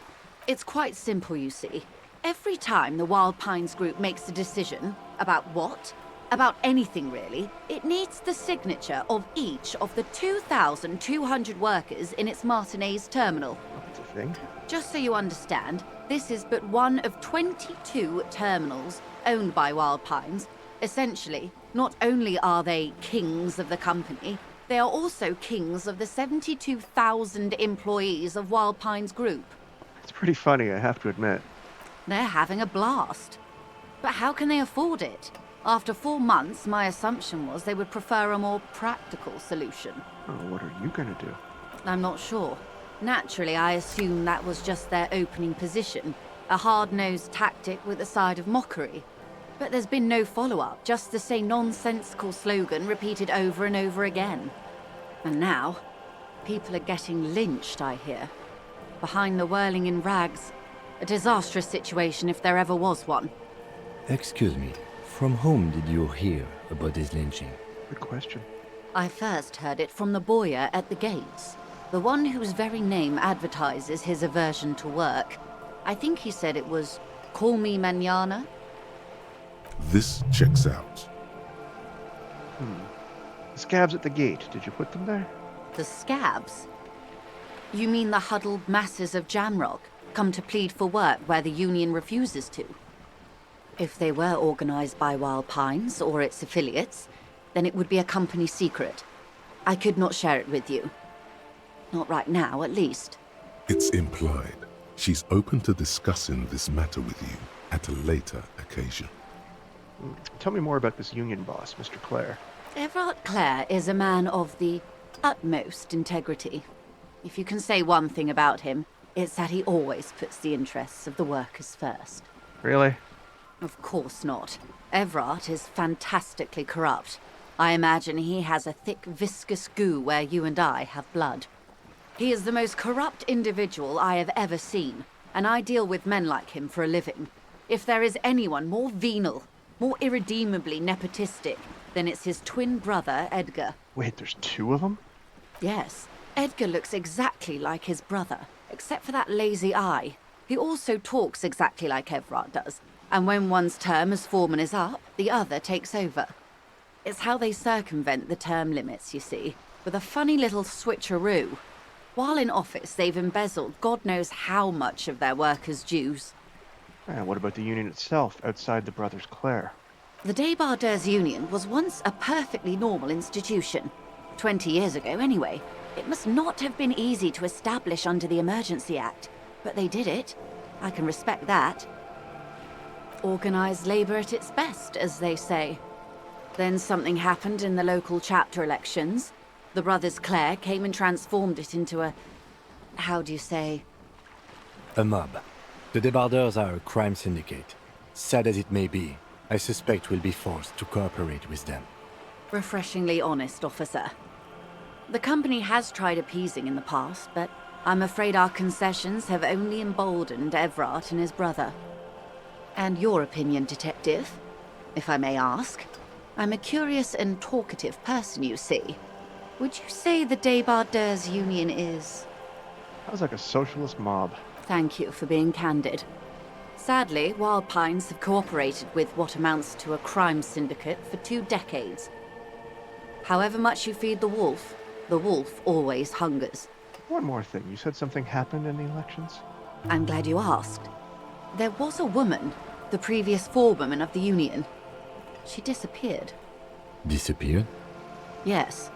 It's quite simple, you see. Every time the Wild Pines group makes a decision, about what? About anything really, it needs the signature of each of the 2,200 workers in its Martinez terminal. That's a thing. Just so you understand, this is but one of 22 terminals owned by Wild Pines. Essentially, not only are they kings of the company, they are also kings of the 72,000 employees of Wild Pines Group. It's pretty funny, I have to admit. They're having a blast. But how can they afford it? After 4 months, my assumption was they would prefer a more practical solution. Oh, what are you gonna do? I'm not sure. Naturally, I assumed that was just their opening position, a hard-nosed tactic with a side of mockery. But there's been no follow-up, just the same nonsensical slogan repeated over and over again. And now, people are getting lynched, I hear. Behind the whirling in rags. A disastrous situation if there ever was one. Excuse me, from whom did you hear about this lynching? Good question. I first heard it from the boyer at the gates. The one whose very name advertises his aversion to work. I think he said it was, "Call me mañana." This checks out. The scabs at the gate, did you put them there? The scabs? You mean the huddled masses of Jamrock, come to plead for work where the Union refuses to? If they were organized by Wild Pines or its affiliates, then it would be a company secret. I could not share it with you. Not right now, at least. It's implied. She's open to discussing this matter with you at a later occasion. Tell me more about this Union boss, Mr. Clare. Everard Clare is a man of the utmost integrity. If you can say one thing about him, it's that he always puts the interests of the workers first. Really? Of course not. Everard is fantastically corrupt. I imagine he has a thick, viscous goo where you and I have blood. He is the most corrupt individual I have ever seen, and I deal with men like him for a living. If there is anyone more venal, more irredeemably nepotistic, then it's his twin brother, Edgar. Wait, there's two of them? Yes. Edgar looks exactly like his brother, except for that lazy eye. He also talks exactly like Everard does, and when one's term as foreman is up, the other takes over. It's how they circumvent the term limits, you see, with a funny little switcheroo. While in office, they've embezzled God knows how much of their workers' dues. And what about the Union itself, outside the Brothers Clare? The Débardeurs Union was once a perfectly normal institution. 20 years ago, anyway. It must not have been easy to establish under the Emergency Act, but they did it. I can respect that. Organised labour at its best, as they say. Then something happened in the local chapter elections. The Brothers Clare came and transformed it into a... how do you say? A mob. The Débardeurs are a crime syndicate. Sad as it may be, I suspect we'll be forced to cooperate with them. Refreshingly honest, officer. The company has tried appeasing in the past, but I'm afraid our concessions have only emboldened Everard and his brother. And your opinion, detective, if I may ask? I'm a curious and talkative person, you see. Would you say the Débardeurs Union is... Sounds like a socialist mob. Thank you for being candid. Sadly, Wild Pines have cooperated with what amounts to a crime syndicate for 2 decades. However much you feed the wolf always hungers. One more thing. You said something happened in the elections? I'm glad you asked. There was a woman, the previous forewoman of the Union. She disappeared. Disappeared? Yes.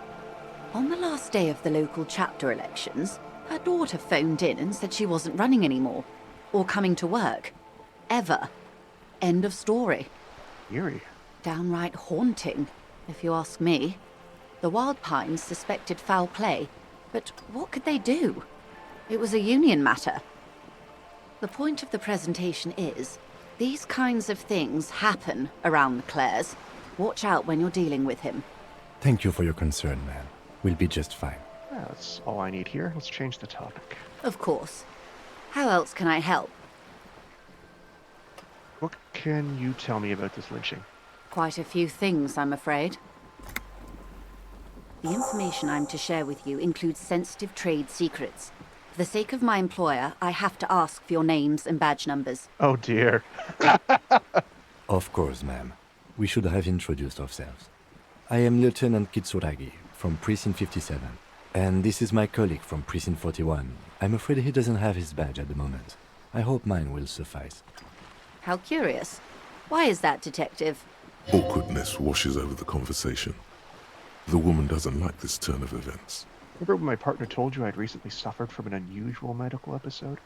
On the last day of the local chapter elections, her daughter phoned in and said she wasn't running anymore, or coming to work. Ever. End of story. Eerie. Downright haunting, if you ask me. The Wild Pines suspected foul play, but what could they do? It was a union matter. The point of the presentation is, these kinds of things happen around the Clares. Watch out when you're dealing with him. Thank you for your concern, ma'am. We'll be just fine. That's all I need here. Let's change the topic. Of course. How else can I help? What can you tell me about this lynching? Quite a few things, I'm afraid. The information I'm to share with you includes sensitive trade secrets. For the sake of my employer, I have to ask for your names and badge numbers. Oh dear. Of course, ma'am. We should have introduced ourselves. I am Lieutenant Kitsuragi from Precinct 57, and this is my colleague from Precinct 41. I'm afraid he doesn't have his badge at the moment. I hope mine will suffice. How curious. Why is that, Detective? Awkwardness washes over the conversation. The woman doesn't like this turn of events. Remember when my partner told you I'd recently suffered from an unusual medical episode?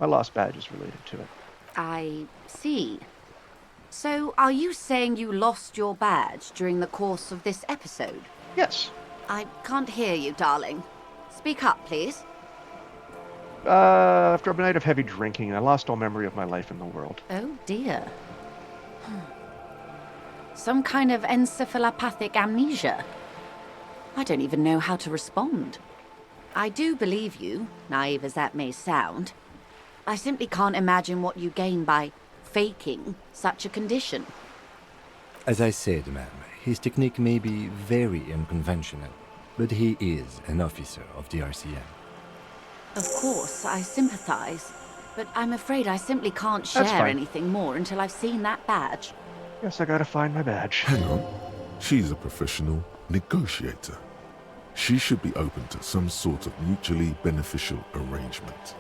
My lost badge is related to it. I see. So, are you saying you lost your badge during the course of this episode? Yes. I can't hear you, darling. Speak up, please. After a night of heavy drinking, I lost all memory of my life in the world. Oh, dear. Some kind of encephalopathic amnesia. I don't even know how to respond. I do believe you, naive as that may sound. I simply can't imagine what you gain by faking such a condition. As I said, ma'am, his technique may be very unconventional, but he is an officer of the RCM. Of course, I sympathize, but I'm afraid I simply can't share anything more until I've seen that badge. Guess I gotta find my badge. Hang on. She's a professional negotiator. She should be open to some sort of mutually beneficial arrangement.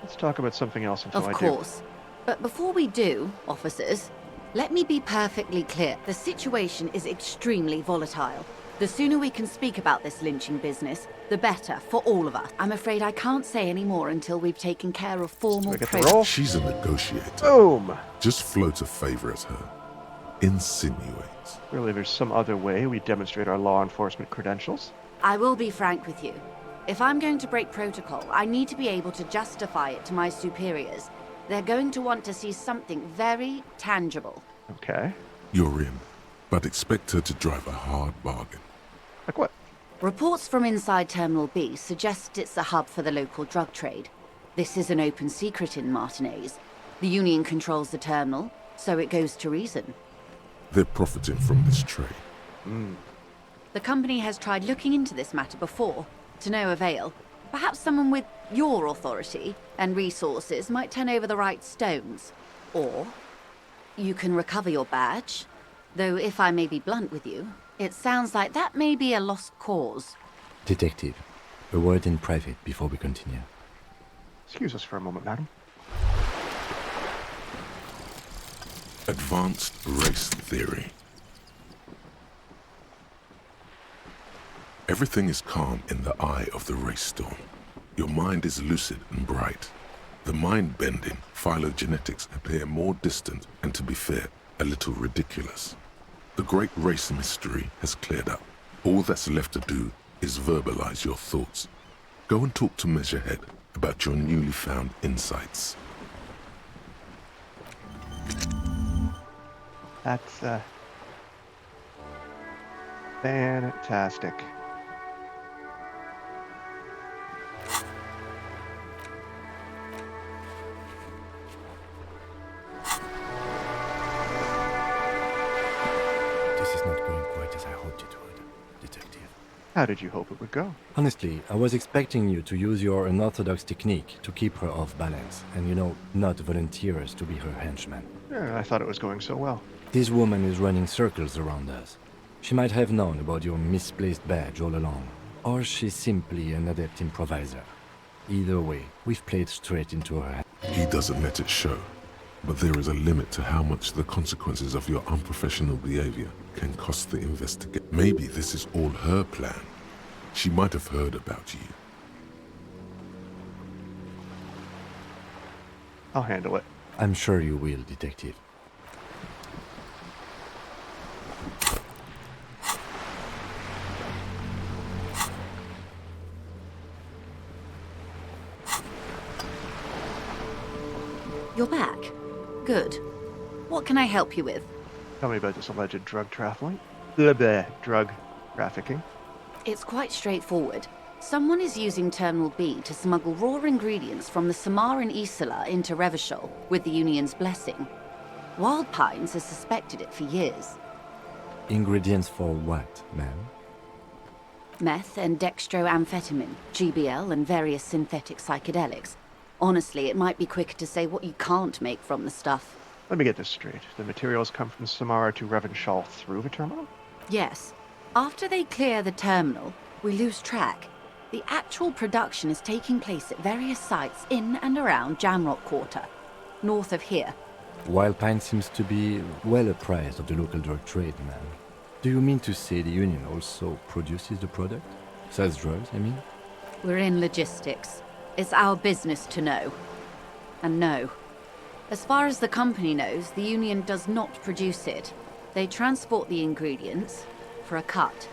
Let's talk about something else until Of I do. course. But before we do, officers, let me be perfectly clear. The situation is extremely volatile. The sooner we can speak about this lynching business, the better for all of us. I'm afraid I can't say any more until we've taken care of formal process. She's a negotiator. Boom! Just float a favor at her. Insinuate. Really, there's some other way we demonstrate our law enforcement credentials? I will be frank with you. If I'm going to break protocol, I need to be able to justify it to my superiors. They're going to want to see something very tangible. Okay. You're in, but expect her to drive a hard bargain. Like what? Reports from inside Terminal B suggest it's a hub for the local drug trade. This is an open secret in Martinez. The Union controls the terminal, so it goes to reason. They're profiting from this trade. The company has tried looking into this matter before, to no avail. Perhaps someone with your authority and resources might turn over the right stones. Or you can recover your badge. Though if I may be blunt with you, it sounds like that may be a lost cause. Detective, a word in private before we continue. Excuse us for a moment, madam. Advanced race theory. Everything is calm in the eye of the race storm. Your mind is lucid and bright. The mind-bending phylogenetics appear more distant and, to be fair, a little ridiculous. The great race mystery has cleared up. All that's left to do is verbalize your thoughts. Go and talk to Measurehead about your newly found insights. That's, fantastic. This is not going quite as I hoped it would, Detective. How did you hope it would go? Honestly, I was expecting you to use your unorthodox technique to keep her off balance, and not volunteer us to be her henchmen. I thought it was going so well. This woman is running circles around us. She might have known about your misplaced badge all along, or she's simply an adept improviser. Either way, we've played straight into her hand. He doesn't let it show, but there is a limit to how much the consequences of your unprofessional behavior can cost the investigation. Maybe this is all her plan. She might have heard about you. I'll handle it. I'm sure you will, Detective. You're back. Good. What can I help you with? Tell me about this alleged drug trafficking. Drug trafficking. It's quite straightforward. Someone is using Terminal B to smuggle raw ingredients from the Samar and Isola into Revachol with the Union's blessing. Wild Pines has suspected it for years. Ingredients for what, ma'am? Meth and dextroamphetamine, GBL, and various synthetic psychedelics. Honestly, it might be quicker to say what you can't make from the stuff. Let me get this straight. The materials come from Samara to Revanchal through the terminal? Yes. After they clear the terminal, we lose track. The actual production is taking place at various sites in and around Jamrock Quarter, north of here. Wild Pine seems to be well apprised of the local drug trade, ma'am. Do you mean to say the Union also produces the product? Sells drugs, I mean? We're in logistics. It's our business to know. And no. As far as the company knows, the Union does not produce it. They transport the ingredients for a cut.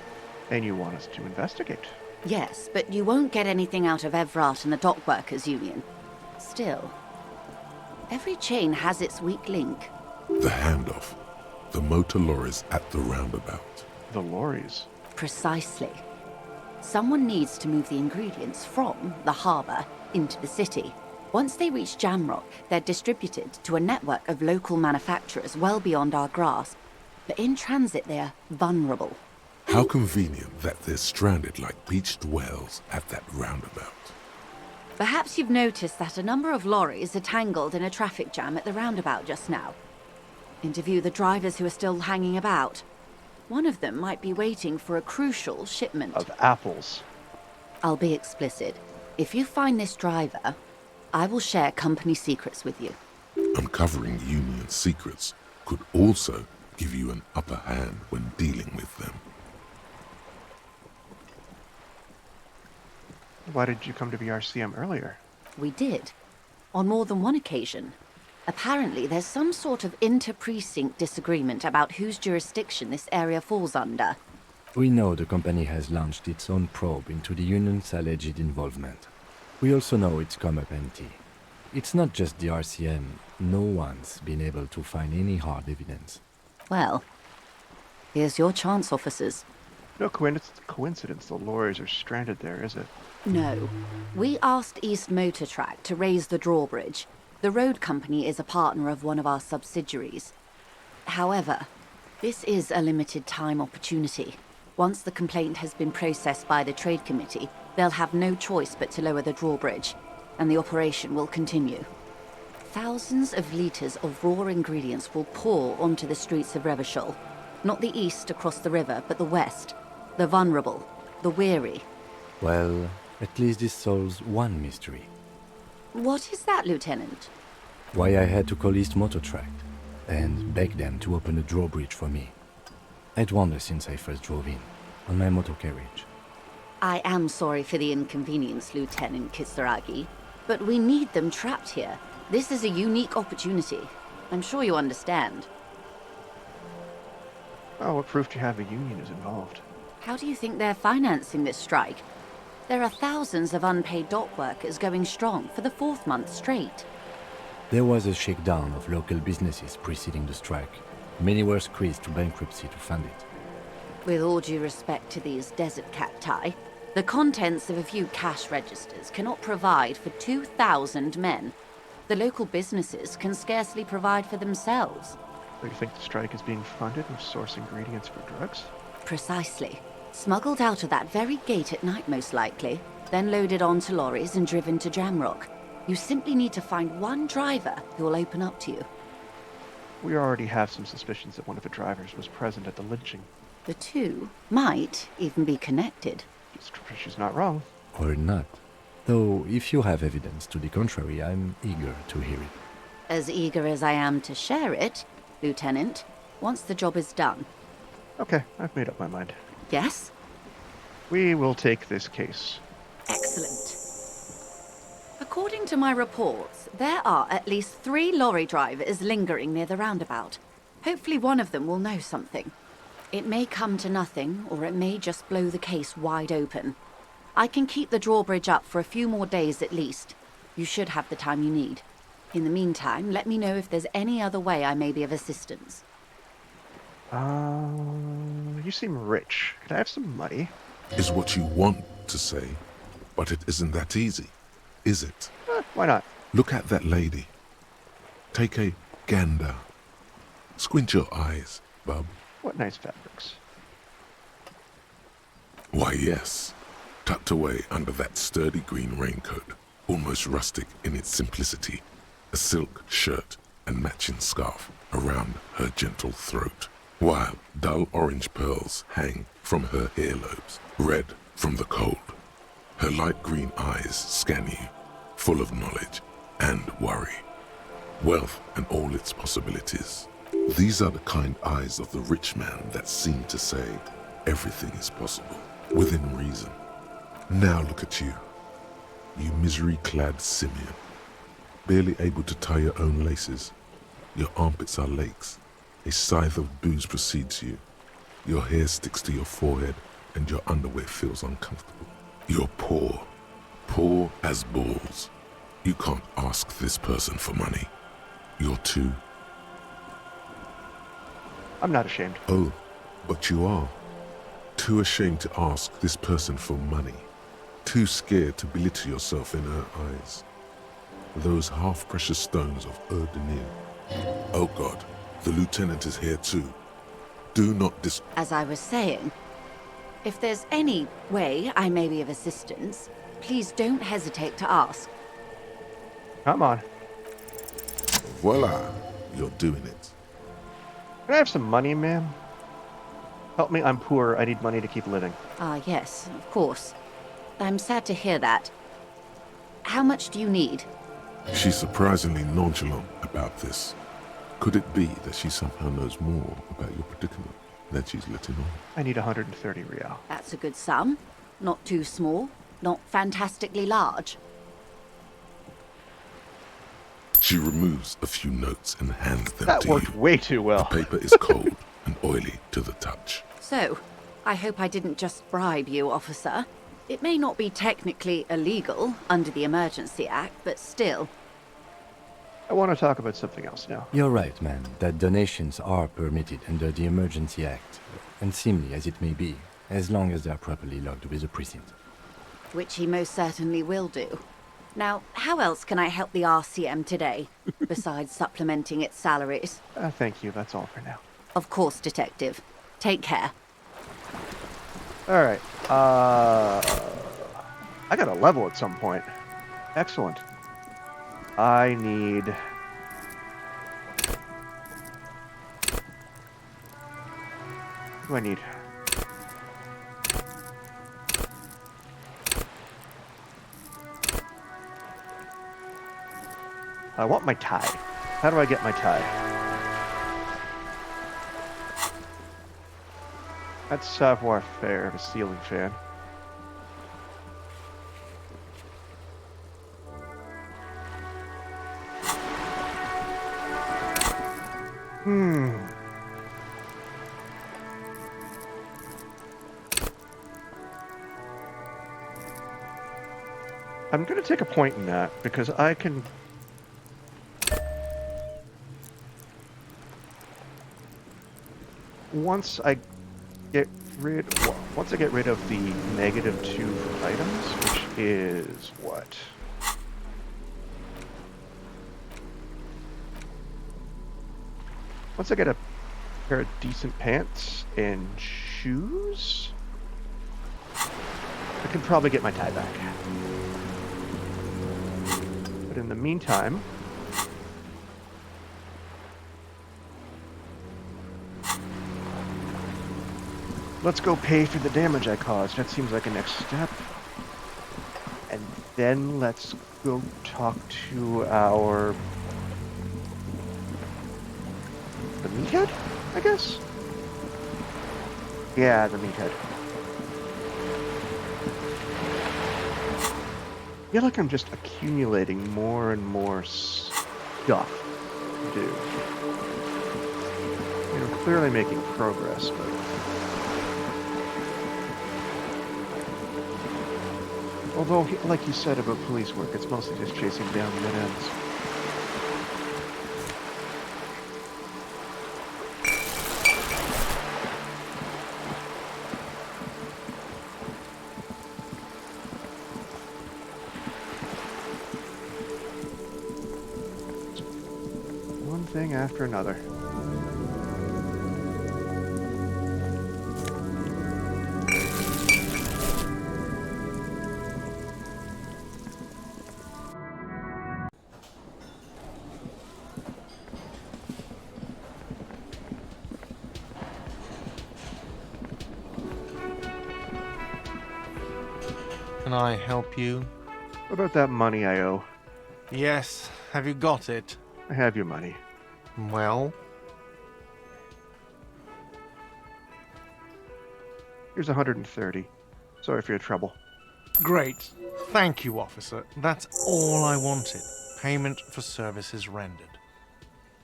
And you want us to investigate? Yes, but you won't get anything out of Evrat and the Dock Workers Union. Still, every chain has its weak link. The handoff. The motor lorries at the roundabout. The lorries? Precisely. Someone needs to move the ingredients from the harbour into the city. Once they reach Jamrock, they're distributed to a network of local manufacturers well beyond our grasp. But in transit, they're vulnerable. How convenient that they're stranded like beached whales at that roundabout. Perhaps you've noticed that a number of lorries are tangled in a traffic jam at the roundabout just now. Interview the drivers who are still hanging about. One of them might be waiting for a crucial shipment. Of apples. I'll be explicit. If you find this driver, I will share company secrets with you. Uncovering Union secrets could also give you an upper hand when dealing with them. Why did you come to BRCM earlier? We did. On more than one occasion. Apparently, there's some sort of inter-precinct disagreement about whose jurisdiction this area falls under. We know the company has launched its own probe into the Union's alleged involvement. We also know it's come up empty. It's not just the RCM. No one's been able to find any hard evidence. Well, here's your chance, officers. No coincidence the lorries are stranded there, is it? No. We asked East Motor Track to raise the drawbridge. The road company is a partner of one of our subsidiaries. However, this is a limited time opportunity. Once the complaint has been processed by the Trade Committee, they'll have no choice but to lower the drawbridge, and the operation will continue. Thousands of litres of raw ingredients will pour onto the streets of Revachol. Not the east across the river, but the west. The vulnerable, the weary. Well, at least this solves one mystery. What is that, Lieutenant? Why I had to call East Motor Track and beg them to open the drawbridge for me. I'd wondered since I first drove in, on my motor carriage. I am sorry for the inconvenience, Lieutenant Kisaragi, but we need them trapped here. This is a unique opportunity. I'm sure you understand. Well, what proof do you have the Union is involved? How do you think they're financing this strike? There are thousands of unpaid dock workers going strong for the 4th month straight. There was a shakedown of local businesses preceding the strike. Many were squeezed to bankruptcy to fund it. With all due respect to these desert cacti, the contents of a few cash registers cannot provide for 2,000 men. The local businesses can scarcely provide for themselves. Do you think the strike is being funded with source ingredients for drugs? Precisely. Smuggled out of that very gate at night, most likely, then loaded onto lorries and driven to Jamrock. You simply need to find one driver who will open up to you. We already have some suspicions that one of the drivers was present at the lynching. The two might even be connected. She's not wrong. Or not. Though, if you have evidence to the contrary, I'm eager to hear it. As eager as I am to share it, Lieutenant, once the job is done. Okay, I've made up my mind. Yes? We will take this case. Excellent. According to my reports, there are at least 3 lorry drivers lingering near the roundabout. Hopefully one of them will know something. It may come to nothing, or it may just blow the case wide open. I can keep the drawbridge up for a few more days at least. You should have the time you need. In the meantime, let me know if there's any other way I may be of assistance. You seem rich. Could I have some money? Is what you want to say, but it isn't that easy, is it? Why not? Look at that lady. Take a gander. Squint your eyes, bub. What nice fabrics. Why, yes. Tucked away under that sturdy green raincoat, almost rustic in its simplicity, a silk shirt and matching scarf around her gentle throat, while dull orange pearls hang from her earlobes, red from the cold. Her light green eyes scan you, full of knowledge and worry, wealth and all its possibilities. These are the kind eyes of the rich man that seem to say everything is possible, within reason. Now look at you, you misery-clad simian, barely able to tie your own laces. Your armpits are lakes. A scythe of booze precedes you. Your hair sticks to your forehead, and your underwear feels uncomfortable. You're poor, poor as balls. You can't ask this person for money. You're too... I'm not ashamed. Oh, but you are. Too ashamed to ask this person for money. Too scared to belittle yourself in her eyes. Those half-precious stones of Erdemir. Oh God, the lieutenant is here too. Do not As I was saying, if there's any way I may be of assistance, please don't hesitate to ask. Come on. Voila, you're doing it. Can I have some money, ma'am? Help me, I'm poor. I need money to keep living. Ah, yes, of course. I'm sad to hear that. How much do you need? She's surprisingly nonchalant about this. Could it be that she somehow knows more about your predicament than she's letting on? I need 130 real. That's a good sum. Not too small, not fantastically large. She removes a few notes and hands them That to you. worked way too well. The paper is cold and oily to the touch. So, I hope I didn't just bribe you, officer. It may not be technically illegal under the Emergency Act, but still. I want to talk about something else now. You're right, man, that donations are permitted under the Emergency Act, unseemly as it may be, as long as they are properly logged with the precinct. Which he most certainly will do. Now, how else can I help the RCM today, besides supplementing its salaries? Thank you, that's all for now. Of course, Detective. Take care. Alright, I got a level at some point. Excellent. I need... What do I need? I want my tie. How do I get my tie? That's savoir-faire, a ceiling fan. I'm gonna take a point in that, because I can... Once I get rid of the -2 for items, which is what? Once I get a pair of decent pants and shoes, can probably get my tie back. But in the meantime, let's go pay for the damage I caused. That seems like a next step. And then let's go talk to the meathead, I guess? Yeah, the meathead. I feel like I'm just accumulating more and more stuff to do. I'm clearly making progress, but... Although, like you said about police work, it's mostly just chasing down dead ends. One thing after another. Can I help you? What about that money I owe? Yes. Have you got it? I have your money. Well? Here's 130. Sorry for your trouble. Great. Thank you, officer. That's all I wanted. Payment for services rendered.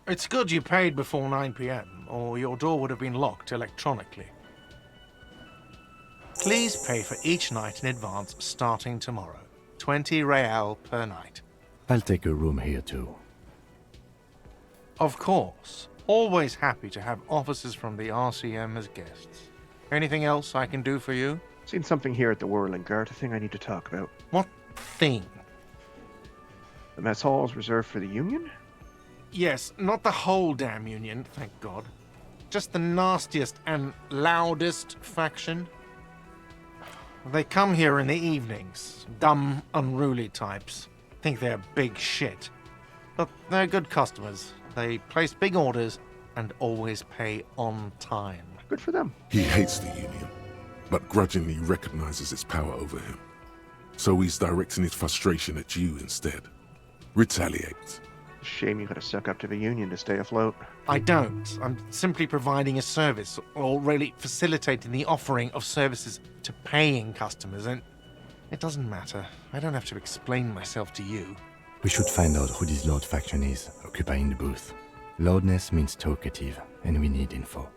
It's good you paid before 9 p.m., or your door would have been locked electronically. Please pay for each night in advance starting tomorrow. 20 real per night. I'll take a room here too. Of course. Always happy to have officers from the RCM as guests. Anything else I can do for you? Seen something here at the Whirling Guard, a thing I need to talk about. What thing? The mess hall is reserved for the Union? Yes, not the whole damn Union, thank God. Just the nastiest and loudest faction. They come here in the evenings. Dumb, unruly types. Think they're big shit. But they're good customers. They place big orders and always pay on time. Good for them. He hates the Union, but grudgingly recognizes its power over him. So he's directing his frustration at you instead. Retaliate. Shame you gotta suck up to the Union to stay afloat. I don't. I'm simply providing a service, or really facilitating the offering of services to paying customers, and it doesn't matter. I don't have to explain myself to you. We should find out who this Lord faction is, occupying the booth. Loudness means talkative, and we need info.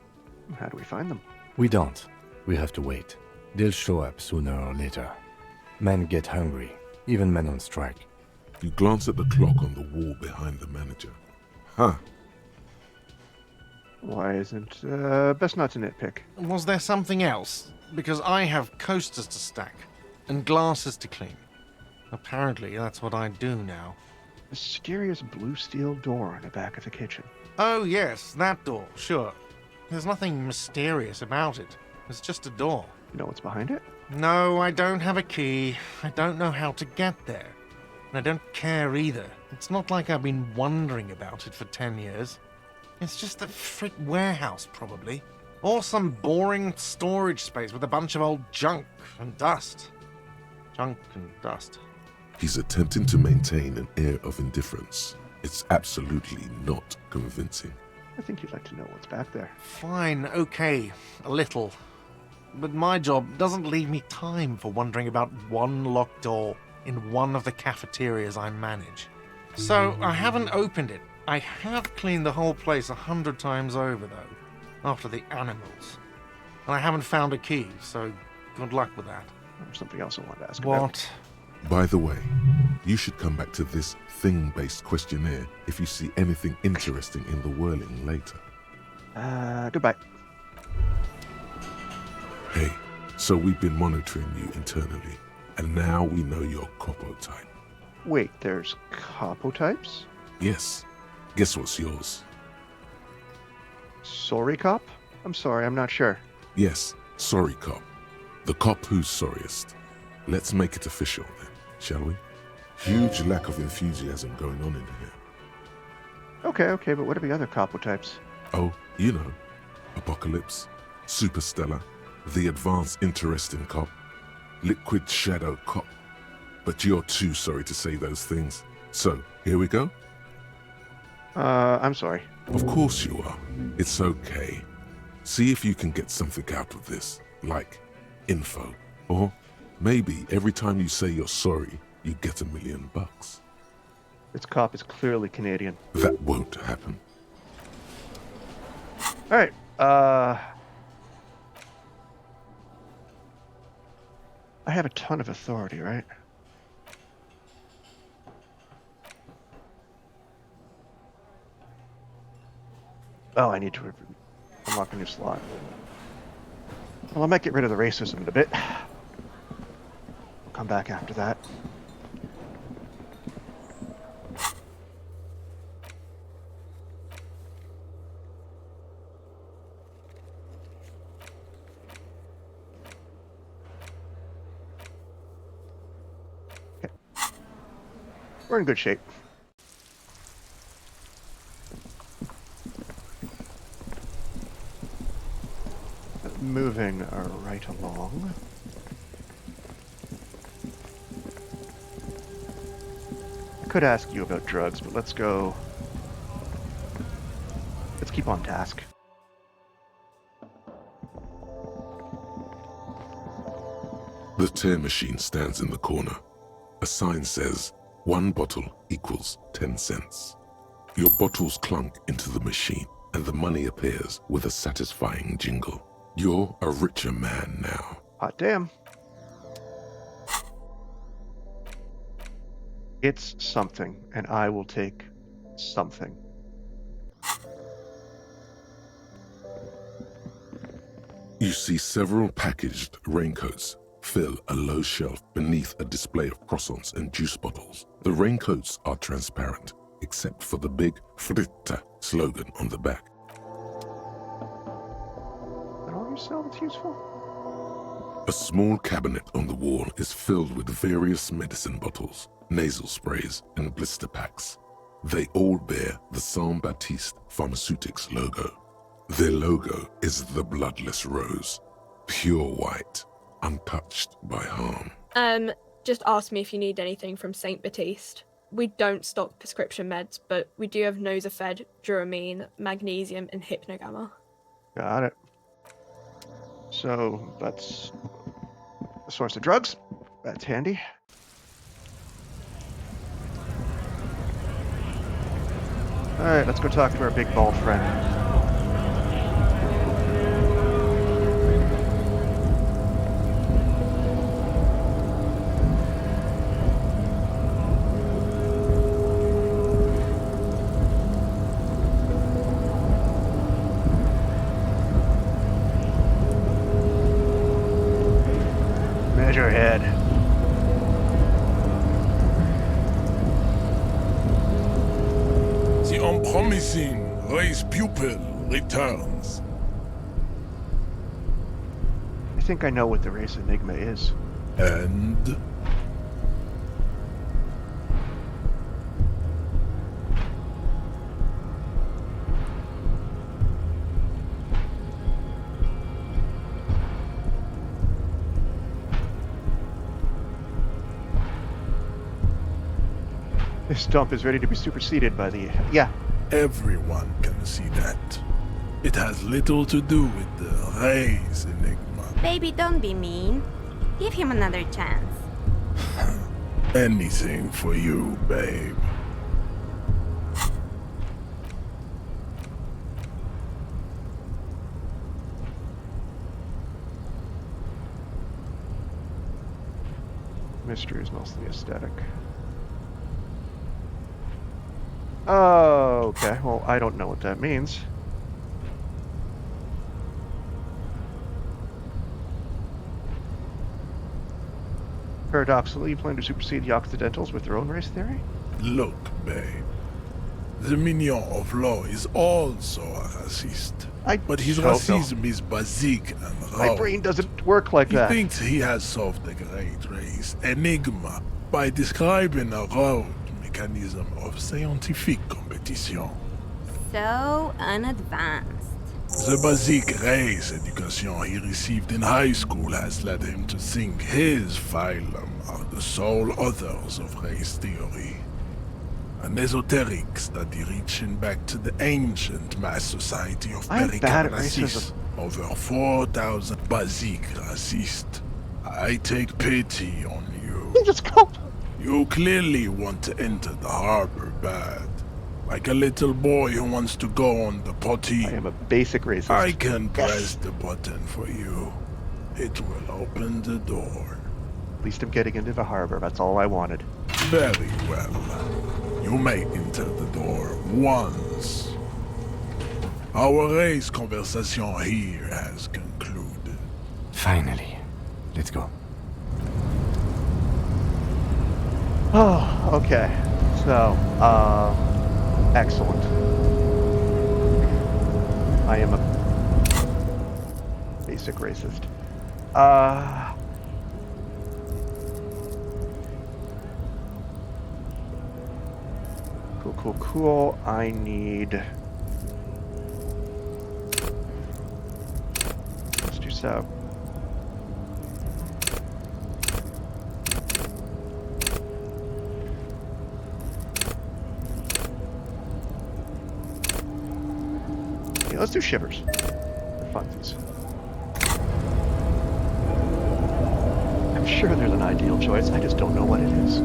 How do we find them? We don't. We have to wait. They'll show up sooner or later. Men get hungry, even men on strike. You glance at the clock on the wall behind the manager. Huh. Why isn't, best not to nitpick. Was there something else? Because I have coasters to stack, and glasses to clean. Apparently, that's what I do now. Mysterious blue steel door in the back of the kitchen. Oh yes, that door, sure. There's nothing mysterious about it. It's just a door. You know what's behind it? No, I don't have a key. I don't know how to get there. And I don't care either. It's not like I've been wondering about it for 10 years. It's just a frick warehouse, probably. Or some boring storage space with a bunch of old junk and dust. Junk and dust. He's attempting to maintain an air of indifference. It's absolutely not convincing. I think you'd like to know what's back there. Fine, okay, a little. But my job doesn't leave me time for wondering about one locked door in one of the cafeterias I manage. So I haven't opened it. I have cleaned the whole place 100 times over, though, after the animals. And I haven't found a key, so good luck with that. There's something else I wanted to ask about. What? By the way, you should come back to this thing-based questionnaire if you see anything interesting in the whirling later. Goodbye. Hey, so we've been monitoring you internally, and now we know your Copo type. Wait, there's Copo types? Yes. Guess what's yours? Sorry cop? I'm sorry, I'm not sure. Yes, sorry cop. The cop who's sorriest. Let's make it official then, shall we? Huge lack of enthusiasm going on in here. Okay, but what are the other capo types? Oh, you know, Apocalypse, Superstellar, the Advanced Interesting Cop, Liquid Shadow Cop. But you're too sorry to say those things. So, here we go? I'm sorry. Of course you are. It's okay. See if you can get something out of this, like info. Or maybe every time you say you're sorry, you get $1 million. This cop is clearly Canadian. That won't happen. Alright, I have a ton of authority, right? Oh, I need to unlock a new slot. Well, I might get rid of the racism in a bit. I'll come back after that. Okay. We're in good shape. Moving right along. I could ask you about drugs, but let's go. Let's keep on task. The tear machine stands in the corner. A sign says, 1 bottle equals 10 cents. Your bottles clunk into the machine, and the money appears with a satisfying jingle. You're a richer man now. Hot damn. It's something, and I will take something. You see several packaged raincoats fill a low shelf beneath a display of croissants and juice bottles. The raincoats are transparent, except for the big Fritta slogan on the back. So it's useful. A small cabinet on the wall is filled with various medicine bottles, nasal sprays, and blister packs. They all bear the Saint Baptiste Pharmaceutics logo. Their logo is the bloodless rose, pure white, untouched by harm. Just ask me if you need anything from Saint Baptiste. We don't stock prescription meds, but we do have Nosafed, Duramine, Magnesium, and Hypnogamma. Got it. So that's a source of drugs. That's handy. Alright, let's go talk to our big bald friend. Measurehead. The unpromising race pupil returns. I think I know what the race enigma is. And? This dump is ready to be superseded by the... Yeah. Everyone can see that. It has little to do with the race enigma. Baby, don't be mean. Give him another chance. Anything for you, babe. Mystery is mostly aesthetic. Oh, okay. Well, I don't know what that means. Paradoxically, you plan to supersede the Occidentals with their own race theory? Look, babe. The minion of law is also a racist. But his don't know. racism is basic and raw. My brain doesn't work like He that. thinks he has solved the great race enigma by describing a road mechanism of scientific competition. So unadvanced. The basic race education he received in high school has led him to think his phylum are the sole authors of race theory. An esoteric study reaching back to the ancient mass society of I'm bad at Pericarnassus. Over 4,000 basic racistes. I take pity on you. You clearly want to enter the harbor bad. Like a little boy who wants to go on the potty. I am a basic racist. I can press the button for you. It will open the door. At least I'm getting into the harbor. That's all I wanted. Very well. You may enter the door once. Our race conversation here has concluded. Finally. Let's go. Oh, okay. So, excellent. I am a basic racist. Cool. I need... Let's do so. Okay, let's do shivers. For funsies. I'm sure there's an ideal choice, I just don't know what it is.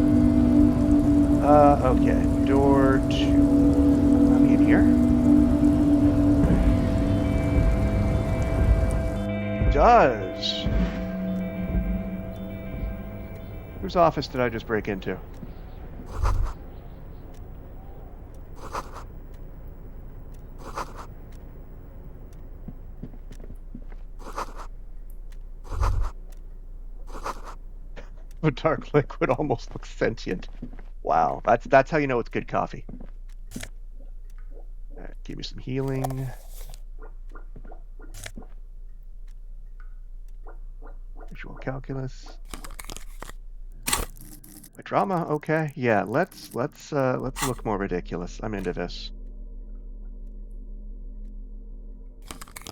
Okay. Door 2. Are we in here? It does. Whose office did I just break into? The dark liquid almost looks sentient. Wow, that's how you know it's good coffee. Alright, give me some healing. Visual calculus. My drama, okay. Yeah, let's look more ridiculous. I'm into this.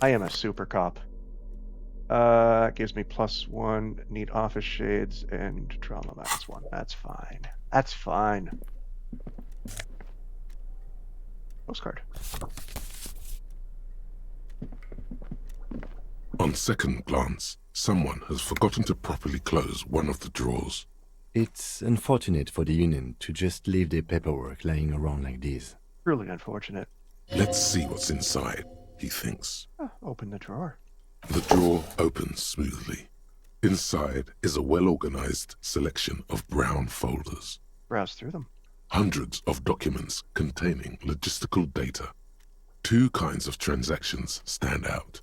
I am a super cop. Gives me +1, need office shades, and trauma -1. That's fine. That's fine. Postcard. On second glance, someone has forgotten to properly close one of the drawers. It's unfortunate for the Union to just leave their paperwork lying around like this. Really unfortunate. Let's see what's inside, he thinks. Open the drawer. The drawer opens smoothly. Inside is a well-organized selection of brown folders. Browse through them. Hundreds of documents containing logistical data. Two kinds of transactions stand out.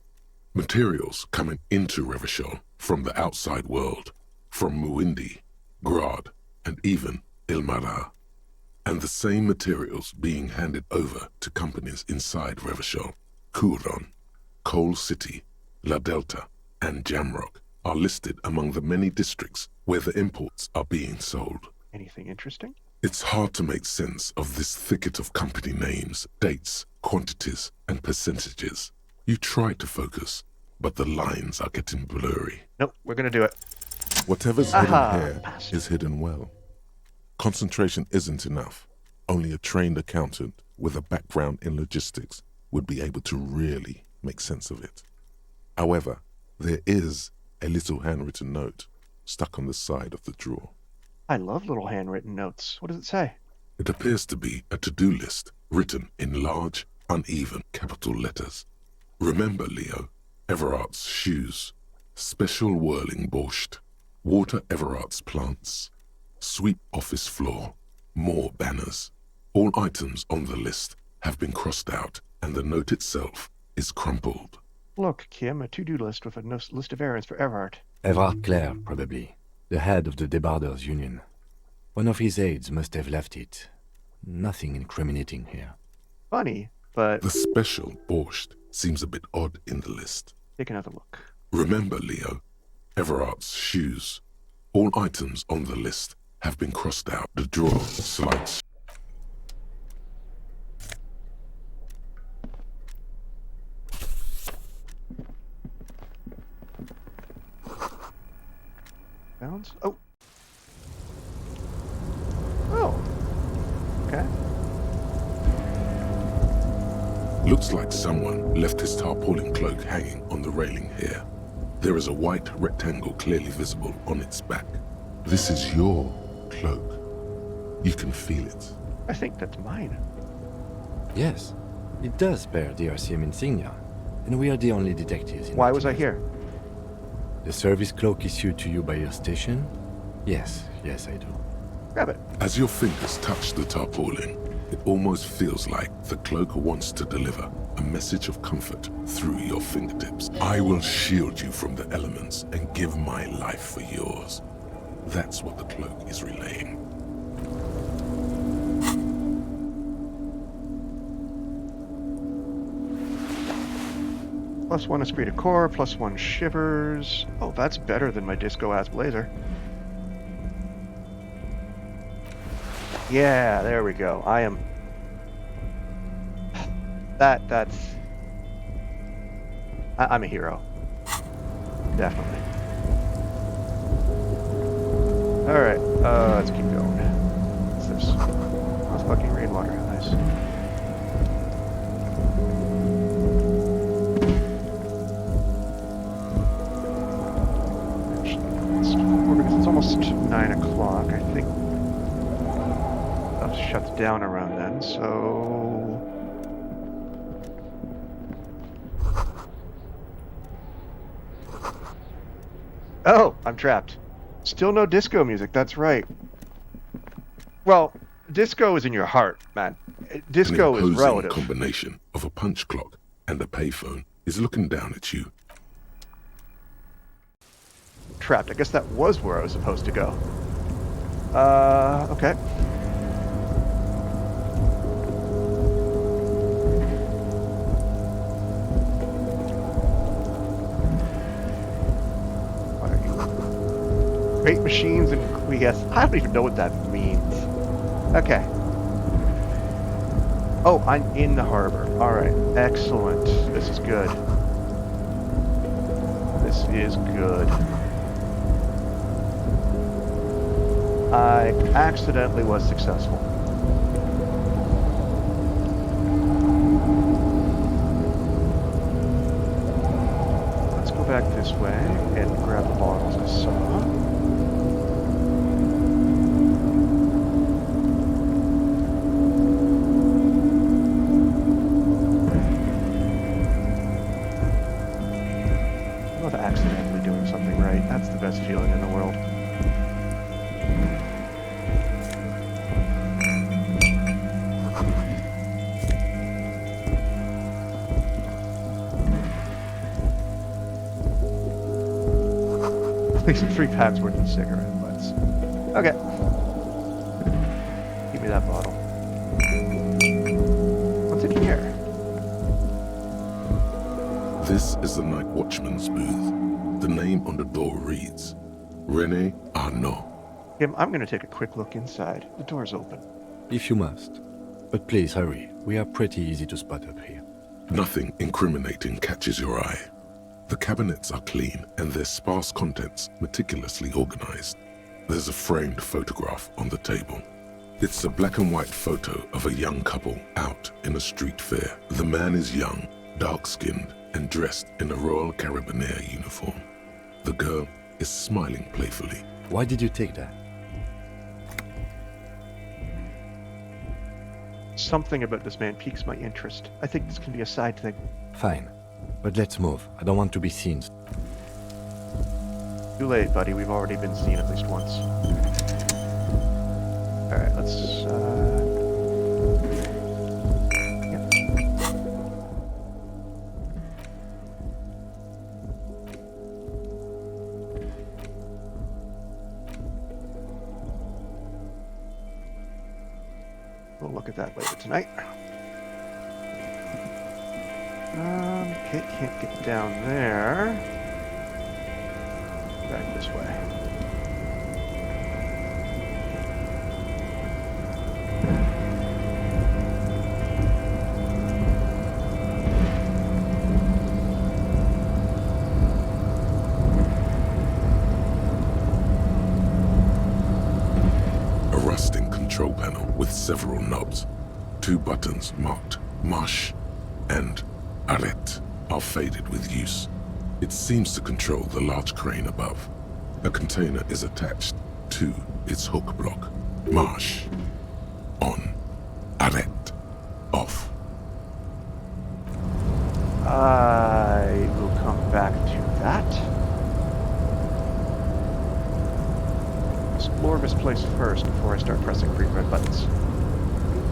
Materials coming into Revachol from the outside world, from Muindi, Grad, and even Ilmara. And the same materials being handed over to companies inside Revachol. Kuron, Coal City, La Delta, and Jamrock are listed among the many districts where the imports are being sold. Anything interesting? It's hard to make sense of this thicket of company names, dates, quantities, and percentages. You try to focus, but the lines are getting blurry. Nope, we're gonna do it. Whatever's hidden here is hidden well. Concentration isn't enough. Only a trained accountant with a background in logistics would be able to really make sense of it. However, there is a little handwritten note stuck on the side of the drawer. I love little handwritten notes. What does it say? It appears to be a to-do list written in large, uneven capital letters. Remember, Leo, Everard's shoes, special whirling borscht, water Everard's plants, sweep office floor, more banners. All items on the list have been crossed out, and the note itself is crumpled. Look, Kim, a to-do list with a list of errands for Everard. Everard Clare, probably. The head of the Debarders Union. One of his aides must have left it. Nothing incriminating here. funny, but... The special borscht seems a bit odd in the list. Take another look. Remember, Leo, Everard's shoes. All items on the list have been crossed out. The drawer slides. Bounds? Oh. Oh. Okay. Looks like someone left his tarpaulin cloak hanging on the railing here. There is a white rectangle clearly visible on its back. This is your cloak. You can feel it. I think that's mine. Yes, it does bear the RCM insignia, and we are the only detectives in Why was I here? The service cloak issued to you by your station? Yes, I do. Grab it. As your fingers touch the tarpaulin, it almost feels like the cloak wants to deliver a message of comfort through your fingertips. I will shield you from the elements and give my life for yours. That's what the cloak is relaying. +1 esprit de corps, +1 shivers. Oh, that's better than my disco-ass blazer. Yeah, there we go. I am... I'm a hero. Definitely. Alright, let's keep going. What's this? Oh, it's fucking rainwater. Nice. It's almost 9 o'clock, I think. Stuff shuts down around then, so... Oh, I'm trapped. Still no disco music, that's right. Well, disco is in your heart, man. Disco An is imposing relative. combination of a punch clock and a payphone is looking down at you. Trapped. I guess that was where I was supposed to go. Okay. What are you? Great machines and yes, I don't even know what that means. Okay. Oh, I'm in the harbor. All right. Excellent. This is good. This is good. I accidentally was successful. Let's go back this way and grab the bottles I saw. I love accidentally doing something right. That's the best feeling in the world. At least 3 packs worth of cigarette butts. Okay. Give me that bottle. What's in here? This is the night watchman's booth. The name on the door reads, René Arnaud. Kim, I'm going to take a quick look inside. The door's open. If you must. But please hurry. We are pretty easy to spot up here. Nothing incriminating catches your eye. The cabinets are clean and their sparse contents meticulously organized. There's a framed photograph on the table. It's a black and white photo of a young couple out in a street fair. The man is young, dark-skinned, and dressed in a Royal Carabinieri uniform. The girl is smiling playfully. Why did you take that? Something about this man piques my interest. I think this can be a side thing. Fine. But let's move. I don't want to be seen. Too late, buddy. We've already been seen at least once. Alright, let's, Yep. We'll look at that later tonight. Kate can't get down there. Back this way. A rusting control panel with several knobs. 2 buttons marked Marsh and Arrête are faded with use. It seems to control the large crane above. A container is attached to its hook block. Marsh. On. Arrête. Off. I will come back to that. Explore this place first before I start pressing 3 red buttons.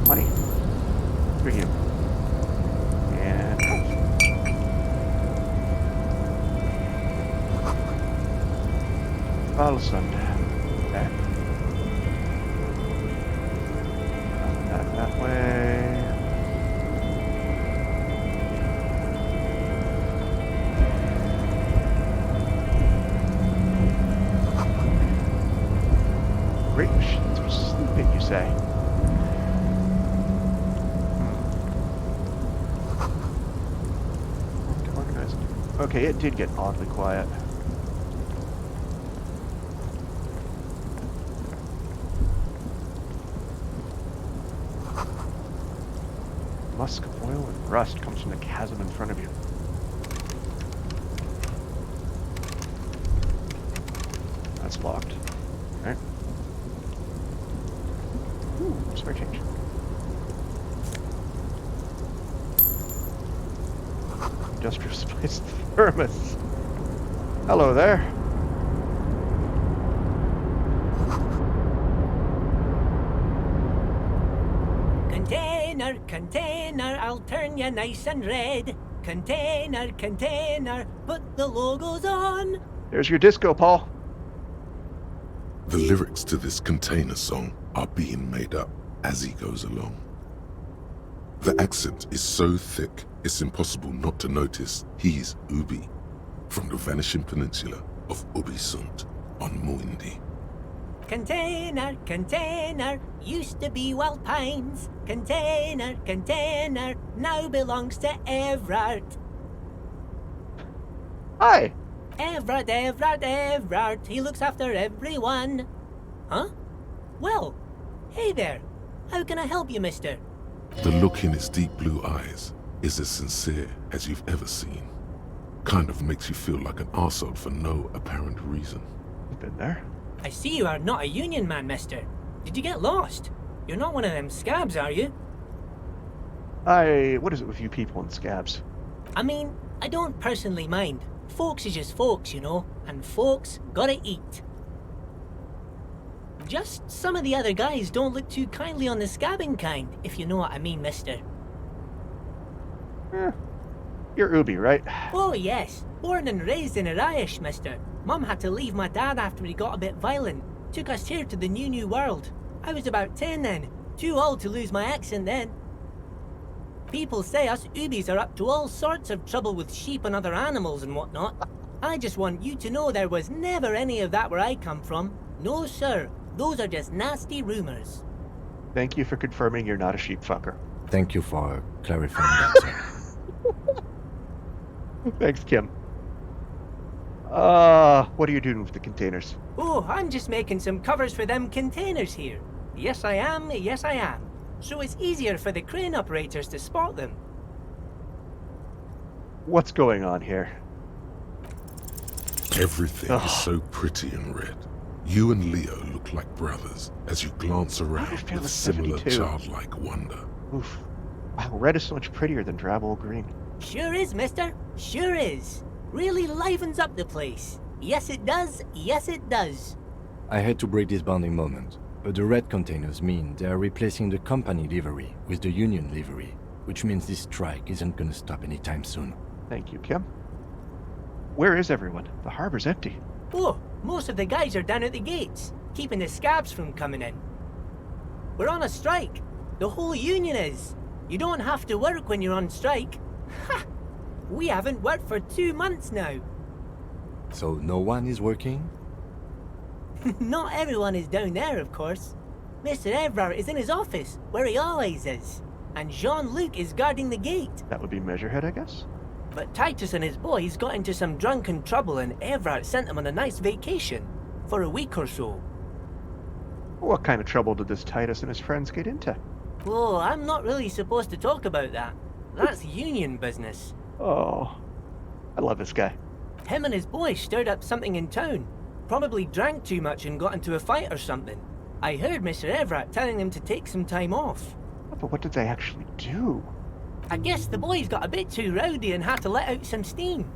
Money. For you. And Alsund. Okay. That way. Great machines for sleeping, you say? Organized. Okay, it did get oddly quiet. Musk, oil, and rust comes from the chasm in front of you. That's locked. Alright. Ooh, spare change. Industrial Spice Thermos. Hello there. Container, container, I'll turn you nice and red. Container, container, put the logos on. There's your disco, Paul. The lyrics to this container song are being made up as he goes along. The accent is so thick, it's impossible not to notice he's Ubi, from the vanishing peninsula of Ubisund on Muindi. Container, container, used to be Wild Pines. Container, container, now belongs to Everard. Hi. Everard, Everard, Everard, he looks after everyone. Huh? Well, hey there. How can I help you, mister? The look in his deep blue eyes is as sincere as you've ever seen. Kind of makes you feel like an arsehole for no apparent reason. You've been there? I see you are not a union man, mister. Did you get lost? You're not one of them scabs, are you? What is it with you people and scabs? I mean, I don't personally mind. Folks is just folks, you know, and folks gotta eat. Just some of the other guys don't look too kindly on the scabbing kind, if you know what I mean, mister. You're Ubi, right? Oh, yes. Born and raised in Irish, mister. Mum had to leave my dad after he got a bit violent. Took us here to the new world. I was about 10 then. Too old to lose my accent then. People say us Ubis are up to all sorts of trouble with sheep and other animals and whatnot. I just want you to know there was never any of that where I come from. No, sir. Those are just nasty rumors. Thank you for confirming you're not a sheep fucker. Thank you for clarifying that, sir. Thanks, Kim. What are you doing with the containers? Oh, I'm just making some covers for them containers here. Yes, I am. Yes, I am. So it's easier for the crane operators to spot them. What's going on here? Everything is so pretty and red. You and Leo look like brothers as you glance around with similar 72. childlike wonder. Oof. Wow, red is so much prettier than drab old green. Sure is, mister. Sure is. Really livens up the place. Yes, it does. Yes, it does. I had to break this bonding moment, but the red containers mean they are replacing the company livery with the union livery, which means this strike isn't gonna stop anytime soon. Thank you, Kim. Where is everyone? The harbor's empty. Oh, most of the guys are down at the gates, keeping the scabs from coming in. We're on a strike. The whole union is. You don't have to work when you're on strike. Ha! We haven't worked for 2 months now. So no one is working? Not everyone is down there, of course. Mr. Evrard is in his office, where he always is. And Jean-Luc is guarding the gate. That would be Measurehead, I guess? But Titus and his boys got into some drunken trouble and Evrard sent them on a nice vacation. For a week or so. What kind of trouble did this Titus and his friends get into? Oh, I'm not really supposed to talk about that. That's union business. Oh, I love this guy. Him and his boys stirred up something in town. Probably drank too much and got into a fight or something. I heard Mr. Evrard telling them to take some time off. But what did they actually do? I guess the boys got a bit too rowdy and had to let out some steam.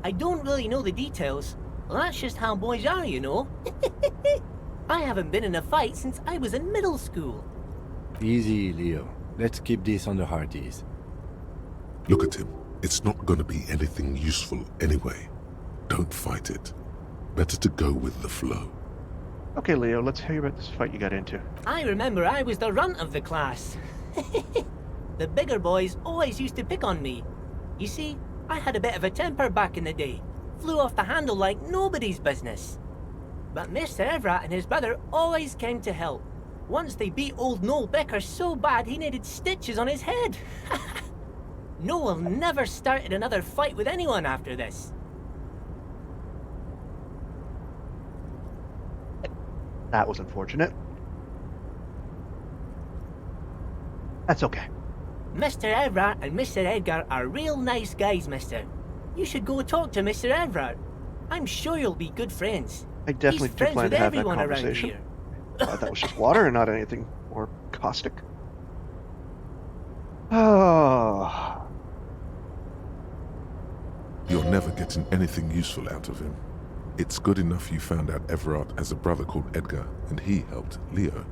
I don't really know the details. Well, that's just how boys are, you know. I haven't been in a fight since I was in middle school. Easy, Leo. Let's keep this on the hard ease. Look at him. It's not going to be anything useful anyway. Don't fight it. Better to go with the flow. Okay, Leo, let's hear about this fight you got into. I remember I was the runt of the class. The bigger boys always used to pick on me. You see, I had a bit of a temper back in the day. Flew off the handle like nobody's business. But Mr. Evrard and his brother always came to help. Once they beat old Noel Becker so bad he needed stitches on his head. Noel never started another fight with anyone after this. That was unfortunate. That's okay. Mr. Evrard and Mr. Edgar are real nice guys, mister. You should go talk to Mr. Evrard. I'm sure you'll be good friends. I definitely He's do friends plan with to have that everyone around conversation. here. That was just water and not anything more caustic. Oh. You're never getting anything useful out of him. It's good enough you found out Everard has a brother called Edgar, and he helped Leo.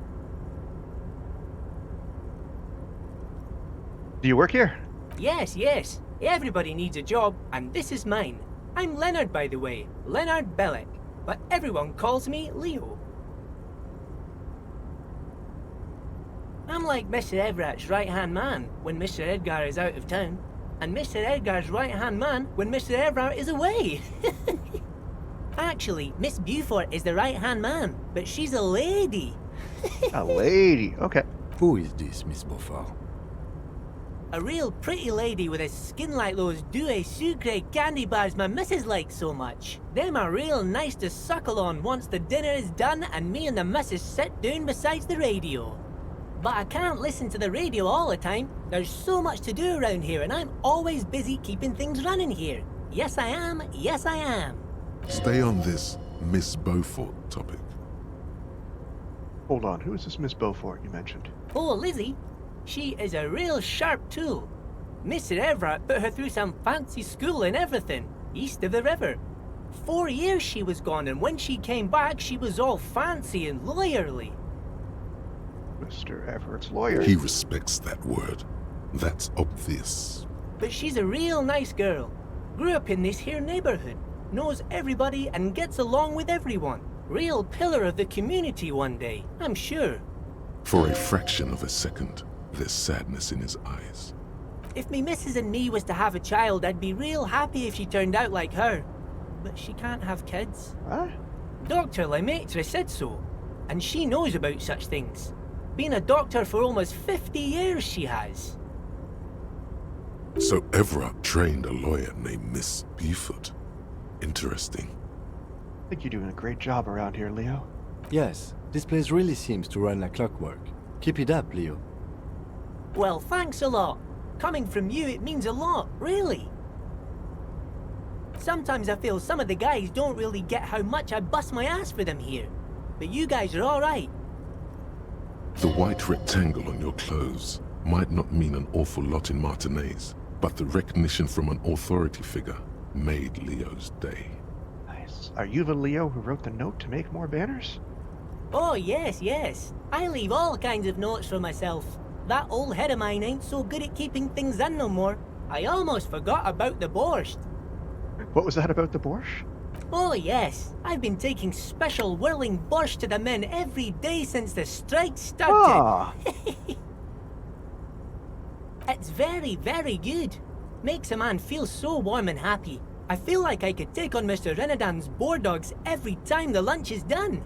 Do you work here? Yes, yes. Everybody needs a job, and this is mine. I'm Leonard, by the way. Leonard Bellick. But everyone calls me Leo. I'm like Mr. Everard's right-hand man when Mr. Edgar is out of town, and Mr. Edgar's right-hand man when Mr. Evrard is away. Actually, Miss Beaufort is the right-hand man, but she's a lady. A lady, okay. Who is this, Miss Beaufort? A real pretty lady with a skin like those Douai Sucre candy bars my missus likes so much. Them are real nice to suckle on once the dinner is done and me and the missus sit down beside the radio. But I can't listen to the radio all the time. There's so much to do around here and I'm always busy keeping things running here. Yes I am, yes I am. Stay on this Miss Beaufort topic. Hold on, who is this Miss Beaufort you mentioned? Oh, Lizzie. She is a real sharp tool. Mr. Evrard put her through some fancy school and everything, east of the river. 4 years she was gone, and when she came back, she was all fancy and lawyerly. Mr. Everett's lawyer. He respects that word. That's obvious. But she's a real nice girl. Grew up in this here neighborhood. Knows everybody and gets along with everyone. Real pillar of the community one day, I'm sure. For a fraction of a second, there's sadness in his eyes. If me missus and me was to have a child, I'd be real happy if she turned out like her. But she can't have kids. What? Dr. Lemaitre said so. And she knows about such things. Been a doctor for almost 50 years she has. So Everard trained a lawyer named Miss Beaufort. Interesting. I think you're doing a great job around here, Leo. Yes, this place really seems to run like clockwork. Keep it up, Leo. Well, thanks a lot. Coming from you, it means a lot, really. Sometimes I feel some of the guys don't really get how much I bust my ass for them here. But you guys are alright. The white rectangle on your clothes might not mean an awful lot in Martinaise, but the recognition from an authority figure made Leo's day. Nice. Are you the Leo who wrote the note to make more banners? Oh, yes, yes. I leave all kinds of notes for myself. That old head of mine ain't so good at keeping things in no more. I almost forgot about the borscht. What was that about the borscht? Oh, yes. I've been taking special whirling borscht to the men every day since the strike started. Ah. It's very, very good. Makes a man feel so warm and happy. I feel like I could take on Mr. Renadan's boar dogs every time the lunch is done.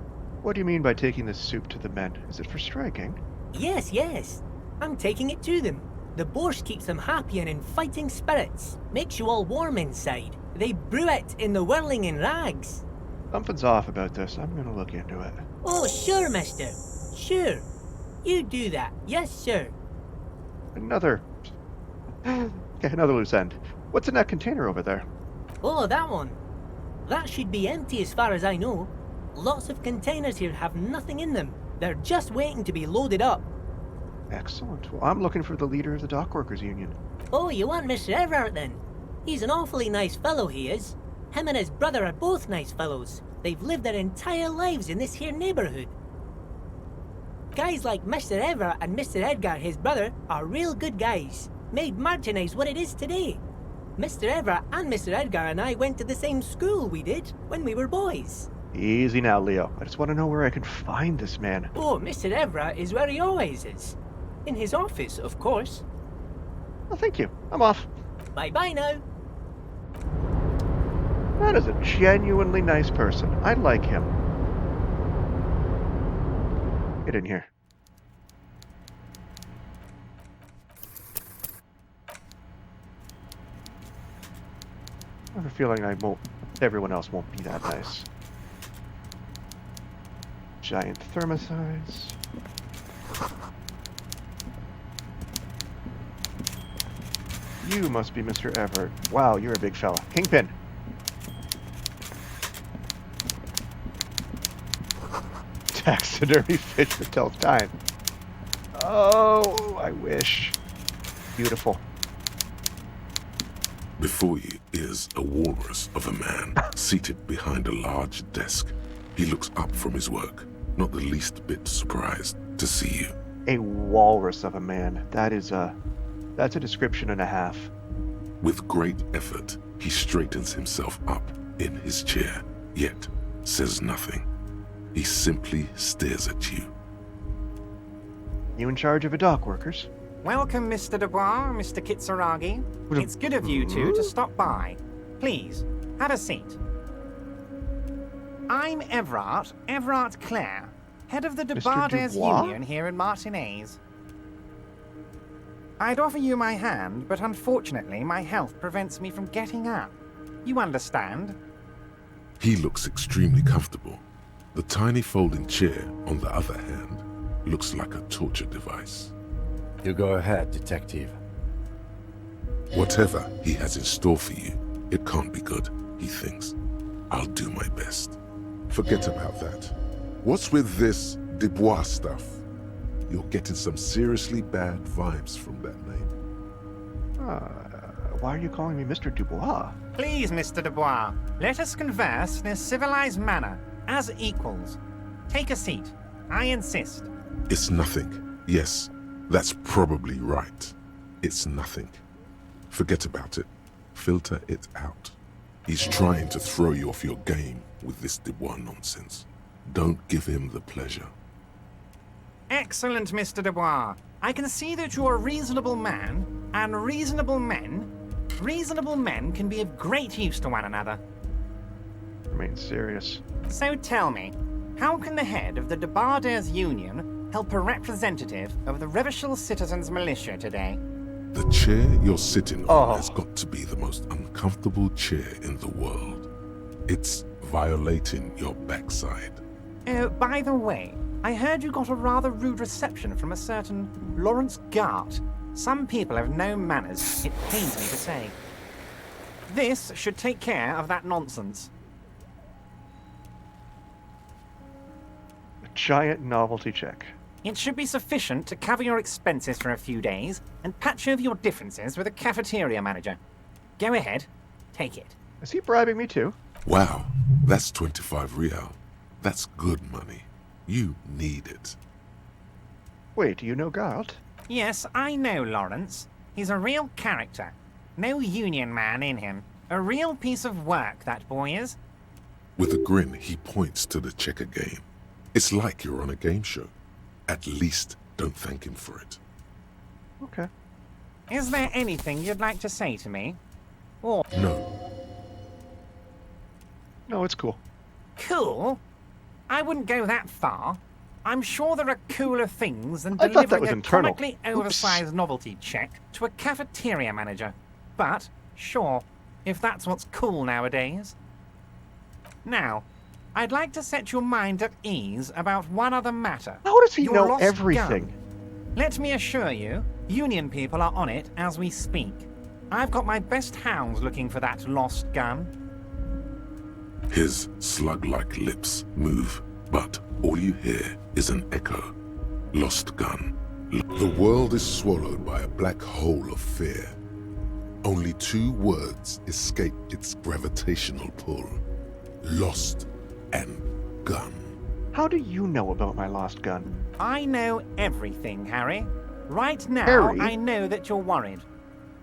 What do you mean by taking this soup to the men? Is it for striking? Yes, yes. I'm taking it to them. The borscht keeps them happy and in fighting spirits. Makes you all warm inside. They brew it in the whirling in rags. Something's off about this. I'm gonna look into it. Oh, sure, mister. Sure. You do that. Yes, sir. Another... Okay, another loose end. What's in that container over there? Oh, that one. That should be empty as far as I know. Lots of containers here have nothing in them. They're just waiting to be loaded up. Excellent. Well, I'm looking for the leader of the Dockworkers Union. Oh, you want Mr. Everard then? He's an awfully nice fellow, he is. Him and his brother are both nice fellows. They've lived their entire lives in this here neighborhood. Guys like Mr. Everard and Mr. Edgar, his brother, are real good guys. Made Martinez what it is today. Mr. Everard and Mr. Edgar and I went to the same school we did when we were boys. Easy now, Leo. I just want to know where I can find this man. Oh, Mr. Everard is where he always is. In his office, of course. Oh, thank you. I'm off. Bye-bye now. That is a genuinely nice person. I like him. Get in here. I have a feeling everyone else won't be that nice. Giant thermosize. You must be Mr. Everett. Wow, you're a big fella. Kingpin. Taxidermy fish for 12th time. Oh, I wish. Beautiful. Before you is a walrus of a man seated behind a large desk. He looks up from his work, not the least bit surprised to see you. A walrus of a man. That's a description and a half. With great effort, he straightens himself up in his chair, yet says nothing. He simply stares at you. You in charge of the dock workers? Welcome, Mr. Dubois, Mr. Kitsuragi. It's good of you two to stop by. Please, have a seat. I'm Everard Clare, head of the Debarders Union here in Martinez. I'd offer you my hand, but unfortunately my health prevents me from getting up. You understand? He looks extremely comfortable. The tiny folding chair, on the other hand, looks like a torture device. You go ahead, detective. Whatever he has in store for you, it can't be good, he thinks. I'll do my best. Forget about that. What's with this Dubois stuff? You're getting some seriously bad vibes from that name. Why are you calling me Mr. Dubois? Please, Mr. Dubois, let us converse in a civilized manner, as equals. Take a seat. I insist. It's nothing. Yes, that's probably right. It's nothing. Forget about it. Filter it out. He's trying to throw you off your game with this Dubois nonsense. Don't give him the pleasure. Excellent, Mr. Dubois. I can see that you're a reasonable man, and reasonable men can be of great use to one another. Remain serious. So tell me, how can the head of the Debarders Union help a representative of the Revachol Citizens Militia today? The chair you're sitting on has got to be the most uncomfortable chair in the world. It's violating your backside. Oh, by the way, I heard you got a rather rude reception from a certain Lawrence Gart. Some people have no manners, it pains me to say. This should take care of that nonsense. A giant novelty check. It should be sufficient to cover your expenses for a few days and patch over your differences with a cafeteria manager. Go ahead, take it. Is he bribing me too? Wow, that's 25 real. That's good money. You need it. Wait, do you know Galt? Yes, I know Lawrence. He's a real character. No union man in him. A real piece of work, that boy is. With a grin, he points to the checker game. It's like you're on a game show. At least don't thank him for it. Okay. Is there anything you'd like to say to me? Or... No. No, it's cool. Cool? I wouldn't go that far. I'm sure there are cooler things than I thought that delivering was a internal. comically oversized novelty check to a cafeteria manager. But, sure, if that's what's cool nowadays. Now, I'd like to set your mind at ease about one other matter. How does he Your know lost everything? gun. Let me assure you, Union people are on it as we speak. I've got my best hounds looking for that lost gun. His slug-like lips move, but all you hear is an echo. Lost gun. The world is swallowed by a black hole of fear. Only 2 words escape its gravitational pull. Lost and gun. How do you know about my lost gun? I know everything, Harry. Right now, Harry? I know that you're worried.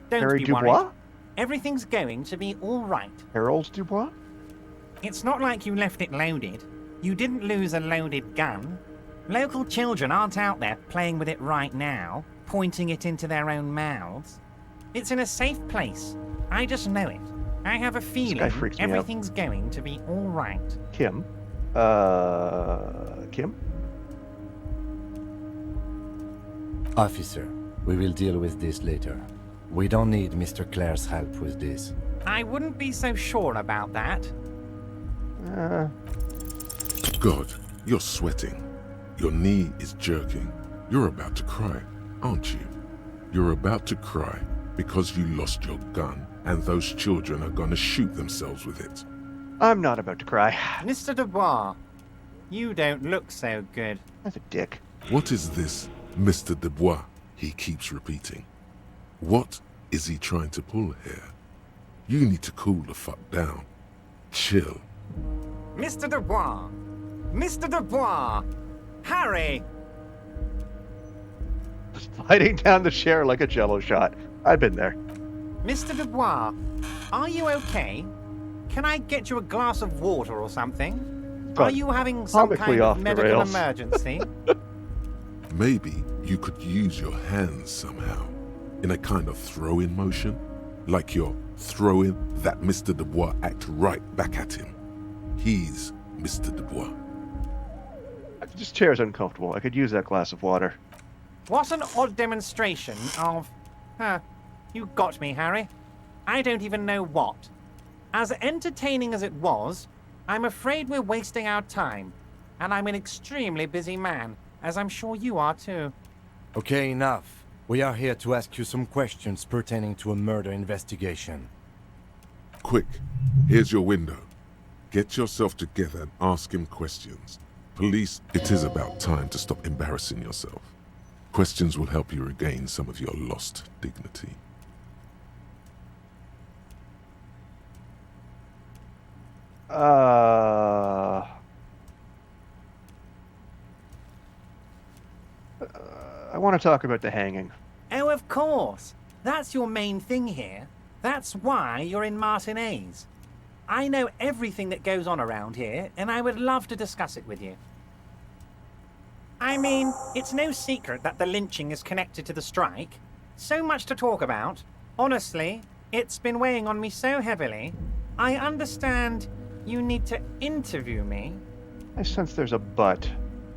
Don't Harry be Dubois? worried. Everything's going to be all right. Harold Dubois? It's not like you left it loaded. You didn't lose a loaded gun. Local children aren't out there playing with it right now, pointing it into their own mouths. It's in a safe place. I just know it. I have a feeling freaks me out. everything's going to be all right. Kim? Kim? Officer, we will deal with this later. We don't need Mr. Clare's help with this. I wouldn't be so sure about that. God, you're sweating. Your knee is jerking. You're about to cry, aren't you? You're about to cry because you lost your gun and those children are gonna shoot themselves with it. I'm not about to cry. Mr. Dubois, you don't look so good. That's a dick. What is this, Mr. Dubois? He keeps repeating. What is he trying to pull here? You need to cool the fuck down. Chill. Mr. Dubois! Mr. Dubois! Harry! Sliding down the chair like a jello shot. I've been there. Mr. Dubois, are you okay? Can I get you a glass of water or something? Are you having some Comically kind off of the medical rails. emergency? Maybe you could use your hands somehow, in a kind of throw-in motion, like you're throwing that Mr. Dubois act right back at him. He's Mr. Dubois. This chair's uncomfortable. I could use that glass of water. What an odd demonstration of... you got me, Harry. I don't even know what. As entertaining as it was, I'm afraid we're wasting our time. And I'm an extremely busy man, as I'm sure you are too. Okay, enough. We are here to ask you some questions pertaining to a murder investigation. Quick, here's your window. Get yourself together and ask him questions. Police, it is about time to stop embarrassing yourself. Questions will help you regain some of your lost dignity. I want to talk about the hanging. Oh, of course. That's your main thing here. That's why you're in Martinez. I know everything that goes on around here, and I would love to discuss it with you. I mean, it's no secret that the lynching is connected to the strike. So much to talk about. Honestly, it's been weighing on me so heavily. I understand you need to interview me. I sense there's a but.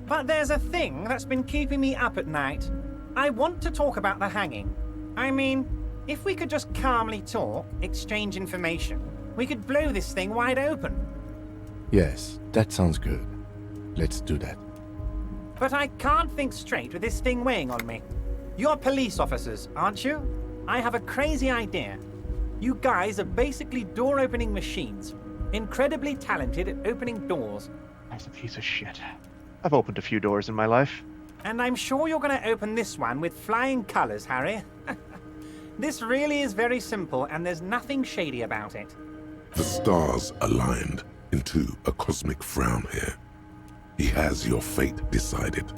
But there's a thing that's been keeping me up at night. I want to talk about the hanging. I mean, if we could just calmly talk, exchange information, we could blow this thing wide open. Yes, that sounds good. Let's do that. But I can't think straight with this thing weighing on me. You're police officers, aren't you? I have a crazy idea. You guys are basically door-opening machines. Incredibly talented at opening doors. That's a piece of shit. I've opened a few doors in my life. And I'm sure you're going to open this one with flying colors, Harry. This really is very simple, and there's nothing shady about it. The stars aligned into a cosmic frown here. He has your fate decided.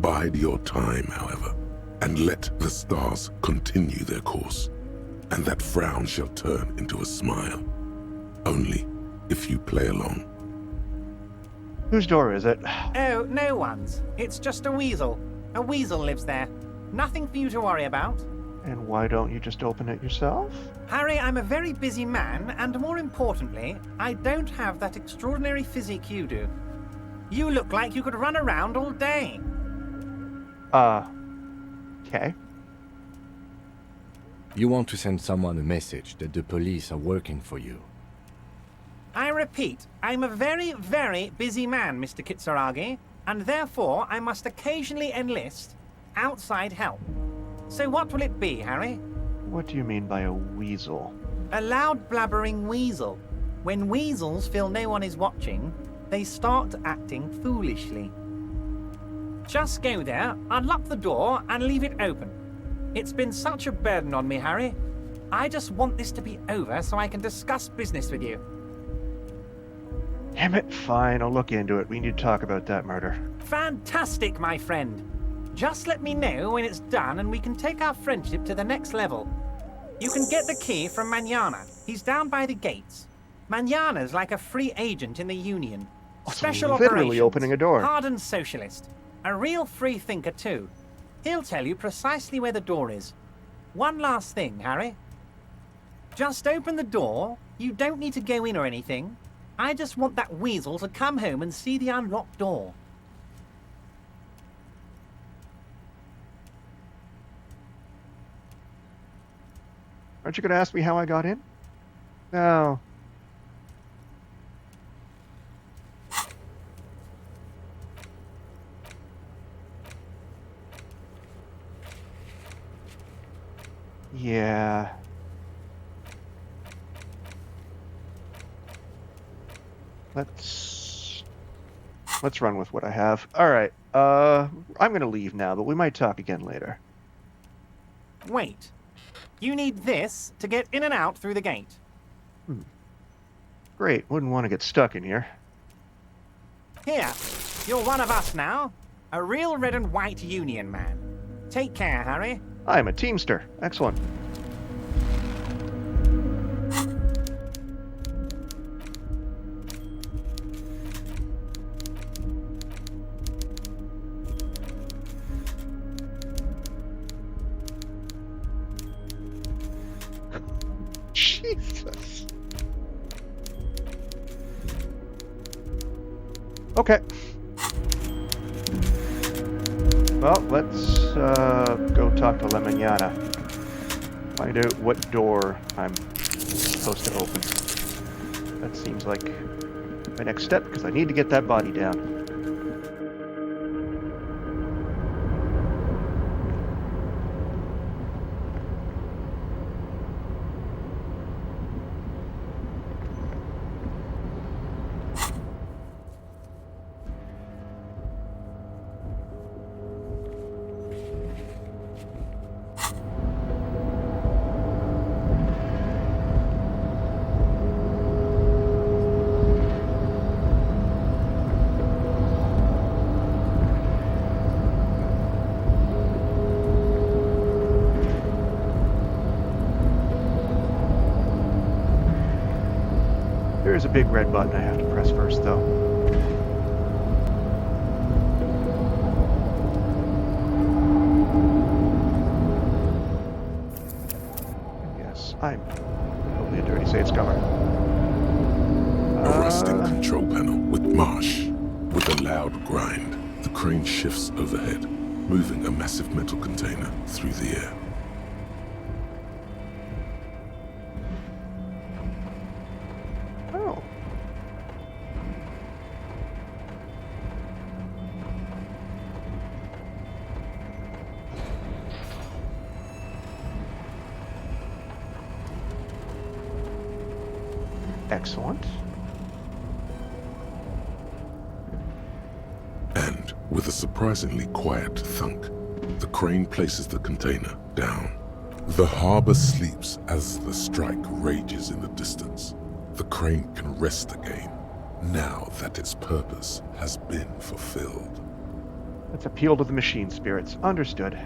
Bide your time, however, and let the stars continue their course, and that frown shall turn into a smile. Only if you play along. Whose door is it? Oh, no one's. It's just a weasel. A weasel lives there. Nothing for you to worry about. And why don't you just open it yourself? Harry, I'm a very busy man, and more importantly, I don't have that extraordinary physique you do. You look like you could run around all day. Okay. You want to send someone a message that the police are working for you. I repeat, I'm a very, very busy man, Mr. Kitsuragi, and therefore I must occasionally enlist outside help. So what will it be, Harry? What do you mean by a weasel? A loud blabbering weasel. When weasels feel no one is watching, they start acting foolishly. Just go there, unlock the door, and leave it open. It's been such a burden on me, Harry. I just want this to be over so I can discuss business with you. Damn it, fine, I'll look into it. We need to talk about that murder. Fantastic, my friend. Just let me know when it's done and we can take our friendship to the next level. You can get the key from Manana. He's down by the gates. Manana's like a free agent in the Union. Special literally operations. opening a door. Hardened socialist. A real free thinker, too. He'll tell you precisely where the door is. One last thing, Harry. Just open the door. You don't need to go in or anything. I just want that weasel to come home and see the unlocked door. Aren't you going to ask me how I got in? No. Yeah. Let's run with what I have. All right. I'm going to leave now, but we might talk again later. Wait. You need this to get in and out through the gate. Great. Wouldn't want to get stuck in here. Here. You're one of us now. A real red and white Union man. Take care, Harry. I'm a Teamster. Excellent. Jesus. Okay. Well, let's go talk to La Manana. Find out what door I'm supposed to open. That seems like my next step, because I need to get that body down. There's a big red button I have to press first, though. Yes, I'm probably a dirty Saints cover. A rusting control panel with marsh. With a loud grind, the crane shifts overhead, moving a massive metal container through the air. Excellent. And, with a surprisingly quiet thunk, the crane places the container down. The harbor sleeps as the strike rages in the distance. The crane can rest again, now that its purpose has been fulfilled. Let's appeal to the machine spirits. Understood.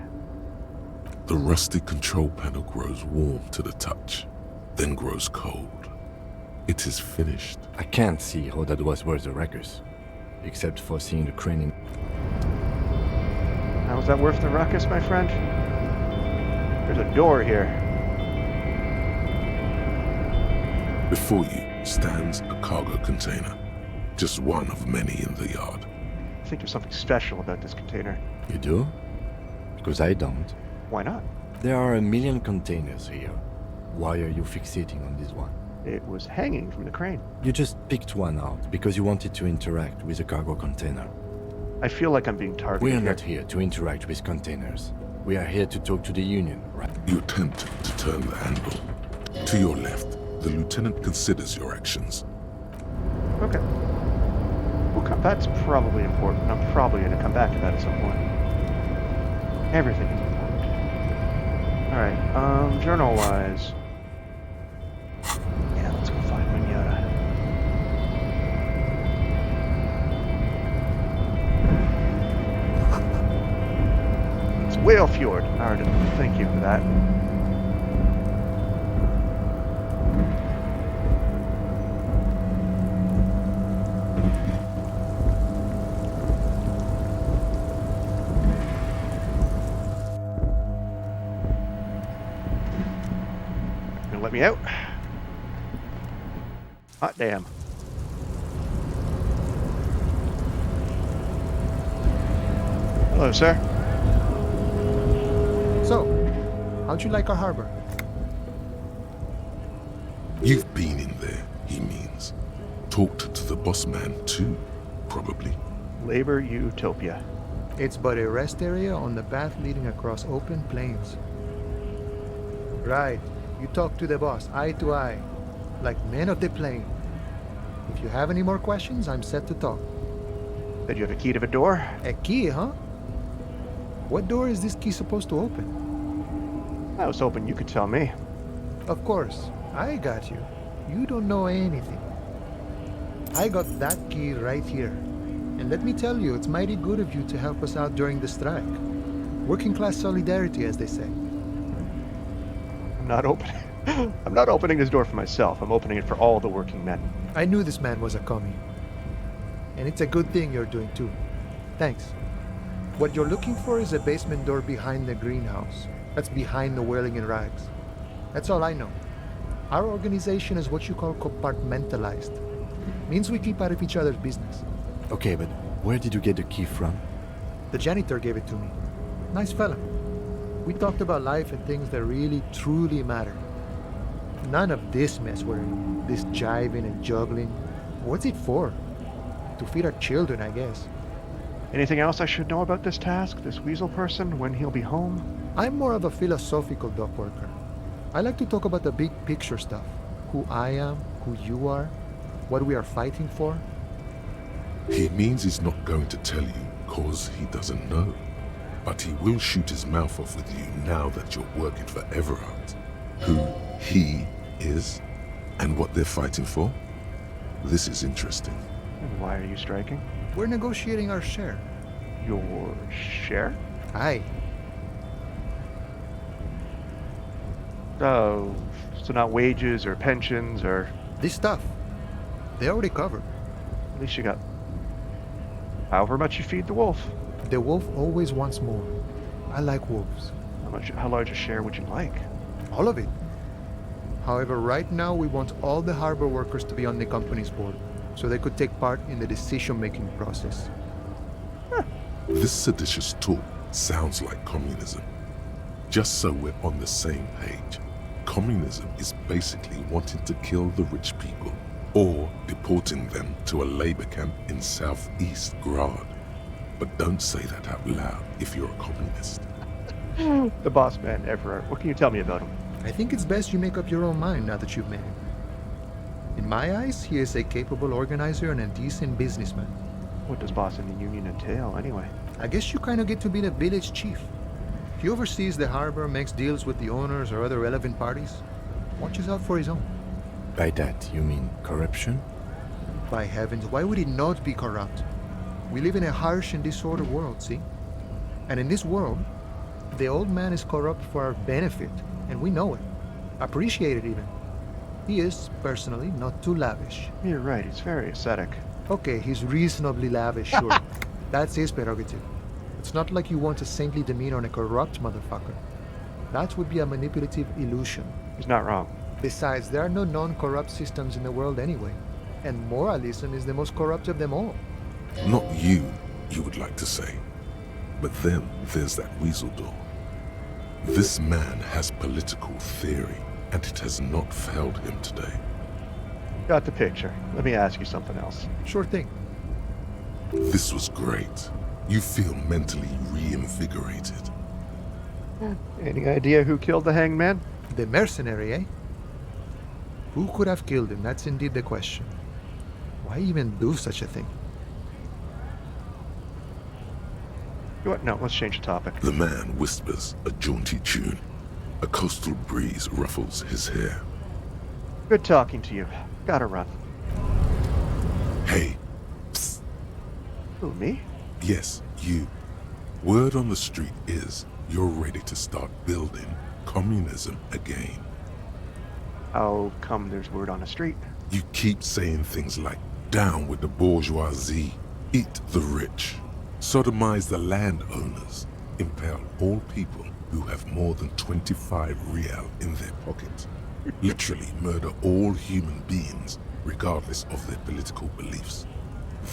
The rusty control panel grows warm to the touch, then grows cold. It is finished. I can't see how that was worth the ruckus, except for seeing the crane in... How was that worth the ruckus, my friend? There's a door here. Before you stands a cargo container, just one of many in the yard. I think there's something special about this container. You do? Because I don't. Why not? There are a million containers here. Why are you fixating on this one? It was hanging from the crane. You just picked one out because you wanted to interact with a cargo container. I feel like I'm being targeted. We are not here to interact with containers. We are here to talk to the Union, right? You attempt to turn the handle. To your left, the lieutenant considers your actions. Okay. Well, that's probably important. I'm probably going to come back to that at some point. Everything is important. Alright, journal-wise... Yeah, let's go find Mignota. It's Whale Fjord. Alright, thank you for that. Let me out. Hot damn. Hello, sir. So, how'd you like our harbor? You've been in there, he means. Talked to the boss man too, probably. Labor Utopia. It's but a rest area on the path leading across open plains. Right. You talk to the boss, eye to eye, like men of the plain. If you have any more questions, I'm set to talk. Did you have a key to the door? A key, huh? What door is this key supposed to open? I was hoping you could tell me. Of course, I got you. You don't know anything. I got that key right here. And let me tell you, it's mighty good of you to help us out during the strike. Working class solidarity, as they say. I'm not opening this door for myself. I'm opening it for all the working men. I knew this man was a commie. And it's a good thing you're doing too. Thanks. What you're looking for is a basement door behind the greenhouse. That's behind the whirling in rags. That's all I know. Our organization is what you call compartmentalized. Means we keep out of each other's business. Okay, but where did you get the key from? The janitor gave it to me. Nice fella. We talked about life and things that really, truly matter. None of this mess we're in. This jiving and juggling. What's it for? To feed our children, I guess. Anything else I should know about this task? This weasel person? When he'll be home? I'm more of a philosophical dock worker. I like to talk about the big picture stuff. Who I am, who you are, what we are fighting for. He means he's not going to tell you, cause he doesn't know. But he will shoot his mouth off with you now that you're working for Everard. Who he is, and what they're fighting for. This is interesting. And why are you striking? We're negotiating our share. Your share? Aye. Oh, so not wages or pensions or... This stuff. They already covered. At least you got... however much you feed the wolf. The wolf always wants more. I like wolves. How large a share would you like? All of it. However, right now we want all the harbor workers to be on the company's board, so they could take part in the decision-making process. This seditious talk sounds like communism. Just so we're on the same page, communism is basically wanting to kill the rich people, or deporting them to a labor camp in southeast Grad. But don't say that out loud if you're a communist. The boss man, Everard. What can you tell me about him? I think it's best you make up your own mind now that you've met him. In my eyes, he is a capable organizer and a decent businessman. What does boss in the union entail, anyway? I guess you kind of get to be the village chief. He oversees the harbor, makes deals with the owners or other relevant parties, watches out for his own. By that, you mean corruption? By heavens, why would he not be corrupt? We live in a harsh and disordered world, see? And in this world, the old man is corrupt for our benefit, and we know it. Appreciate it even. He is, personally, not too lavish. You're right, he's very ascetic. Okay, he's reasonably lavish, sure. That's his prerogative. It's not like you want a saintly demeanor on a corrupt motherfucker. That would be a manipulative illusion. He's not wrong. Besides, there are no non-corrupt systems in the world anyway. And moralism is the most corrupt of them all. Not you would like to say. But then there's that weasel door. This man has political theory, and it has not failed him today. Got the picture. Let me ask you something else. Sure thing. This was great. You feel mentally reinvigorated. Any idea who killed the hanged man? The mercenary, eh? Who could have killed him? That's indeed the question. Why even do such a thing? You know what? No, let's change the topic. The man whispers a jaunty tune. A coastal breeze ruffles his hair. Good talking to you. Gotta run. Hey. Psst. Who, me? Yes, you. Word on the street is you're ready to start building communism again. How come there's word on the street? You keep saying things like, down with the bourgeoisie, eat the rich, sodomize the landowners, impale all people who have more than 25 real in their pocket, literally murder all human beings regardless of their political beliefs.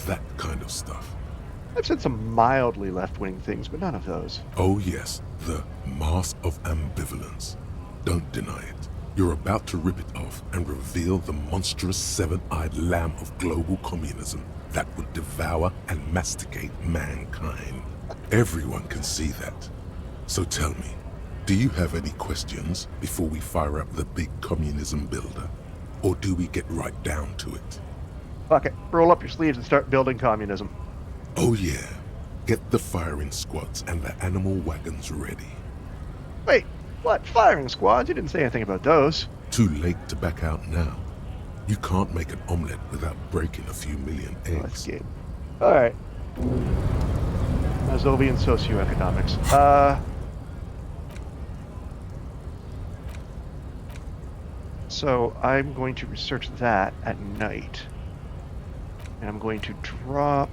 That kind of stuff. I've said some mildly left-wing things, but none of those. Oh yes, the mask of ambivalence. Don't deny it. You're about to rip it off and reveal the monstrous seven-eyed lamb of global communism that would devour and masticate mankind. Everyone can see that. So tell me, do you have any questions before we fire up the big communism builder? Or do we get right down to it? Fuck it. Roll up your sleeves and start building communism. Oh yeah. Get the firing squads and the animal wagons ready. Wait, what? Firing squads? You didn't say anything about those. Too late to back out now. You can't make an omelette without breaking a few million eggs. That's good. Alright. Mazovian socioeconomics. So I'm going to research that at night. And I'm going to drop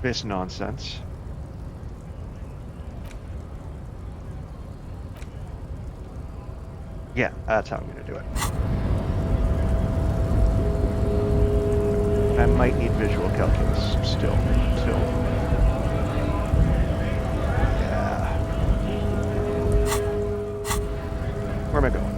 this nonsense. Yeah, that's how I'm going to do it. I might need visual calculus still. Yeah. Where am I going?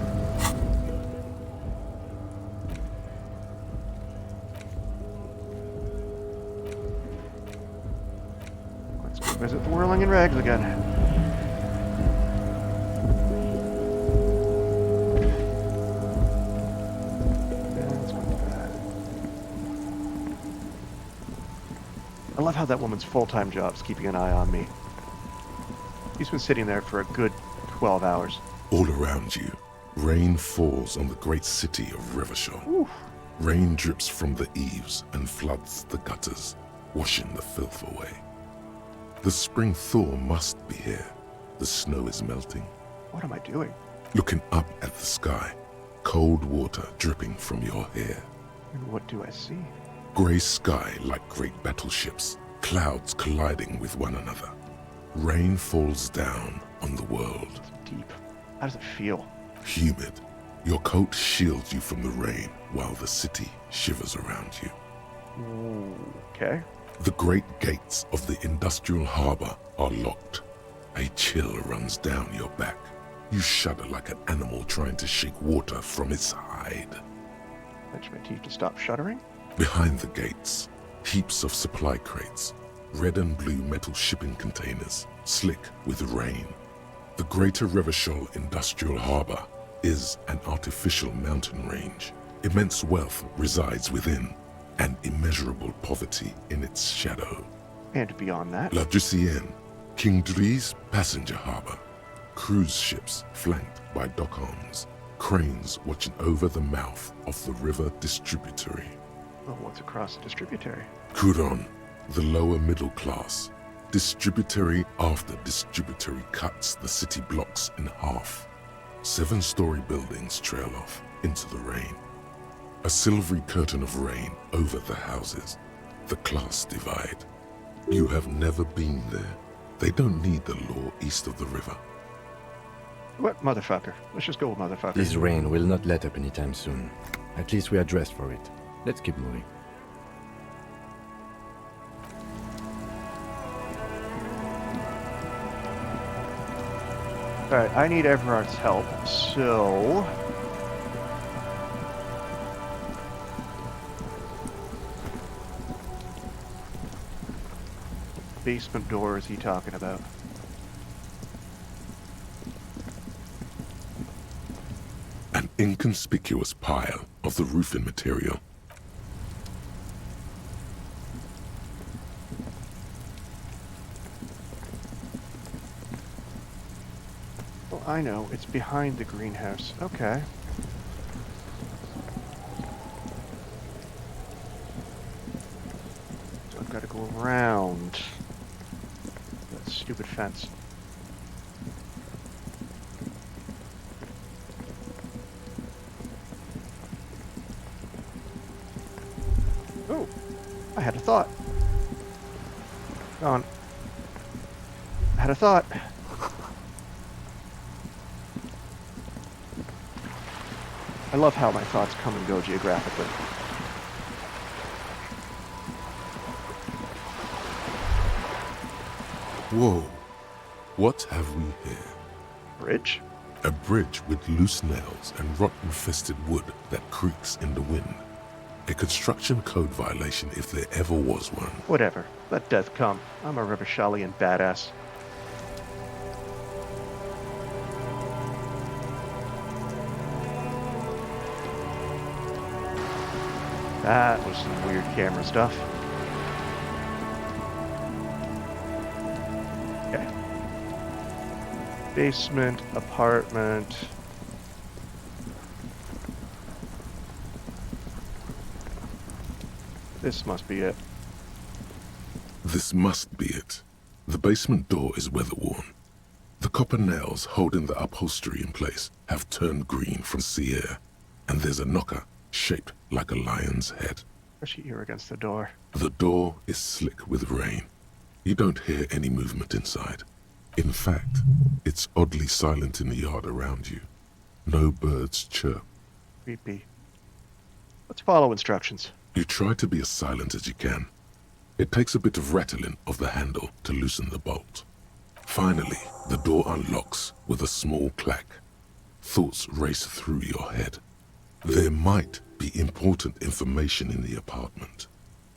Let's go visit the Whirling in Rags again. I love how that woman's full-time job is keeping an eye on me. He's been sitting there for a good 12 hours. All around you, rain falls on the great city of Revachol. Rain drips from the eaves and floods the gutters, washing the filth away. The spring thaw must be here. The snow is melting. What am I doing? Looking up at the sky, cold water dripping from your hair. And what do I see? Grey sky like great battleships, clouds colliding with one another. Rain falls down on the world. It's deep. How does it feel? Humid. Your coat shields you from the rain while the city shivers around you. Okay. The great gates of the industrial harbor are locked. A chill runs down your back. You shudder like an animal trying to shake water from its hide. Clench my teeth to stop shuddering. Behind the gates, heaps of supply crates, red and blue metal shipping containers, slick with rain. The Greater Revachol Industrial Harbor is an artificial mountain range. Immense wealth resides within, and immeasurable poverty in its shadow. And beyond that? La Drusienne, King Dries passenger harbor. Cruise ships flanked by dock-ons, cranes watching over the mouth of the river distributary. Well, what's across the distributary? Couron, the lower middle class. Distributary after distributary cuts the city blocks in half. 7-story buildings trail off into the rain. A silvery curtain of rain over the houses. The class divide. You have never been there. They don't need the law east of the river. What motherfucker? Let's just go with motherfucker. This rain will not let up anytime soon. At least we are dressed for it. Let's keep moving. Alright, I need Everard's help, so... Basement door is he talking about? An inconspicuous pile of the roofing material. Oh, I know. It's behind the greenhouse. Okay. So I've got to go around that stupid fence. Oh, I had a thought. Go on. I had a thought. I love how my thoughts come and go geographically. Whoa. What have we here? Bridge? A bridge with loose nails and rot-infested wood that creaks in the wind. A construction code violation if there ever was one. Whatever. Let death come. I'm a Revachalian badass. That was some weird camera stuff. Okay. Basement, apartment. This must be it. This must be it. The basement door is weather-worn. The copper nails holding the upholstery in place have turned green from sea air, and there's a knocker shaped like a lion's head. Push your ear against the door. The door is slick with rain. You don't hear any movement inside. In fact, it's oddly silent in the yard around you. No birds chirp. Creepy. Let's follow instructions. You try to be as silent as you can. It takes a bit of rattling of the handle to loosen the bolt. Finally, the door unlocks with a small clack. Thoughts race through your head. There might be important information in the apartment.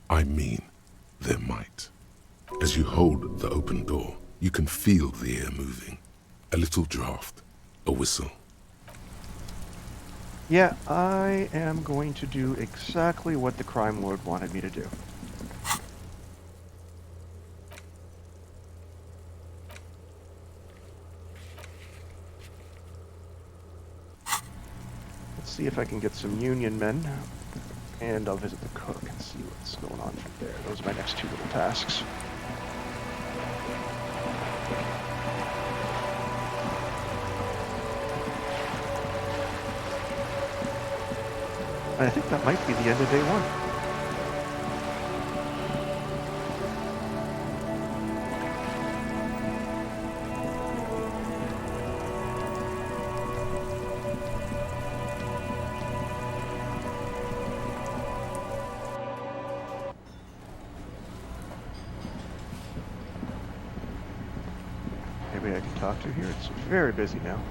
I mean, there might. As you hold the open door, you can feel the air moving. A little draft, a whistle. Yeah, I am going to do exactly what the crime lord wanted me to do. Let's see if I can get some union men, and I'll visit the cook and see what's going on from there. Those are my next two little tasks. I think that might be the end of day one. Maybe I can talk to here. It's very busy now.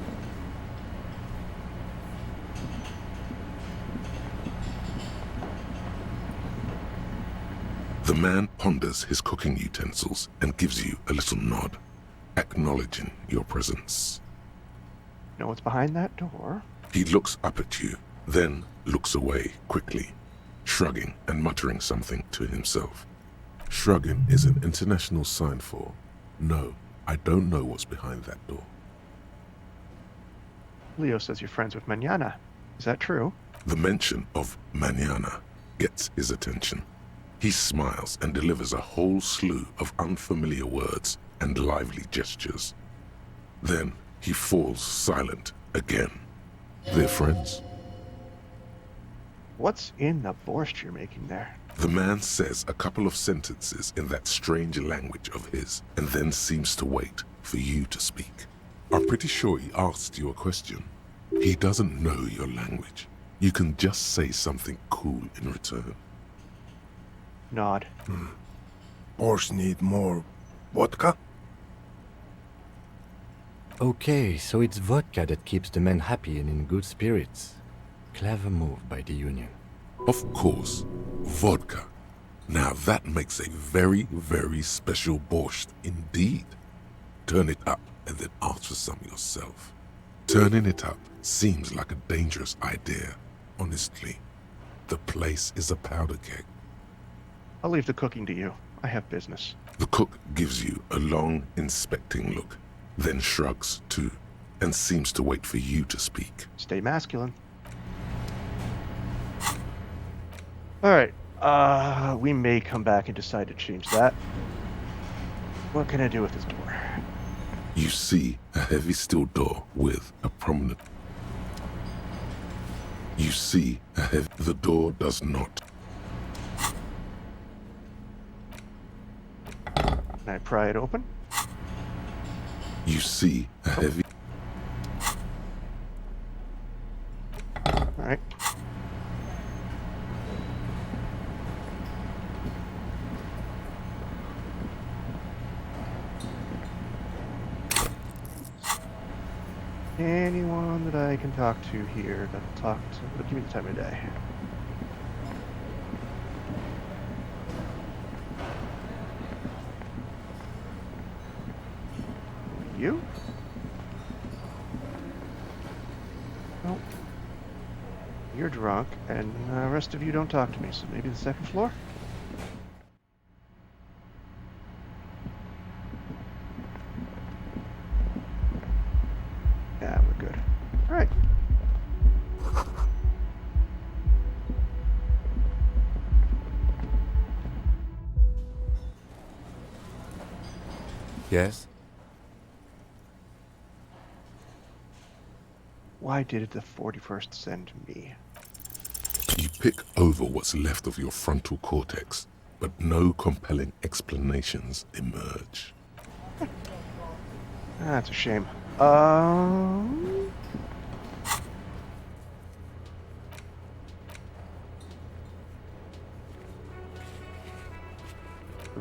The man ponders his cooking utensils and gives you a little nod, acknowledging your presence. You know what's behind that door? He looks up at you, then looks away quickly, shrugging and muttering something to himself. Shrugging is an international sign for, no, I don't know what's behind that door. Leo says you're friends with Mañana. Is that true? The mention of Mañana gets his attention. He smiles and delivers a whole slew of unfamiliar words and lively gestures. Then he falls silent again. They're friends. What's in the borscht you're making there? The man says a couple of sentences in that strange language of his and then seems to wait for you to speak. I'm pretty sure he asked you a question. He doesn't know your language. You can just say something cool in return. Nod. Boars need more vodka? Okay, so it's vodka that keeps the men happy and in good spirits. Clever move by the Union. Of course, vodka. Now that makes a very, very special borscht indeed. Turn it up and then ask for some yourself. Turning it up seems like a dangerous idea, honestly. The place is a powder keg. I'll leave the cooking to you. I have business. The cook gives you a long, inspecting look, then shrugs too, and seems to wait for you to speak. Stay masculine. Alright, we may come back and decide to change that. What can I do with this door? You see a heavy steel door with a prominent... You see a heavy... The door does not. Can I pry it open? You see a heavy... Alright. Anyone that I can talk to here that'll talk to... Give me the time of day. You? Nope. You're drunk, and the rest of you don't talk to me, so maybe the second floor? Yeah, we're good. Alright. Yes? Why did the 41st send me? You pick over what's left of your frontal cortex, but no compelling explanations emerge. That's a shame. If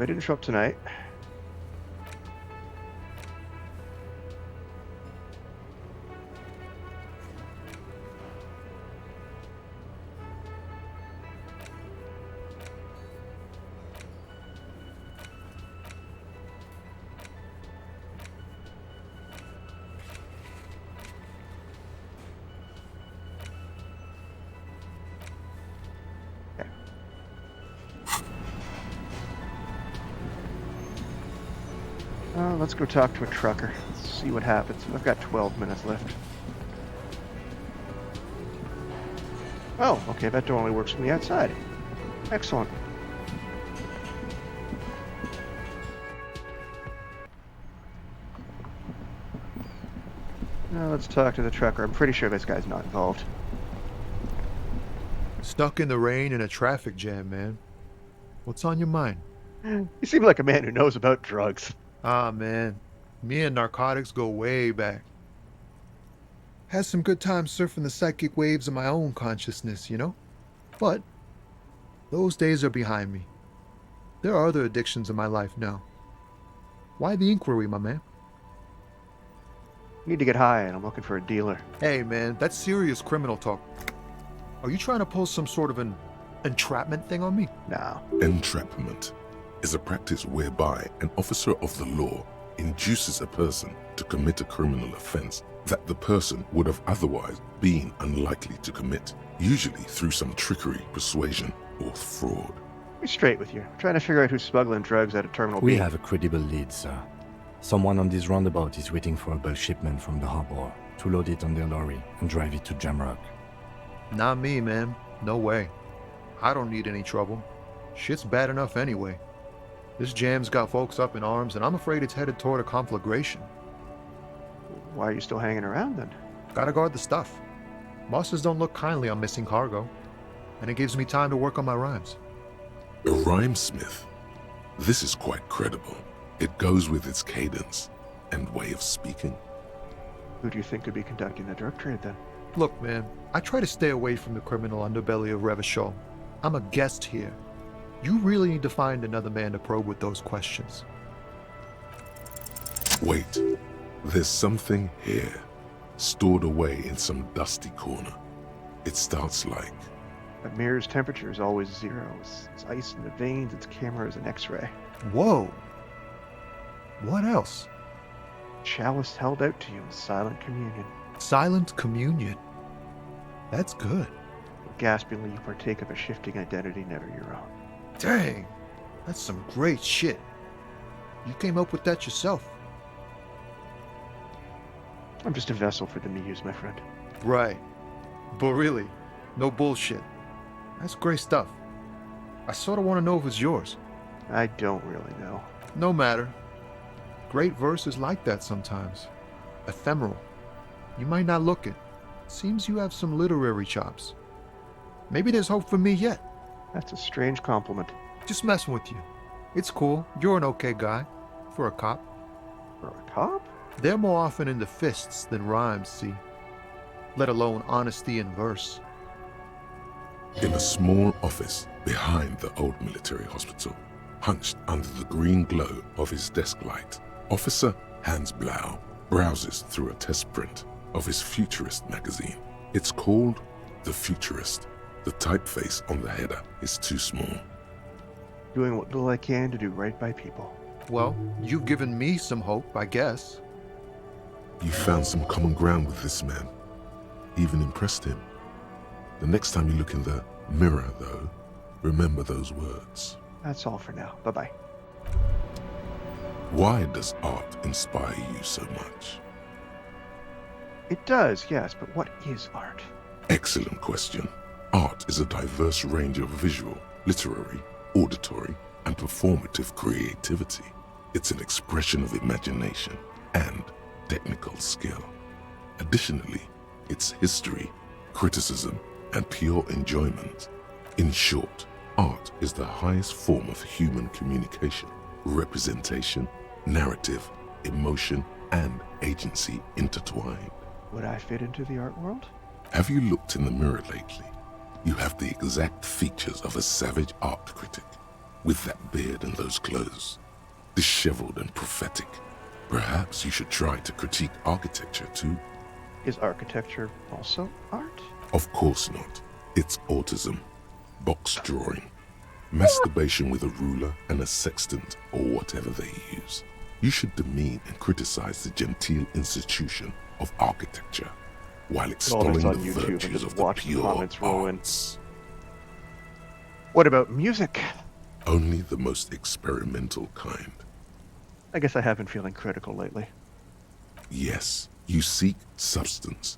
I didn't show up tonight, let's go talk to a trucker. Let's see what happens. I've got 12 minutes left. Oh, okay, that door only works from the outside. Excellent. Now let's talk to the trucker. I'm pretty sure this guy's not involved. Stuck in the rain in a traffic jam, man. What's on your mind? You seem like a man who knows about drugs. Ah, man. Me and narcotics go way back. Had some good times surfing the psychic waves of my own consciousness, you know? But those days are behind me. There are other addictions in my life now. Why the inquiry, my man? Need to get high, and I'm looking for a dealer. Hey, man, that's serious criminal talk. Are you trying to pull some sort of an entrapment thing on me? No. Entrapment is a practice whereby an officer of the law induces a person to commit a criminal offense that the person would have otherwise been unlikely to commit, usually through some trickery, persuasion, or fraud. Be straight with you. I'm trying to figure out who's smuggling drugs out of Terminal We B. have a credible lead, sir. Someone on this roundabout is waiting for a bulk shipment from the harbor to load it on their lorry and drive it to Jamrock. Not me, man. No way. I don't need any trouble. Shit's bad enough anyway. This jam's got folks up in arms, and I'm afraid it's headed toward a conflagration. Why are you still hanging around, then? Gotta guard the stuff. Bosses don't look kindly on missing cargo, and it gives me time to work on my rhymes. A rhymesmith? This is quite credible. It goes with its cadence and way of speaking. Who do you think could be conducting the drug trade then? Look, man, I try to stay away from the criminal underbelly of Revachol. I'm a guest here. You really need to find another man to probe with those questions. Wait, there's something here, stored away in some dusty corner. It starts like... A mirror's temperature is always 0. It's ice in the veins, its camera is an X-ray. Whoa! What else? Chalice held out to you in silent communion. Silent communion? That's good. Gaspingly you partake of a shifting identity never your own. Dang! That's some great shit. You came up with that yourself. I'm just a vessel for them to use, my friend. Right. But really, no bullshit. That's great stuff. I sort of want to know if it's yours. I don't really know. No matter. Great verse is like that sometimes. Ephemeral. You might not look it. Seems you have some literary chops. Maybe there's hope for me yet. That's a strange compliment. Just messing with you. It's cool. You're an okay guy. For a cop. For a cop? They're more often into fists than rhymes, see? Let alone honesty in verse. In a small office behind the old military hospital, hunched under the green glow of his desk light, Officer Hans Blau browses through a test print of his Futurist magazine. It's called The Futurist. The typeface on the header is too small. Doing what little I can to do right by people. Well, you've given me some hope, I guess. You found some common ground with this man. Even impressed him. The next time you look in the mirror, though, remember those words. That's all for now. Bye-bye. Why does art inspire you so much? It does, yes, but what is art? Excellent question. Art is a diverse range of visual, literary, auditory, and performative creativity. It's an expression of imagination and technical skill. Additionally, it's history, criticism, and pure enjoyment. In short, art is the highest form of human communication, representation, narrative, emotion, and agency intertwined. Would I fit into the art world? Have you looked in the mirror lately? You have the exact features of a savage art critic, with that beard and those clothes, disheveled and prophetic. Perhaps you should try to critique architecture too. Is architecture also art? Of course not. It's autism, box drawing, masturbation with a ruler and a sextant or whatever they use. You should demean and criticize the genteel institution of architecture while extolling the virtues of the pure arts. What about music? Only the most experimental kind. I guess I have been feeling critical lately. Yes, you seek substance.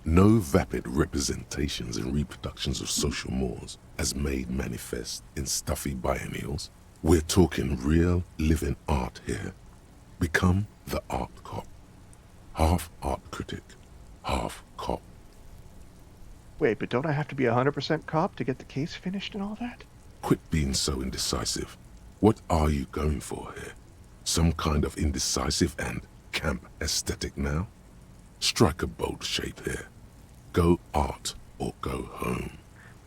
No vapid representations and reproductions of social mores as made manifest in stuffy biennials. We're talking real, living art here. Become the art cop. Half art critic, half cop. Wait, but don't I have to be 100% cop to get the case finished and all that? Quit being so indecisive. What are you going for here? Some kind of indecisive and camp aesthetic now? Strike a bold shape here. Go art or go home.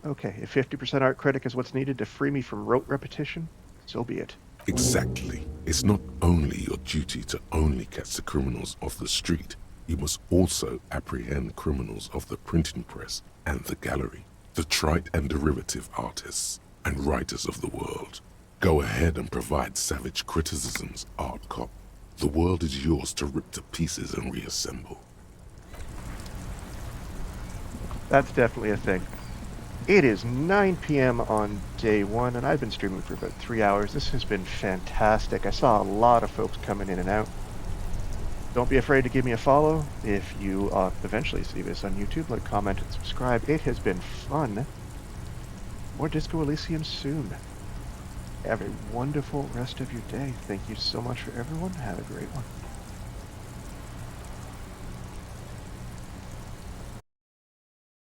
Okay, if 50% art critic is what's needed to free me from rote repetition, so be it. Exactly. It's not only your duty to only catch the criminals off the street, you must also apprehend criminals of the printing press and the gallery, the trite and derivative artists and writers of the world. Go ahead and provide savage criticisms, art cop. The world is yours to rip to pieces and reassemble. That's definitely a thing. It is 9 p.m. on day 1, and I've been streaming for about 3 hours. This has been fantastic. I saw a lot of folks coming in and out. Don't be afraid to give me a follow if you eventually see this on YouTube. Like, comment, and subscribe. It has been fun. More Disco Elysium soon. Have a wonderful rest of your day. Thank you so much for everyone. Have a great one.